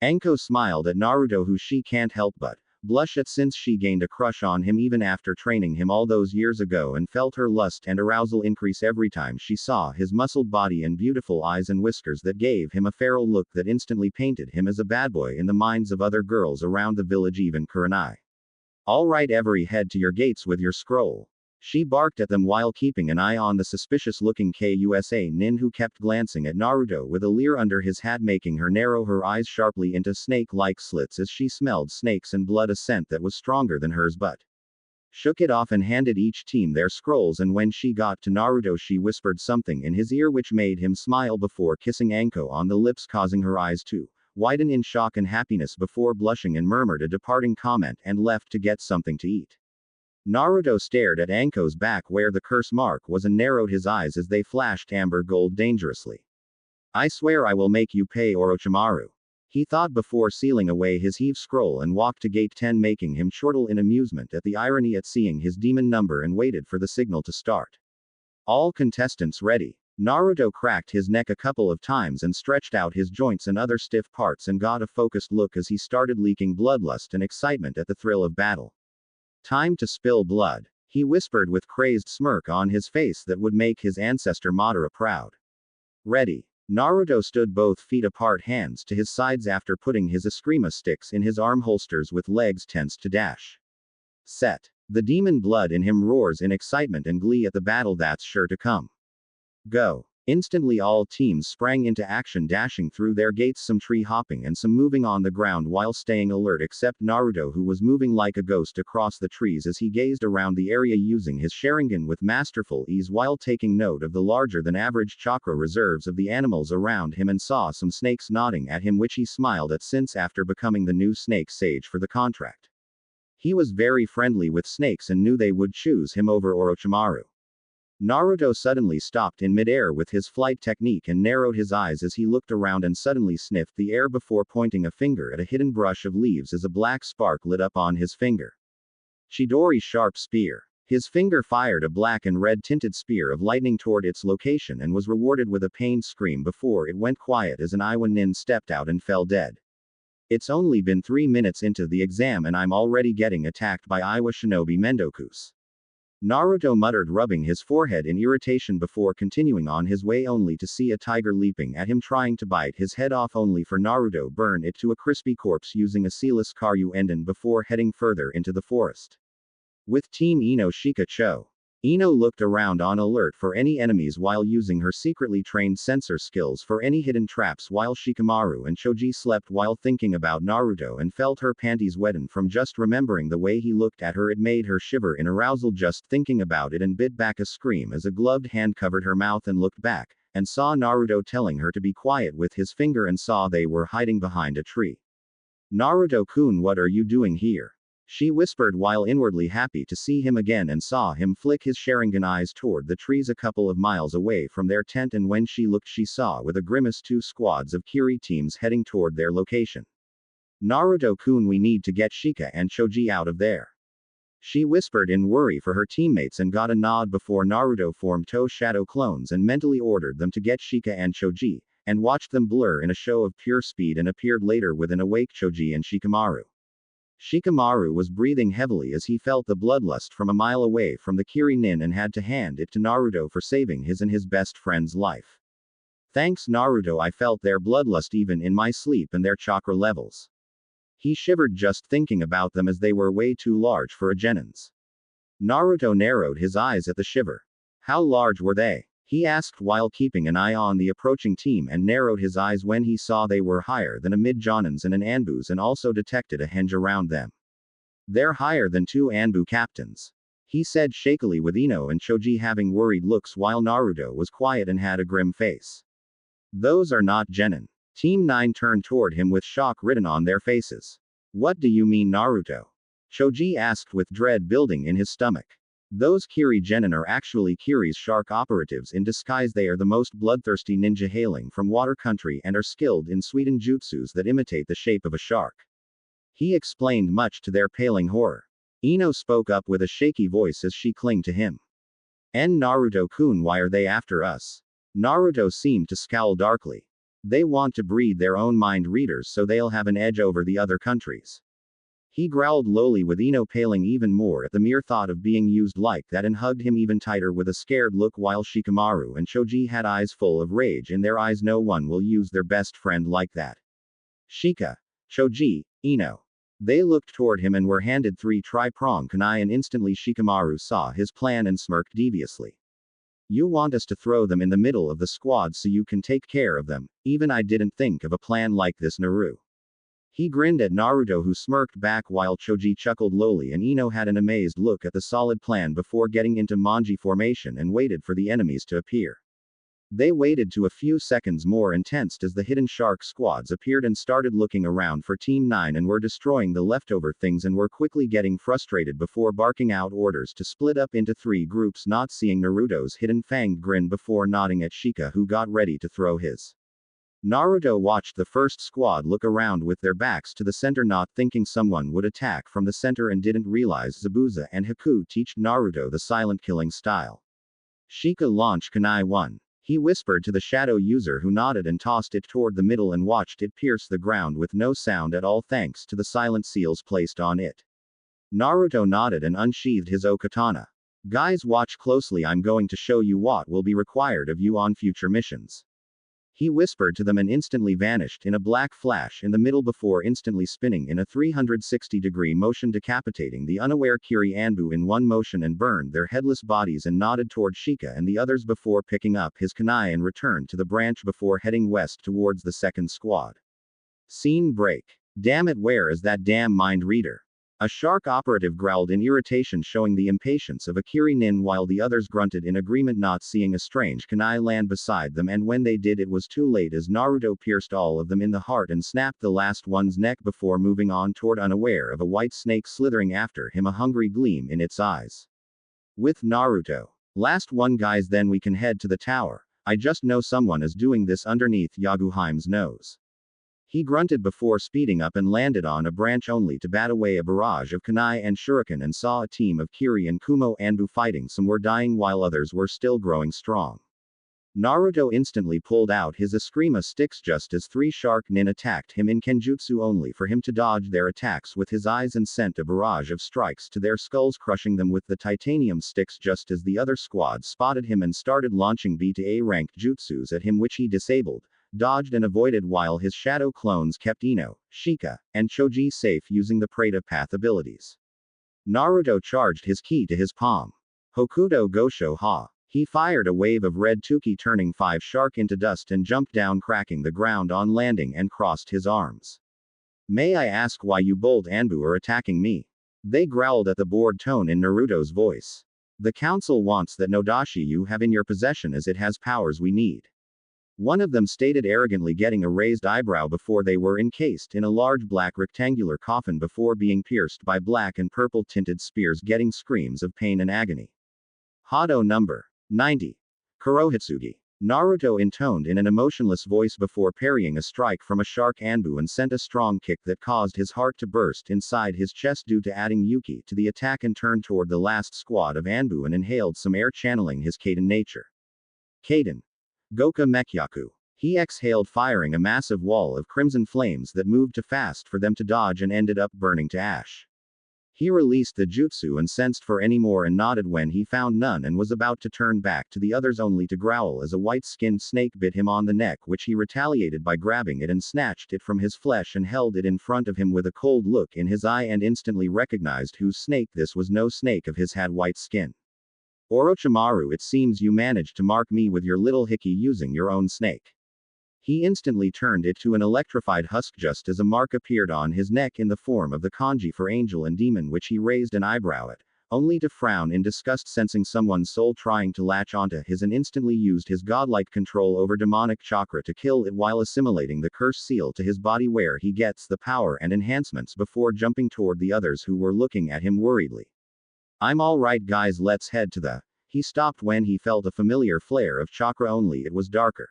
Anko smiled at Naruto who she can't help but blush at since she gained a crush on him even after training him all those years ago and felt her lust and arousal increase every time she saw his muscled body and beautiful eyes and whiskers that gave him a feral look that instantly painted him as a bad boy in the minds of other girls around the village even Kurenai. All right every head to your gates with your scroll. She barked at them while keeping an eye on the suspicious-looking Kusa nin who kept glancing at Naruto with a leer under his hat making her narrow her eyes sharply into snake-like slits as she smelled snakes and blood a scent that was stronger than hers but shook it off and handed each team their scrolls and when she got to Naruto she whispered something in his ear which made him smile before kissing Anko on the lips causing her eyes to widen in shock and happiness before blushing and murmured a departing comment and left to get something to eat. Naruto stared at Anko's back where the curse mark was and narrowed his eyes as they flashed amber gold dangerously. I swear I will make you pay Orochimaru. He thought before sealing away his heave scroll and walked to gate 10 making him chortle in amusement at the irony at seeing his demon number and waited for the signal to start. All contestants ready. Naruto cracked his neck a couple of times and stretched out his joints and other stiff parts and got a focused look as he started leaking bloodlust and excitement at the thrill of battle. Time to spill blood, he whispered with crazed smirk on his face that would make his ancestor Madara proud. Ready. Naruto stood both feet apart hands to his sides after putting his Eskrima sticks in his arm holsters with legs tensed to dash. Set. The demon blood in him roars in excitement and glee at the battle that's sure to come. Go. Instantly all teams sprang into action dashing through their gates some tree hopping and some moving on the ground while staying alert except Naruto who was moving like a ghost across the trees as he gazed around the area using his Sharingan with masterful ease while taking note of the larger than average chakra reserves of the animals around him and saw some snakes nodding at him which he smiled at since after becoming the new snake sage for the contract. He was very friendly with snakes and knew they would choose him over Orochimaru. Naruto suddenly stopped in midair with his flight technique and narrowed his eyes as he looked around and suddenly sniffed the air before pointing a finger at a hidden brush of leaves as a black spark lit up on his finger. Chidori's sharp spear. His finger fired a black and red tinted spear of lightning toward its location and was rewarded with a pained scream before it went quiet as an Iwa nin stepped out and fell dead. It's only been 3 minutes into the exam and I'm already getting attacked by Iwa shinobi Mendokus. Naruto muttered rubbing his forehead in irritation before continuing on his way only to see a tiger leaping at him trying to bite his head off only for Naruto burn it to a crispy corpse using a sealess Karyu Enden before heading further into the forest. With Team Ino Shika Cho. Ino looked around on alert for any enemies while using her secretly trained sensor skills for any hidden traps while Shikamaru and Choji slept while thinking about Naruto and felt her panties wetting from just remembering the way he looked at her. It made her shiver in arousal just thinking about it and bit back a scream as a gloved hand covered her mouth and looked back, and saw Naruto telling her to be quiet with his finger and saw they were hiding behind a tree. Naruto-kun, what are you doing here? She whispered while inwardly happy to see him again and saw him flick his Sharingan eyes toward the trees a couple of miles away from their tent and when she looked she saw with a grimace 2 squads of Kiri teams heading toward their location. Naruto-kun, we need to get Shika and Choji out of there. She whispered in worry for her teammates and got a nod before Naruto formed two shadow clones and mentally ordered them to get Shika and Choji, and watched them blur in a show of pure speed and appeared later with an awake Choji and Shikamaru. Shikamaru was breathing heavily as he felt the bloodlust from a mile away from the Kiri nin and had to hand it to Naruto for saving his and his best friend's life. Thanks Naruto, I felt their bloodlust even in my sleep and their chakra levels. He shivered just thinking about them as they were way too large for a genin's. Naruto narrowed his eyes at the shiver. How large were they? He asked while keeping an eye on the approaching team and narrowed his eyes when he saw they were higher than a mid-jonins and an Anbus and also detected a henge around them. They're higher than 2 Anbu captains. He said shakily with Ino and Choji having worried looks while Naruto was quiet and had a grim face. Those are not genin. Team 9 turned toward him with shock written on their faces. What do you mean Naruto? Choji asked with dread building in his stomach. Those Kiri genin are actually Kiri's shark operatives in disguise. They are the most bloodthirsty ninja hailing from water country and are skilled in Sweden jutsus that imitate the shape of a shark. He explained, much to their paling horror. Ino spoke up with a shaky voice as she clung to him. Naruto-kun, why are they after us? Naruto seemed to scowl darkly. They want to breed their own mind readers so they'll have an edge over the other countries. He growled lowly, with Ino paling even more at the mere thought of being used like that, and hugged him even tighter with a scared look, while Shikamaru and Choji had eyes full of rage in their eyes. No one will use their best friend like that. Shika, Choji, Ino. They looked toward him and were handed 3 tri-prong kunai, and instantly Shikamaru saw his plan and smirked deviously. You want us to throw them in the middle of the squad so you can take care of them? Even I didn't think of a plan like this, Naru. He grinned at Naruto, who smirked back, while Choji chuckled lowly, and Ino had an amazed look at the solid plan before getting into manji formation and waited for the enemies to appear. They waited to a few seconds more and tensed as the hidden shark squads appeared and started looking around for Team 9 and were destroying the leftover things and were quickly getting frustrated before barking out orders to split up into 3 groups, not seeing Naruto's hidden fanged grin before nodding at Shika, who got ready to throw his. Naruto watched the first squad look around with their backs to the center, not thinking someone would attack from the center, and didn't realize Zabuza and Haku teached Naruto the silent killing style. Shika launched kunai 1. He whispered to the shadow user, who nodded and tossed it toward the middle and watched it pierce the ground with no sound at all thanks to the silent seals placed on it. Naruto nodded and unsheathed his okatana. Guys, watch closely, I'm going to show you what will be required of you on future missions. He whispered to them and instantly vanished in a black flash in the middle before instantly spinning in a 360-degree motion, decapitating the unaware Kiri Anbu in one motion, and burned their headless bodies, and nodded toward Shika and the others before picking up his kunai and returned to the branch before heading west towards the second squad. Scene break. Damn it, where is that damn mind reader? A shark operative growled in irritation, showing the impatience of a Kiri nin, while the others grunted in agreement, not seeing a strange kunai land beside them, and when they did it was too late, as Naruto pierced all of them in the heart and snapped the last one's neck before moving on toward, unaware of a white snake slithering after him, a hungry gleam in its eyes. With Naruto. Last one, guys, then we can head to the tower. I just know someone is doing this underneath Yaguhime's nose. He grunted before speeding up and landed on a branch, only to bat away a barrage of kunai and shuriken, and saw a team of Kiri and Kumo Anbu fighting. Some were dying while others were still growing strong. Naruto instantly pulled out his Eskrima sticks just as 3 shark nin attacked him in kenjutsu, only for him to dodge their attacks with his eyes and sent a barrage of strikes to their skulls, crushing them with the titanium sticks just as the other squad spotted him and started launching B to A ranked jutsus at him, which he disabled, dodged and avoided, while his shadow clones kept Ino, Shika, and Choji safe using the Preta Path abilities. Naruto charged his ki to his palm. Hokuto Gosho Ha. He fired a wave of red Tuki, turning 5 shark into dust, and jumped down, cracking the ground on landing, and crossed his arms. May I ask why you bold Anbu are attacking me? They growled at the bored tone in Naruto's voice. The council wants that Nodashi you have in your possession, as it has powers we need. One of them stated arrogantly, getting a raised eyebrow before they were encased in a large black rectangular coffin before being pierced by black and purple tinted spears, getting screams of pain and agony. Hado number 90. Kurohitsugi. Naruto intoned in an emotionless voice before parrying a strike from a shark Anbu and sent a strong kick that caused his heart to burst inside his chest due to adding Yuki to the attack, and turned toward the last squad of Anbu and inhaled some air, channeling his Kaden nature. Kaden. Goka Mekyaku. He exhaled, firing a massive wall of crimson flames that moved too fast for them to dodge and ended up burning to ash. He released the jutsu and sensed for any more, and nodded when he found none, and was about to turn back to the others, only to growl as a white-skinned snake bit him on the neck, which he retaliated by grabbing it and snatched it from his flesh and held it in front of him with a cold look in his eye, and instantly recognized whose snake this was. No snake of his had white skin. Orochimaru, it seems you managed to mark me with your little hickey using your own snake. He instantly turned it to an electrified husk just as a mark appeared on his neck in the form of the kanji for angel and demon, which he raised an eyebrow at, only to frown in disgust sensing someone's soul trying to latch onto his and instantly used his godlike control over demonic chakra to kill it while assimilating the curse seal to his body where he gets the power and enhancements before jumping toward the others who were looking at him worriedly. I'm alright guys, let's head to the. He stopped when he felt a familiar flare of chakra, only it was darker.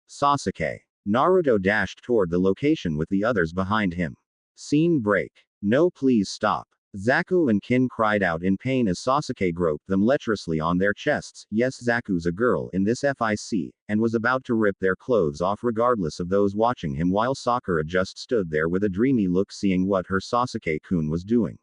Sasuke. Naruto dashed toward the location with the others behind him. Scene break. No, please stop. Zaku and Kin cried out in pain as Sasuke groped them lecherously on their chests. Yes, Zaku's a girl in this FIC, and was about to rip their clothes off regardless of those watching him, while Sakura just stood there with a dreamy look seeing what her Sasuke-kun was doing.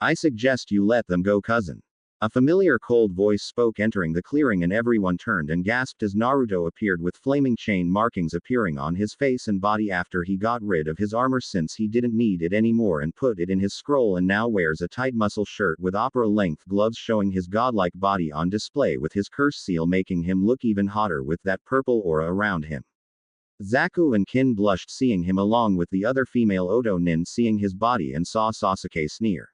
I suggest you let them go, cousin. A familiar cold voice spoke entering the clearing, and everyone turned and gasped as Naruto appeared with flaming chain markings appearing on his face and body after he got rid of his armor since he didn't need it anymore and put it in his scroll, and now wears a tight muscle shirt with opera-length gloves showing his godlike body on display with his curse seal making him look even hotter with that purple aura around him. Zaku and Kin blushed seeing him along with the other female Odo nin seeing his body and saw Sasuke sneer.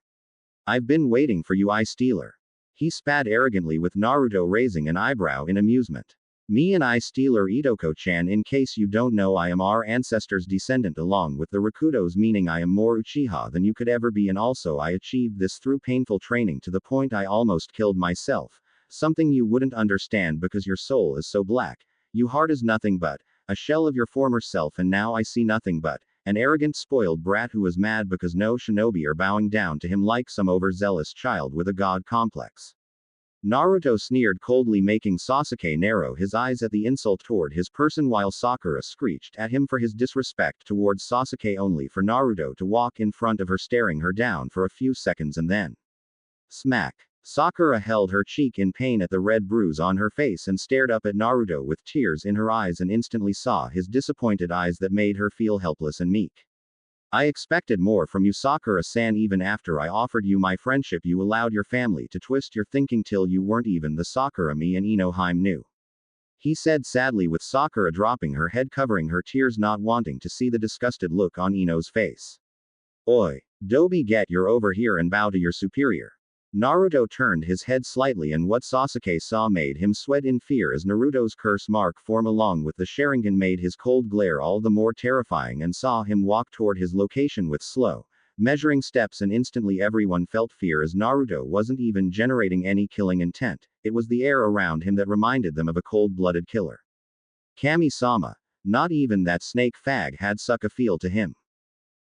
I've been waiting for you, eye stealer. He spat arrogantly with Naruto raising an eyebrow in amusement. Me and I stealer Itoko-chan, in case you don't know, I am our ancestors' descendant along with the Rakutos, meaning I am more Uchiha than you could ever be, and also I achieved this through painful training to the point I almost killed myself. Something you wouldn't understand because your soul is so black. Your heart is nothing but a shell of your former self, and now I see nothing but an arrogant spoiled brat who is mad because no shinobi are bowing down to him like some overzealous child with a god complex. Naruto sneered coldly, making Sasuke narrow his eyes at the insult toward his person, while Sakura screeched at him for his disrespect towards Sasuke, only for Naruto to walk in front of her staring her down for a few seconds and then smack. Sakura held her cheek in pain at the red bruise on her face and stared up at Naruto with tears in her eyes and instantly saw his disappointed eyes that made her feel helpless and meek. I expected more from you, Sakura-san. Even after I offered you my friendship, you allowed your family to twist your thinking till you weren't even the Sakura me and Inohime knew. He said sadly, with Sakura dropping her head covering her tears, not wanting to see the disgusted look on Ino's face. Oi, Dobi, get your over here and bow to your superior. Naruto turned his head slightly, and what Sasuke saw made him sweat in fear as Naruto's curse mark form along with the Sharingan made his cold glare all the more terrifying, and saw him walk toward his location with slow, measuring steps, and instantly everyone felt fear as Naruto wasn't even generating any killing intent. It was the air around him that reminded them of a cold-blooded killer. Kami-sama. Not even that snake fag had such a feel to him.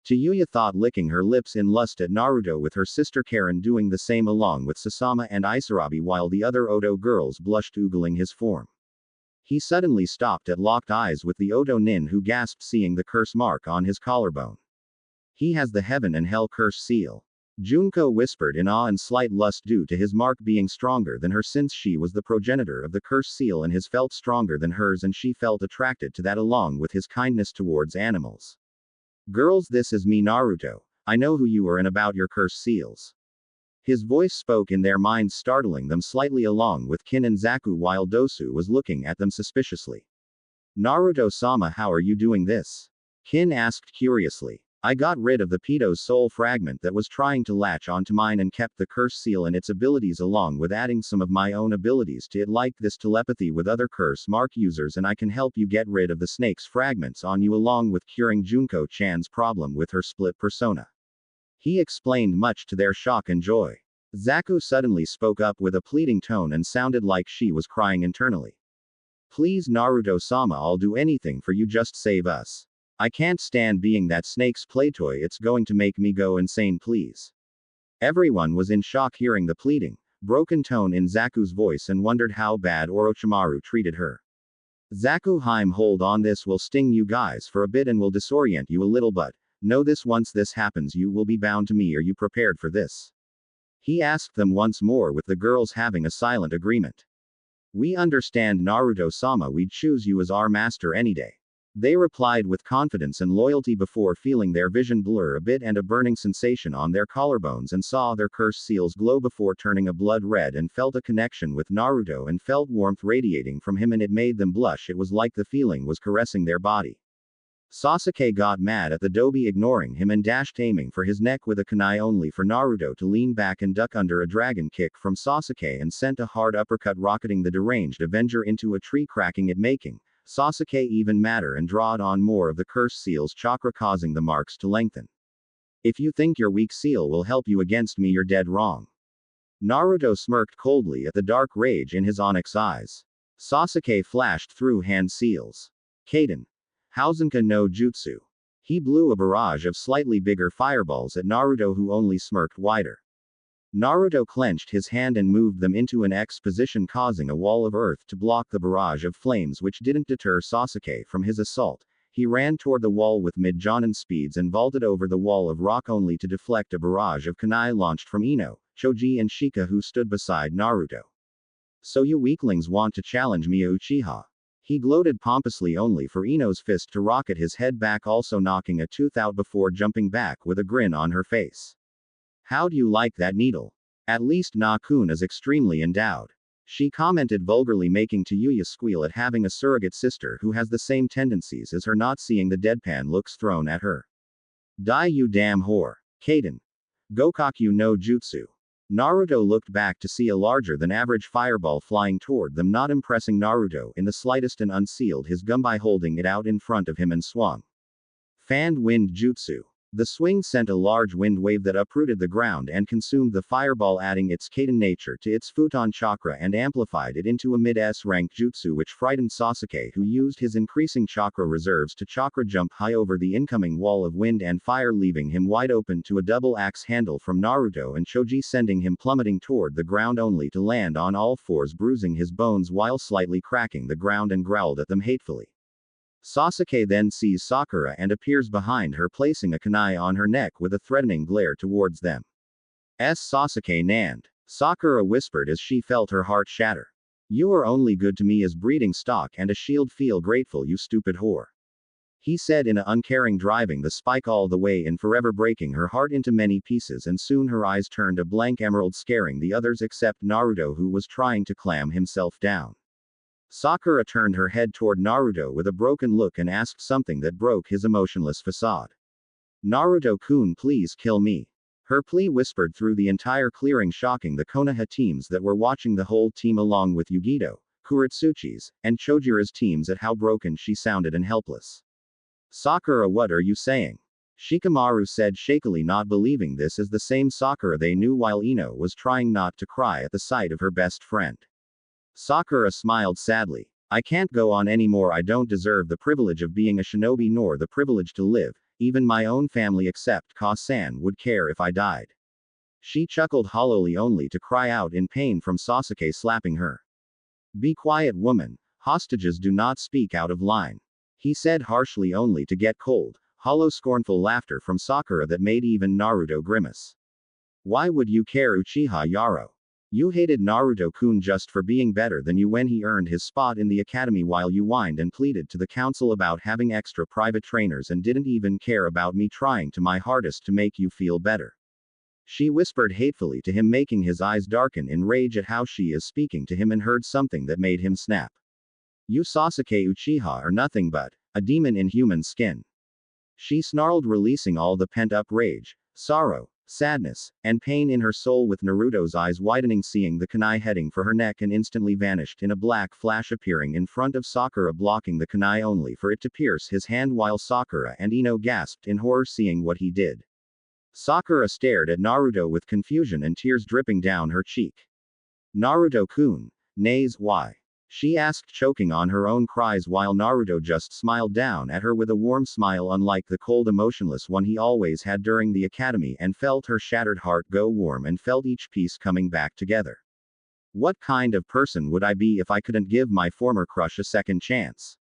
Chiyuya thought, licking her lips in lust at Naruto, with her sister Karen doing the same along with Sasama and Isarabi, while the other Odo girls blushed, oogling his form. He suddenly stopped at locked eyes with the Odo nin, who gasped seeing the curse mark on his collarbone. He has the heaven and hell curse seal. Junko whispered in awe and slight lust due to his mark being stronger than her, since she was the progenitor of the curse seal and his felt stronger than hers, and she felt attracted to that along with his kindness towards animals. Girls, this is me, Naruto. I know who you are and about your curse seals. His voice spoke in their minds, startling them slightly along with Kin and Zaku, while Dosu was looking at them suspiciously. Naruto-sama, how are you doing this? Kin asked curiously. I got rid of the pedo's soul fragment that was trying to latch onto mine and kept the curse seal and its abilities along with adding some of my own abilities to it, like this telepathy with other curse mark users, and I can help you get rid of the snake's fragments on you along with curing Junko-chan's problem with her split persona. He explained, much to their shock and joy. Zaku suddenly spoke up with a pleading tone and sounded like she was crying internally. Please, Naruto-sama, I'll do anything for you, just save us. I can't stand being that snake's playtoy, it's going to make me go insane, please. Everyone was in shock hearing the pleading, broken tone in Zaku's voice and wondered how bad Orochimaru treated her. Zaku-hime, hold on, this will sting you guys for a bit and will disorient you a little, but know this, once this happens you will be bound to me. Are you prepared for this? He asked them once more, with the girls having a silent agreement. We understand, Naruto-sama, we'd choose you as our master any day. They replied with confidence and loyalty before feeling their vision blur a bit and a burning sensation on their collarbones, and saw their curse seals glow before turning a blood red, and felt a connection with Naruto and felt warmth radiating from him, and it made them blush. It was like the feeling was caressing their body. Sasuke got mad at the Dobi ignoring him and dashed aiming for his neck with a kunai only for Naruto to lean back and duck under a dragon kick from Sasuke and sent a hard uppercut rocketing the deranged Avenger into a tree, cracking it, making Sasuke even madder and drawed on more of the curse seal's chakra, causing the marks to lengthen. If you think your weak seal will help you against me, you're dead wrong. Naruto smirked coldly at the dark rage in his onyx eyes. Sasuke flashed through hand seals. Kaden. Hausenka no Jutsu. He blew a barrage of slightly bigger fireballs at Naruto, who only smirked wider. Naruto clenched his hand and moved them into an X position, causing a wall of earth to block the barrage of flames, which didn't deter Sasuke from his assault. He ran toward the wall with mid-Jonin speeds and vaulted over the wall of rock only to deflect a barrage of kunai launched from Ino, Choji and Shika, who stood beside Naruto. So you weaklings want to challenge me, Uchiha? He gloated pompously only for Ino's fist to rocket his head back, also knocking a tooth out before jumping back with a grin on her face. How'd you like that needle? At least Na-kun is extremely endowed. She commented vulgarly, making Yuya squeal at having a surrogate sister who has the same tendencies as her, not seeing the deadpan looks thrown at her. Die, you damn whore. Kaden. Gokaku no Jutsu. Naruto looked back to see a larger than average fireball flying toward them, not impressing Naruto in the slightest, and unsealed his gumbai, holding it out in front of him, and swung. Fanned wind jutsu. The swing sent a large wind wave that uprooted the ground and consumed the fireball, adding its Kaden nature to its futon chakra and amplified it into a mid-S rank jutsu, which frightened Sasuke, who used his increasing chakra reserves to chakra jump high over the incoming wall of wind and fire, leaving him wide open to a double axe handle from Naruto and Choji, sending him plummeting toward the ground only to land on all fours, bruising his bones while slightly cracking the ground, and growled at them hatefully. Sasuke then sees Sakura and appears behind her, placing a kunai on her neck with a threatening glare towards them. Sasuke Nand. Sakura whispered as she felt her heart shatter. You are only good to me as breeding stock and a shield, feel grateful, you stupid whore. He said in a uncaring, driving the spike all the way in, forever breaking her heart into many pieces, and soon her eyes turned a blank emerald, scaring the others except Naruto, who was trying to clam himself down. Sakura turned her head toward Naruto with a broken look and asked something that broke his emotionless facade. Naruto-kun, please kill me. Her plea whispered through the entire clearing, shocking the Konoha teams that were watching, the whole team along with Yugito, Kurotsuchi's, and Chojira's teams, at how broken she sounded and helpless. Sakura, what are you saying? Shikamaru said shakily, not believing this as the same Sakura they knew, while Ino was trying not to cry at the sight of her best friend. Sakura smiled sadly. I can't go on anymore. I don't deserve the privilege of being a shinobi, nor the privilege to live. Even my own family except Ka-san would care if I died. She chuckled hollowly only to cry out in pain from Sasuke slapping her. Be quiet, woman. Hostages do not speak out of line. He said harshly only to get cold, hollow scornful laughter from Sakura that made even Naruto grimace. Why would you care, Uchiha Yaro? You hated Naruto-kun just for being better than you when he earned his spot in the academy, while you whined and pleaded to the council about having extra private trainers and didn't even care about me trying to my hardest to make you feel better. She whispered hatefully to him, making his eyes darken in rage at how she is speaking to him, and heard something that made him snap. You Sasuke Uchiha are nothing but a demon in human skin. She snarled, releasing all the pent-up rage, sorrow, sadness, and pain in her soul, with Naruto's eyes widening, seeing the kunai heading for her neck, and instantly vanished in a black flash, appearing in front of Sakura, blocking the kunai only for it to pierce his hand, while Sakura and Ino gasped in horror seeing what he did. Sakura stared at Naruto with confusion and tears dripping down her cheek. Naruto-kun, nays, why? She asked, choking on her own cries, while Naruto just smiled down at her with a warm smile, unlike the cold, emotionless one he always had during the academy, and felt her shattered heart go warm and felt each piece coming back together. What kind of person would I be if I couldn't give my former crush a second chance?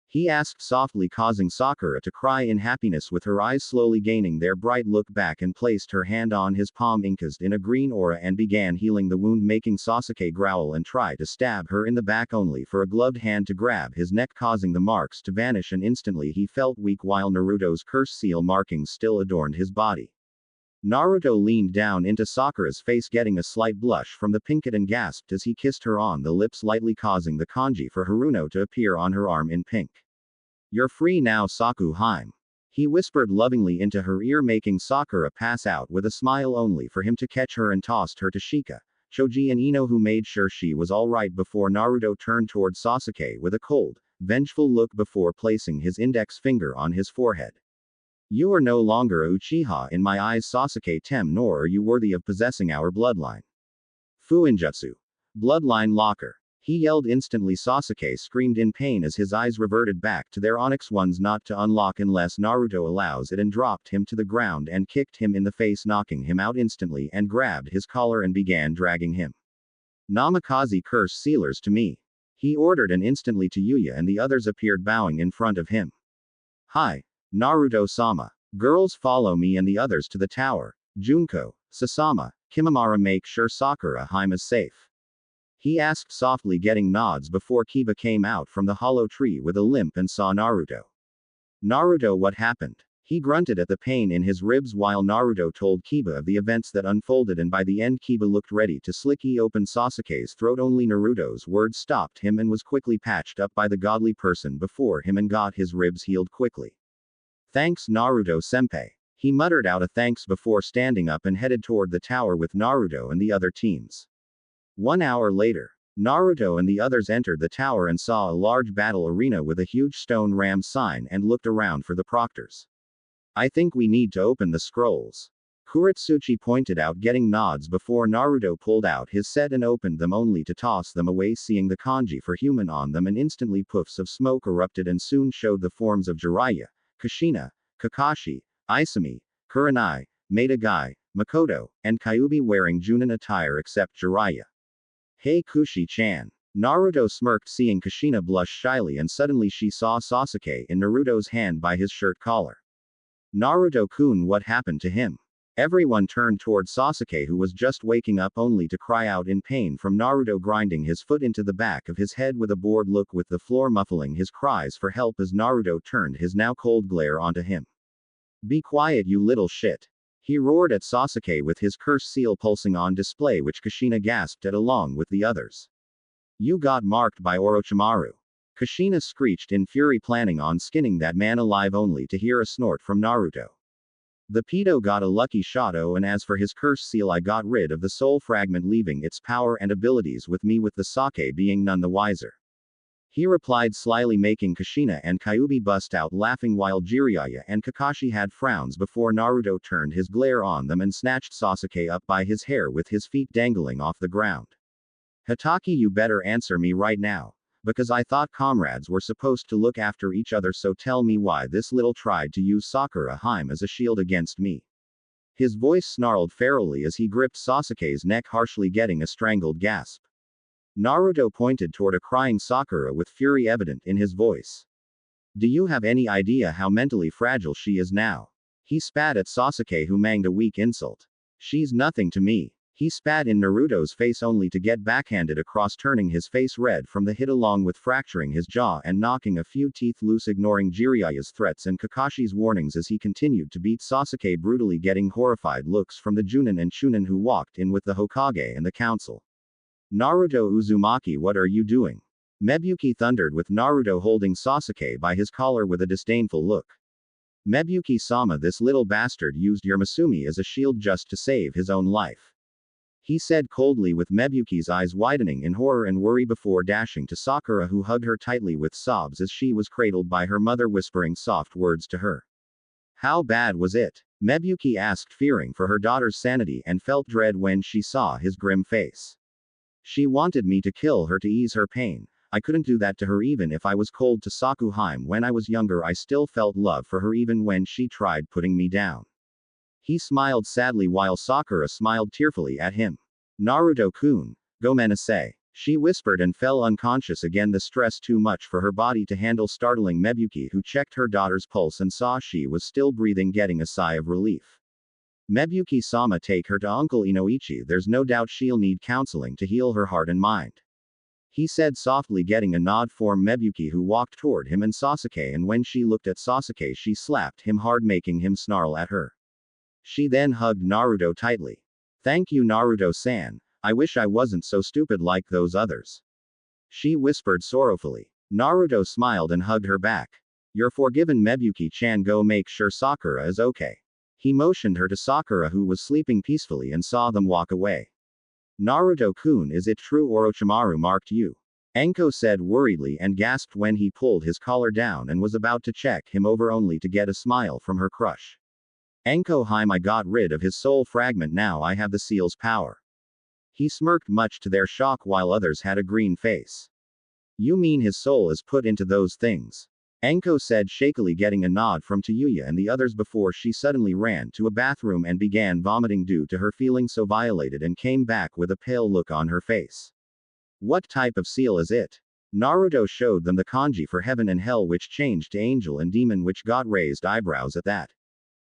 He asked softly, causing Sakura to cry in happiness, with her eyes slowly gaining their bright look back, and placed her hand on his palm, encased in a green aura, and began healing the wound, making Sasuke growl and try to stab her in the back, only for a gloved hand to grab his neck, causing the marks to vanish, and instantly he felt weak, while Naruto's curse seal markings still adorned his body. Naruto leaned down into Sakura's face, getting a slight blush from the pinkett, and gasped as he kissed her on the lips lightly, causing the kanji for Haruno to appear on her arm in pink. You're free now, Sakuhaime. He whispered lovingly into her ear, making Sakura pass out with a smile only for him to catch her and tossed her to Shika, Choji and Ino, who made sure she was alright before Naruto turned toward Sasuke with a cold, vengeful look before placing his index finger on his forehead. You are no longer a Uchiha in my eyes, Sasuke Tem, nor are you worthy of possessing our bloodline. Fuinjutsu. Bloodline locker. He yelled instantly. Sasuke screamed in pain as his eyes reverted back to their onyx ones, not to unlock unless Naruto allows it, and dropped him to the ground and kicked him in the face, knocking him out instantly, and grabbed his collar and began dragging him. Namikaze curse sealers to me. He ordered, and instantly Yuya and the others appeared bowing in front of him. Hi, Naruto-sama. Girls, follow me and the others to the tower. Junko, Sasama, Kimimaro, make sure Sakura-hime is safe. He asked softly, getting nods before Kiba came out from the hollow tree with a limp and saw Naruto. Naruto, what happened? He grunted at the pain in his ribs while Naruto told Kiba of the events that unfolded, and by the end Kiba looked ready to slicky open Sasuke's throat. Only Naruto's words stopped him and was quickly patched up by the godly person before him and got his ribs healed quickly. Thanks, Naruto-senpai. He muttered out a thanks before standing up and headed toward the tower with Naruto and the other teams. 1 hour later, Naruto and the others entered the tower and saw a large battle arena with a huge stone ram sign and looked around for the proctors. I think we need to open the scrolls. Kurotsuchi pointed out, getting nods before Naruto pulled out his set and opened them only to toss them away, seeing the kanji for human on them, and instantly puffs of smoke erupted and soon showed the forms of Jiraiya, Kushina, Kakashi, Isami, Kurenai, Meidagai, Makoto, and Kyuubi wearing Chunin attire except Jiraiya. Hey Kushi-chan. Naruto smirked, seeing Kushina blush shyly, and suddenly she saw Sasuke in Naruto's hand by his shirt collar. Naruto-kun, what happened to him? Everyone turned toward Sasuke, who was just waking up, only to cry out in pain from Naruto grinding his foot into the back of his head with a bored look, with the floor muffling his cries for help as Naruto turned his now cold glare onto him. Be quiet, you little shit. He roared at Sasuke with his curse seal pulsing on display, which Kushina gasped at along with the others. You got marked by Orochimaru. Kushina screeched in fury, planning on skinning that man alive, only to hear a snort from Naruto. The pedo got a lucky shot. Oh, and as for his curse seal, I got rid of the soul fragment, leaving its power and abilities with me, with the sake being none the wiser. He replied slyly, making Kushina and Kyuubi bust out laughing, while Jiraiya and Kakashi had frowns before Naruto turned his glare on them and snatched Sasuke up by his hair with his feet dangling off the ground. Hatake, you better answer me right now. Because I thought comrades were supposed to look after each other, so tell me why this little tried to use Sakura-hime as a shield against me. His voice snarled ferally as he gripped Sasuke's neck harshly, getting a strangled gasp. Naruto pointed toward a crying Sakura with fury evident in his voice. Do you have any idea how mentally fragile she is now? He spat at Sasuke, who manged a weak insult. She's nothing to me. He spat in Naruto's face only to get backhanded across, turning his face red from the hit along with fracturing his jaw and knocking a few teeth loose, ignoring Jiraiya's threats and Kakashi's warnings as he continued to beat Sasuke brutally, getting horrified looks from the Chunin and Chunin who walked in with the Hokage and the council. Naruto Uzumaki, what are you doing? Mebuki thundered, with Naruto holding Sasuke by his collar with a disdainful look. Mebuki-sama, this little bastard used your Masumi as a shield just to save his own life. He said coldly, with Mebuki's eyes widening in horror and worry before dashing to Sakura, who hugged her tightly with sobs as she was cradled by her mother, whispering soft words to her. How bad was it? Mebuki asked, fearing for her daughter's sanity, and felt dread when she saw his grim face. She wanted me to kill her to ease her pain. I couldn't do that to her. Even if I was cold to Sakuhaime when I was younger, I still felt love for her even when she tried putting me down. He smiled sadly while Sakura smiled tearfully at him. Naruto-kun, gomenasai. She whispered and fell unconscious again, the stress too much for her body to handle, startling Mebuki, who checked her daughter's pulse and saw she was still breathing, getting a sigh of relief. Mebuki-sama, take her to Uncle Inoichi, there's no doubt she'll need counseling to heal her heart and mind. He said softly, getting a nod from Mebuki, who walked toward him and Sasuke, and when she looked at Sasuke she slapped him hard, making him snarl at her. She then hugged Naruto tightly. Thank you, Naruto-san, I wish I wasn't so stupid like those others. She whispered sorrowfully. Naruto smiled and hugged her back. You're forgiven. Mebuki-chan, go make sure Sakura is okay. He motioned her to Sakura, who was sleeping peacefully, and saw them walk away. Naruto-kun, is it true Orochimaru marked you? Anko said worriedly and gasped when he pulled his collar down and was about to check him over only to get a smile from her crush. Anko, I got rid of his soul fragment, now I have the seal's power. He smirked much to their shock while others had a green face. You mean his soul is put into those things? Anko said shakily, getting a nod from Tayuya and the others before she suddenly ran to a bathroom and began vomiting due to her feeling so violated and came back with a pale look on her face. What type of seal is it? Naruto showed them the kanji for heaven and hell, which changed to angel and demon, which got raised eyebrows at that.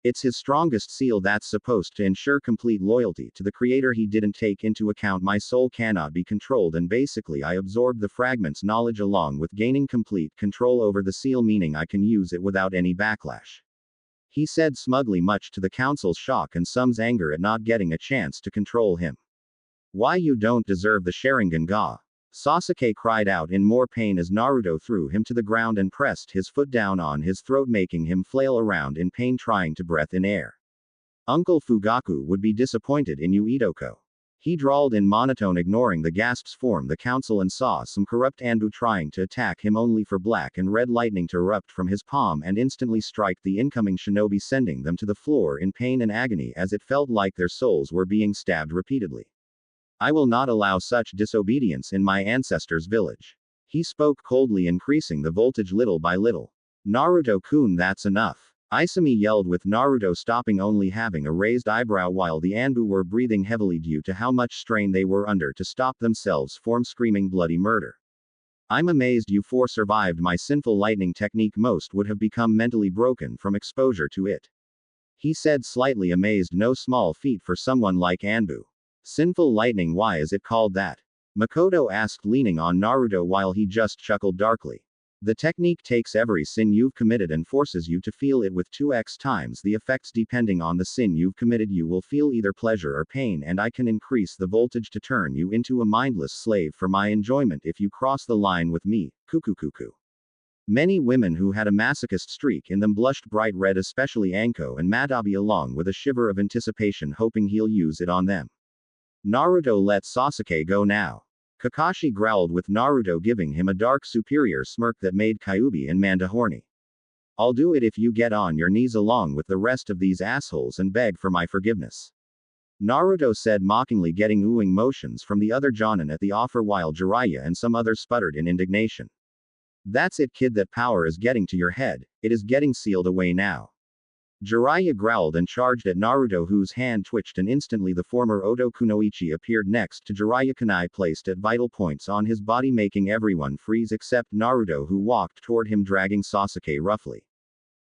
It's his strongest seal that's supposed to ensure complete loyalty to the creator. He didn't take into account my soul cannot be controlled, and basically I absorbed the fragment's knowledge along with gaining complete control over the seal, meaning I can use it without any backlash. He said smugly, much to the council's shock and some's anger at not getting a chance to control him. Why, you don't deserve the Sharingan ga. Sasuke cried out in more pain as Naruto threw him to the ground and pressed his foot down on his throat, making him flail around in pain trying to breathe in air. Uncle Fugaku would be disappointed in you, Itoko. He drawled in monotone, ignoring the gasps from the council, and saw some corrupt Anbu trying to attack him, only for black and red lightning to erupt from his palm and instantly strike the incoming shinobi, sending them to the floor in pain and agony as it felt like their souls were being stabbed repeatedly. I will not allow such disobedience in my ancestors' village. He spoke coldly, increasing the voltage little by little. Naruto-kun, that's enough. Isami yelled, with Naruto stopping, only having a raised eyebrow, while the Anbu were breathing heavily due to how much strain they were under to stop themselves from screaming bloody murder. I'm amazed you four survived my sinful lightning technique. Most would have become mentally broken from exposure to it. He said, slightly amazed. No small feat for someone like Anbu. Sinful lightning, why is it called that? Makoto asked, leaning on Naruto while he just chuckled darkly. The technique takes every sin you've committed and forces you to feel it with 2x times the effects depending on the sin you've committed. You will feel either pleasure or pain, and I can increase the voltage to turn you into a mindless slave for my enjoyment if you cross the line with me. Kuku. Many women who had a masochist streak in them blushed bright red, especially Anko and Madabi, along with a shiver of anticipation, hoping he'll use it on them. Naruto, let Sasuke go now. Kakashi growled, with Naruto giving him a dark superior smirk that made Kyuubi and Manda horny. I'll do it if you get on your knees along with the rest of these assholes and beg for my forgiveness. Naruto said mockingly, getting oohing motions from the other Jonin at the offer, while Jiraiya and some others sputtered in indignation. That's it, kid, that power is getting to your head, it is getting sealed away now. Jiraiya growled and charged at Naruto, whose hand twitched, and instantly the former Oto Kunoichi appeared next to Jiraiya, kunai placed at vital points on his body, making everyone freeze except Naruto, who walked toward him dragging Sasuke roughly.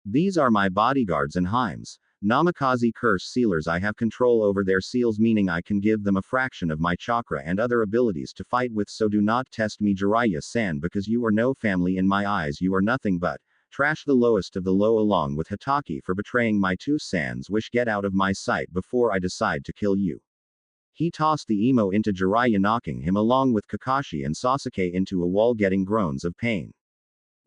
These are my bodyguards and Heims. Namikaze curse sealers. I have control over their seals, meaning I can give them a fraction of my chakra and other abilities to fight with, so do not test me, Jiraiya-san, because you are no family in my eyes. You are nothing but trash, the lowest of the low, along with Hitaki for betraying my two sans. Wish, get out of my sight before I decide to kill you. He tossed the emo into Jiraiya, knocking him along with Kakashi and Sasuke into a wall, getting groans of pain.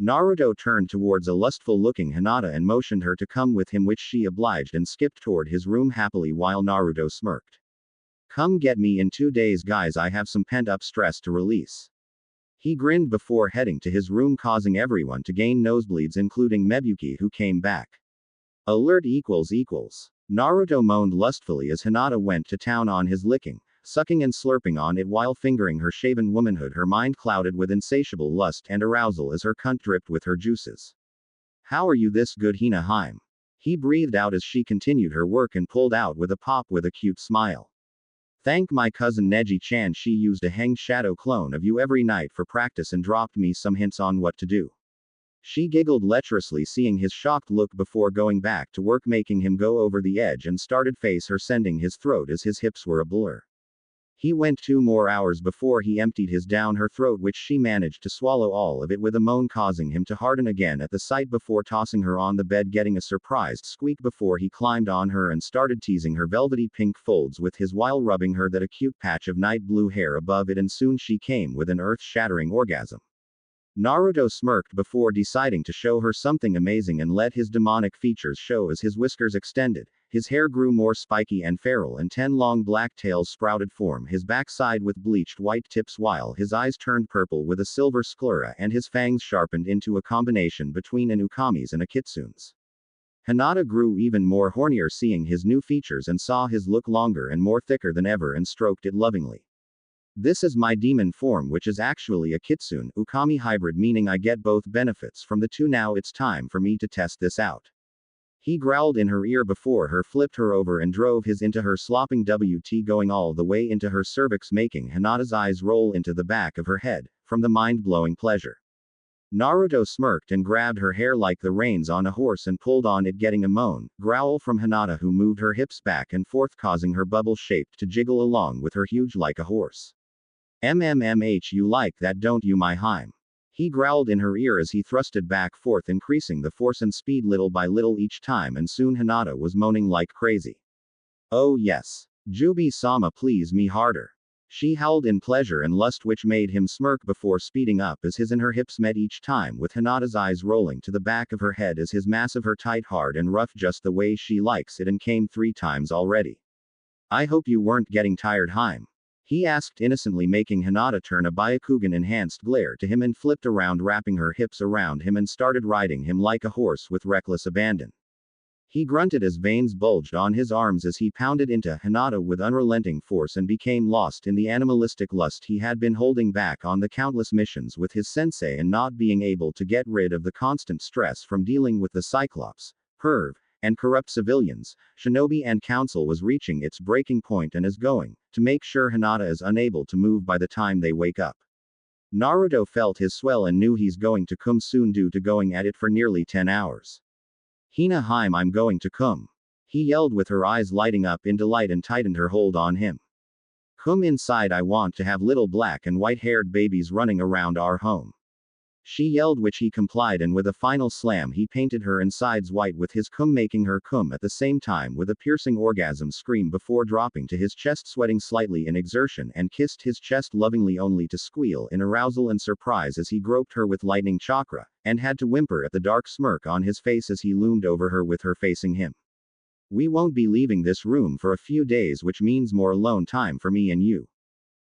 Naruto turned towards a lustful-looking Hinata and motioned her to come with him, which she obliged and skipped toward his room happily while Naruto smirked. Come get me in 2 days, guys, I have some pent-up stress to release. He grinned before heading to his room, causing everyone to gain nosebleeds, including Mebuki, who came back. Alert equals. Naruto moaned lustfully as Hinata went to town on his licking, sucking and slurping on it while fingering her shaven womanhood, her mind clouded with insatiable lust and arousal as her cunt dripped with her juices. How are you this good, Hina Heim? He breathed out as she continued her work and pulled out with a pop with a cute smile. Thank my cousin Neji-chan, she used a hanged shadow clone of you every night for practice and dropped me some hints on what to do. She giggled lecherously, seeing his shocked look before going back to work, making him go over the edge and started face her, sending his throat as his hips were a blur. He went 2 more hours before he emptied his down her throat, which she managed to swallow all of it with a moan, causing him to harden again at the sight before tossing her on the bed, getting a surprised squeak before he climbed on her and started teasing her velvety pink folds with his while rubbing her that acute patch of night blue hair above it, and soon she came with an earth-shattering orgasm. Naruto smirked before deciding to show her something amazing and let his demonic features show as his whiskers extended, his hair grew more spiky and feral and 10 long black tails sprouted from his backside with bleached white tips while his eyes turned purple with a silver sclera and his fangs sharpened into a combination between an Ukami's and a Kitsune's. Hinata grew even more hornier seeing his new features and saw his look longer and more thicker than ever and stroked it lovingly. This is my demon form, which is actually a Kitsune Ukami hybrid, meaning I get both benefits from the two. Now it's time for me to test this out. He growled in her ear before her, flipped her over and drove his into her, slopping WT going all the way into her cervix, making Hinata's eyes roll into the back of her head, from the mind-blowing pleasure. Naruto smirked and grabbed her hair like the reins on a horse and pulled on it, getting a growl from Hinata, who moved her hips back and forth, causing her bubble-shaped to jiggle along with her huge like a horse. You like that, don't you, my Heim? He growled in her ear as he thrusted back forth, increasing the force and speed little by little each time, and soon Hinata was moaning like crazy. Oh yes. Jubi-sama, please me harder. She howled in pleasure and lust, which made him smirk before speeding up as his and her hips met each time, with Hinata's eyes rolling to the back of her head as his massive her tight, hard and rough, just the way she likes it, and came 3 times already. I hope you weren't getting tired, Heim? He asked innocently, making Hinata turn a Byakugan enhanced glare to him and flipped around, wrapping her hips around him and started riding him like a horse with reckless abandon. He grunted as veins bulged on his arms as he pounded into Hinata with unrelenting force and became lost in the animalistic lust he had been holding back on the countless missions with his sensei, and not being able to get rid of the constant stress from dealing with the Cyclops, perv, and corrupt civilians. Shinobi and Council was reaching its breaking point and is going to make sure Hinata is unable to move by the time they wake up. Naruto felt his swell and knew he's going to come soon due to going at it for nearly 10 hours. Hina Heim, I'm going to come. He yelled with her eyes lighting up in delight and tightened her hold on him. Come inside, I want to have little black and white-haired babies running around our home. She yelled, which he complied, and with a final slam he painted her insides white with his cum, making her cum at the same time with a piercing orgasm scream before dropping to his chest, sweating slightly in exertion, and kissed his chest lovingly, only to squeal in arousal and surprise as he groped her with lightning chakra, and had to whimper at the dark smirk on his face as he loomed over her with her facing him. We won't be leaving this room for a few days, which means more alone time for me and you.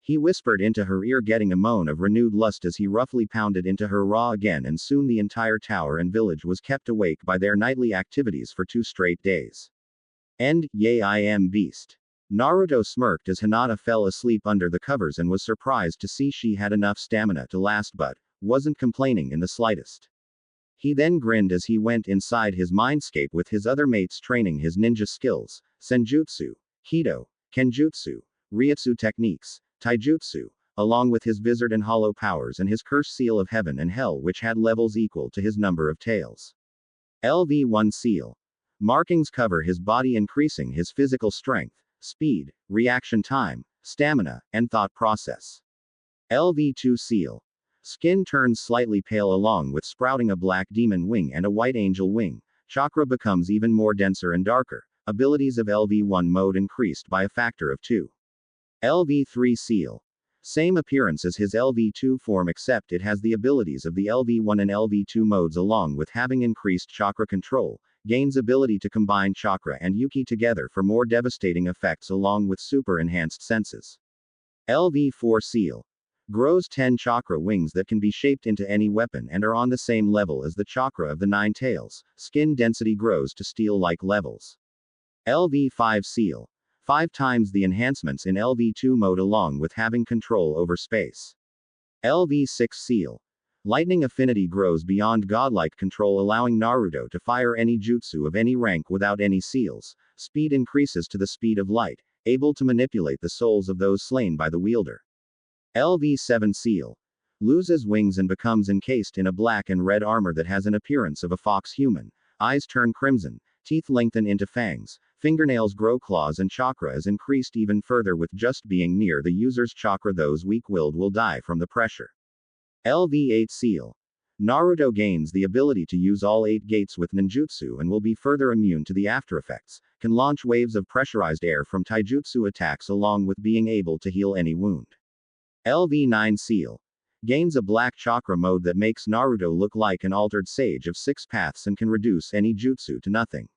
He whispered into her ear, getting a moan of renewed lust as he roughly pounded into her raw again, and soon the entire tower and village was kept awake by their nightly activities for 2 straight days. And, yay, I am beast. Naruto smirked as Hinata fell asleep under the covers and was surprised to see she had enough stamina to last but wasn't complaining in the slightest. He then grinned as he went inside his mindscape with his other mates, training his ninja skills, senjutsu, kido, kenjutsu, ryutsu techniques, taijutsu, along with his vizard and hollow powers and his curse seal of heaven and hell, which had levels equal to his number of tails. LV1 seal. Markings cover his body, increasing his physical strength, speed, reaction time, stamina, and thought process. LV2 seal. Skin turns slightly pale along with sprouting a black demon wing and a white angel wing. Chakra becomes even more denser and darker. Abilities of LV1 mode increased by a factor of 2. LV3 seal. Same appearance as his LV2 form, except it has the abilities of the LV1 and LV2 modes, along with having increased chakra control, gains ability to combine chakra and Yuki together for more devastating effects, along with super enhanced senses. LV4 seal. Grows 10 chakra wings that can be shaped into any weapon and are on the same level as the chakra of the 9 tails. Skin density grows to steel-like levels. LV5 seal. 5 times the enhancements in LV2 mode, along with having control over space. LV6 seal. Lightning affinity grows beyond godlike control, allowing Naruto to fire any jutsu of any rank without any seals. Speed increases to the speed of light, able to manipulate the souls of those slain by the wielder. LV7 seal. Loses wings and becomes encased in a black and red armor that has an appearance of a fox human. Eyes turn crimson, teeth lengthen into fangs, fingernails grow claws, and chakra is increased even further with just being near the user's chakra. Those weak-willed will die from the pressure. LV8 seal. Naruto gains the ability to use all 8 gates with ninjutsu and will be further immune to the aftereffects, can launch waves of pressurized air from taijutsu attacks, along with being able to heal any wound. LV9 seal. Gains a black chakra mode that makes Naruto look like an altered sage of 6 paths and can reduce any jutsu to nothing.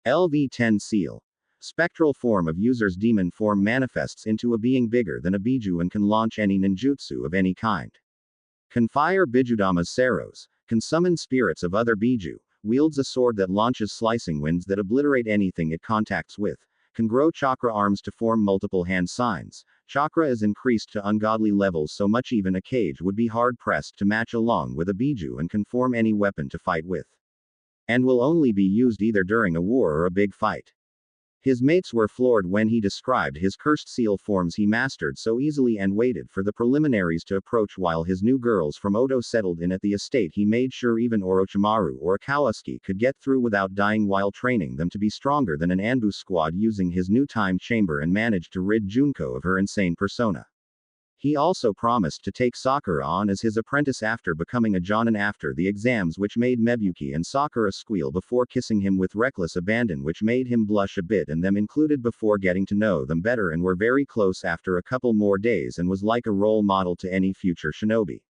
LV10 Seal. Spectral form of user's demon form manifests into a being bigger than a biju and can launch any ninjutsu of any kind. Can fire Bijudama's Seros, can summon spirits of other biju, wields a sword that launches slicing winds that obliterate anything it contacts with, can grow chakra arms to form multiple hand signs. Chakra is increased to ungodly levels so much even a cage would be hard-pressed to match along with a biju and can form any weapon to fight with. And will only be used either during a war or a big fight. His mates were floored when he described his cursed seal forms he mastered so easily and waited for the preliminaries to approach while his new girls from Odo settled in at the estate. He made sure even Orochimaru or Akatsuki could get through without dying while training them to be stronger than an Anbu squad using his new time chamber and managed to rid Junko of her insane persona. He also promised to take Sakura on as his apprentice after becoming a Jonin after the exams, which made Mebuki and Sakura squeal before kissing him with reckless abandon, which made him blush a bit, and them included before getting to know them better and were very close after a couple more days and was like a role model to any future shinobi.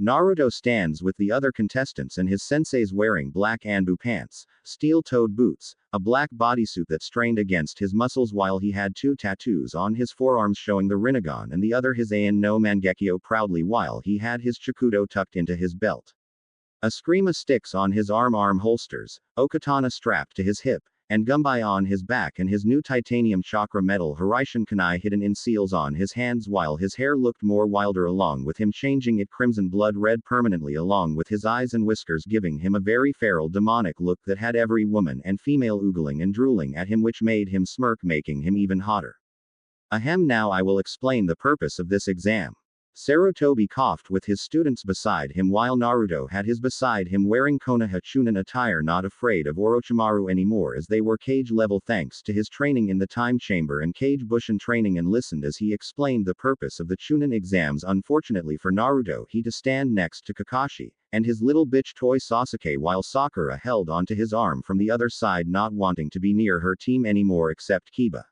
Naruto stands with the other contestants and his senseis wearing black Anbu pants, steel-toed boots, a black bodysuit that strained against his muscles while he had 2 tattoos on his forearms showing the Rinnegan and the other his Ain no Mangekyo proudly while he had his Chikudo tucked into his belt. A screama sticks on his arm holsters, Okatana strapped to his hip, and Gumbai on his back and his new titanium chakra metal Hiraishin kunai hidden in seals on his hands while his hair looked more wilder along with him changing it crimson blood red permanently along with his eyes and whiskers giving him a very feral demonic look that had every woman and female oogling and drooling at him which made him smirk making him even hotter. Ahem, now I will explain the purpose of this exam. Sarutobi coughed with his students beside him while Naruto had his beside him wearing Konoha Chunin attire, not afraid of Orochimaru anymore as they were cage level thanks to his training in the time chamber and kage bushin training, and listened as he explained the purpose of the Chunin exams. Unfortunately for Naruto, he to stand next to Kakashi and his little bitch toy Sasuke while Sakura held onto his arm from the other side, not wanting to be near her team anymore except Kiba.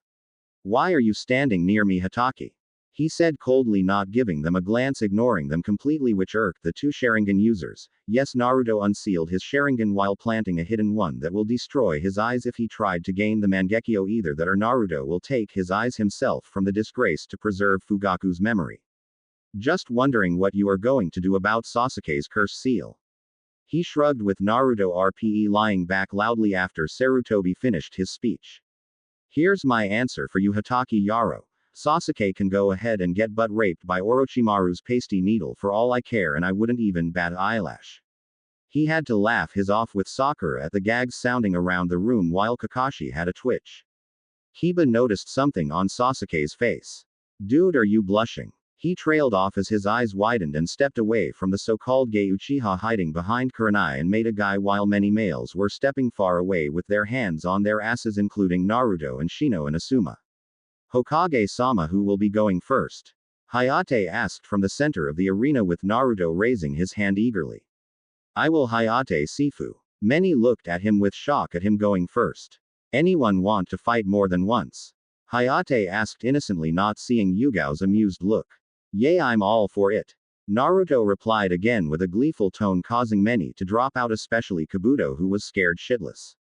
"Why are you standing near me, Hatake?" he said coldly, not giving them a glance, ignoring them completely, which irked the 2 Sharingan users. Yes, Naruto unsealed his Sharingan while planting a hidden one that will destroy his eyes if he tried to gain the Mangekyo, either that or Naruto will take his eyes himself from the disgrace to preserve Fugaku's memory. "Just wondering what you are going to do about Sasuke's cursed seal." He shrugged with Naruto RPE lying back loudly after Sarutobi finished his speech. "Here's my answer for you, Hatake Yaro. Sasuke can go ahead and get butt raped by Orochimaru's pasty needle for all I care, and I wouldn't even bat an eyelash." He had to laugh his off with Sakura at the gags sounding around the room while Kakashi had a twitch. Kiba noticed something on Sasuke's face. "Dude, are you blushing?" He trailed off as his eyes widened and stepped away from the so-called gay Uchiha hiding behind Kurenai and made a guy while many males were stepping far away with their hands on their asses, including Naruto and Shino and Asuma. "Hokage-sama, who will be going first?" Hayate asked from the center of the arena with Naruto raising his hand eagerly. "I will, Hayate Sifu." Many looked at him with shock at him going first. "Anyone want to fight more than once?" Hayate asked innocently, not seeing Yugao's amused look. "Yay, I'm all for it." Naruto replied again with a gleeful tone, causing many to drop out, especially Kabuto, who was scared shitless.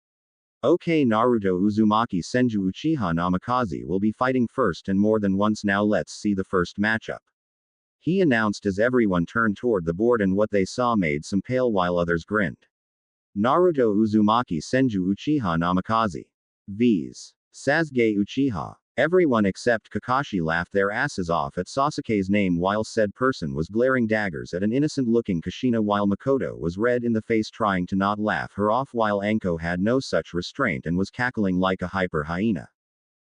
"Okay, Naruto Uzumaki Senju Uchiha Namikaze will be fighting first and more than once. Now let's see the first matchup," he announced as everyone turned toward the board, and what they saw made some pale while others grinned. Naruto Uzumaki Senju Uchiha Namikaze vs. Sasuke Uchiha. Everyone except Kakashi laughed their asses off at Sasuke's name while said person was glaring daggers at an innocent-looking Kushina, while Makoto was red in the face trying to not laugh her off while Anko had no such restraint and was cackling like a hyper hyena.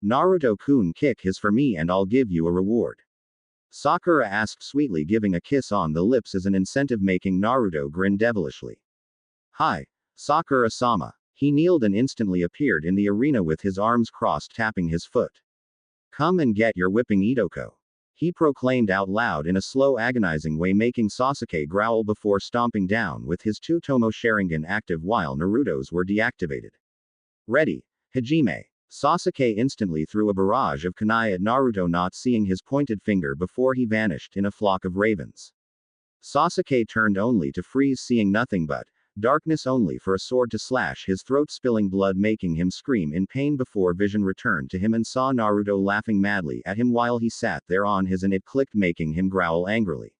"Naruto-kun, kick his for me and I'll give you a reward," Sakura asked sweetly, giving a kiss on the lips as an incentive, making Naruto grin devilishly. "Hi, Sakura-sama." He kneeled and instantly appeared in the arena with his arms crossed, tapping his foot. "Come and get your whipping, Itoko," he proclaimed out loud in a slow, agonizing way, making Sasuke growl before stomping down with his 2 Tomo Sharingan active while Naruto's were deactivated. "Ready, Hajime." Sasuke instantly threw a barrage of kunai at Naruto, not seeing his pointed finger before he vanished in a flock of ravens. Sasuke turned only to freeze, seeing nothing but darkness, only for a sword to slash his throat, spilling blood, making him scream in pain before vision returned to him and saw Naruto laughing madly at him while he sat there on his, and it clicked, making him growl angrily.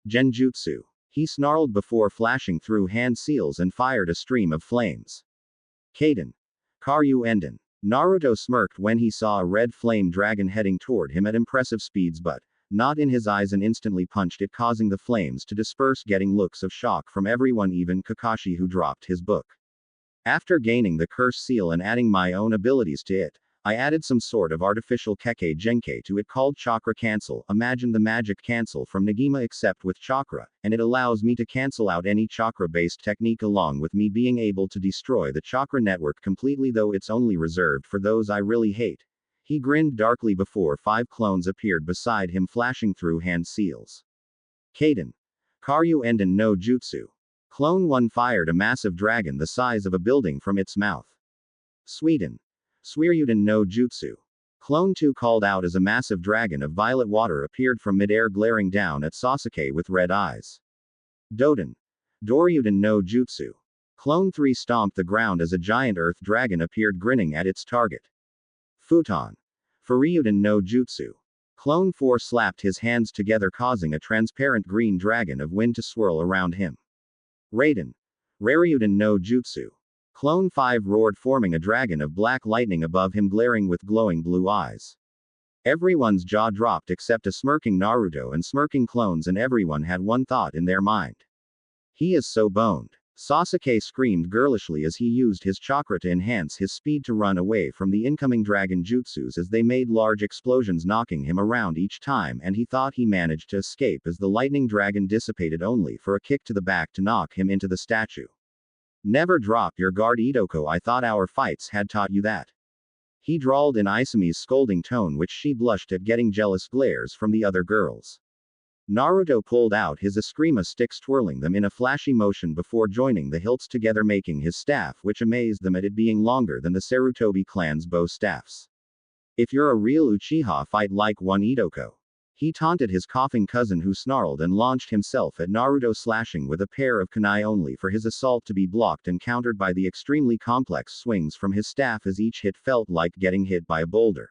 Genjutsu. He snarled before flashing through hand seals and fired a stream of flames. Kaden. Karyu Enden. Naruto smirked when he saw a red flame dragon heading toward him at impressive speeds, but not in his eyes, and instantly punched it, causing the flames to disperse, getting looks of shock from everyone, even Kakashi, who dropped his book. After gaining the curse seal and adding my own abilities to it, I added some sort of artificial Kekkei Genkai to it called Chakra Cancel. Imagine the magic cancel from Negima except with chakra, and it allows me to cancel out any chakra-based technique, along with me being able to destroy the chakra network completely, though it's only reserved for those I really hate. He grinned darkly before 5 clones appeared beside him, flashing through hand seals. Kaden. Karyu Enden no Jutsu. Clone 1 fired a massive dragon the size of a building from its mouth. Sweden. Suiryuden no Jutsu. Clone 2 called out as a massive dragon of violet water appeared from midair, glaring down at Sasuke with red eyes. Doden. Doryuden no Jutsu. Clone 3 stomped the ground as a giant earth dragon appeared, grinning at its target. Futon. Furyuden no Jutsu. Clone 4 slapped his hands together, causing a transparent green dragon of wind to swirl around him. Raiden. Raryuden no Jutsu. Clone 5 roared, forming a dragon of black lightning above him, glaring with glowing blue eyes. Everyone's jaw dropped except a smirking Naruto and smirking clones, and everyone had one thought in their mind. He is so boned. Sasuke screamed girlishly as he used his chakra to enhance his speed to run away from the incoming dragon jutsus as they made large explosions, knocking him around each time, and he thought he managed to escape as the lightning dragon dissipated, only for a kick to the back to knock him into the statue. Never drop your guard, Itoko. I thought our fights had taught you that. He drawled in Isumi's scolding tone, which she blushed at, getting jealous glares from the other girls. Naruto pulled out his Eskrima sticks, twirling them in a flashy motion before joining the hilts together, making his staff, which amazed them at it being longer than the Sarutobi clan's bow staffs. If you're a real Uchiha, fight like one, Itoko. He taunted his coughing cousin, who snarled and launched himself at Naruto, slashing with a pair of kunai, only for his assault to be blocked and countered by the extremely complex swings from his staff, as each hit felt like getting hit by a boulder.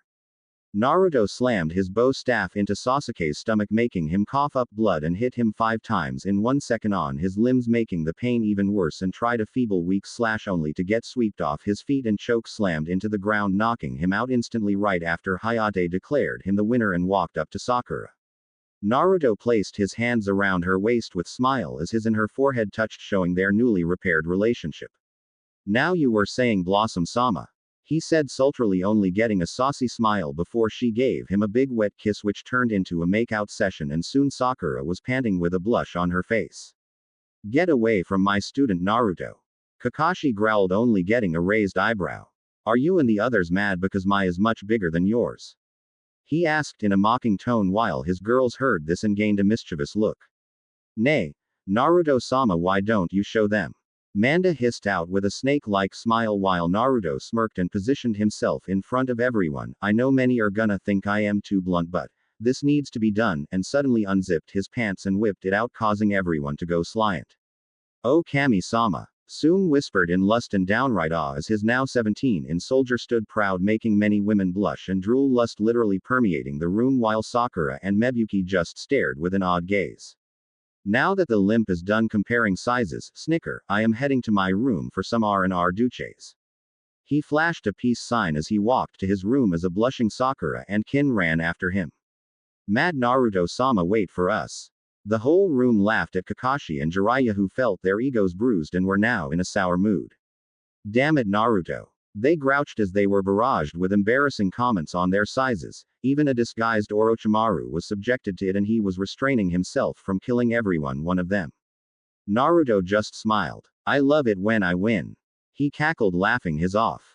Naruto slammed his bow staff into Sasuke's stomach, making him cough up blood, and hit him 5 times in 1 second on his limbs, making the pain even worse, and tried a feeble weak slash only to get swept off his feet and choke slammed into the ground, knocking him out instantly right after Hayate declared him the winner and walked up to Sakura. Naruto placed his hands around her waist with smile as his and her forehead touched, showing their newly repaired relationship. Now you were saying Blossom-sama, he said sultrily, only getting a saucy smile before she gave him a big wet kiss, which turned into a make-out session, and soon Sakura was panting with a blush on her face. Get away from my student, Naruto. Kakashi growled, only getting a raised eyebrow. Are you and the others mad because my is much bigger than yours? He asked in a mocking tone, while his girls heard this and gained a mischievous look. Nay, Naruto-sama, why don't you show them? Manda hissed out with a snake-like smile while Naruto smirked and positioned himself in front of everyone. I know many are gonna think I am too blunt, but this needs to be done, and suddenly unzipped his pants and whipped it out, causing everyone to go slant. Oh, Kami-sama, Soong whispered in lust and downright awe as his now 17 in soldier stood proud, making many women blush and drool, lust literally permeating the room, while Sakura and Mebuyuki just stared with an odd gaze. Now that the limp is done comparing sizes, snicker, I am heading to my room for some R&R duches. He flashed a peace sign as he walked to his room as a blushing Sakura and Kin ran after him. Mad Naruto-sama, wait for us. The whole room laughed at Kakashi and Jiraiya, who felt their egos bruised and were now in a sour mood. Damn it, Naruto. They grouched as they were barraged with embarrassing comments on their sizes. Even a disguised Orochimaru was subjected to it, and he was restraining himself from killing everyone one of them. Naruto just smiled. I love it when I win. He cackled, laughing his off.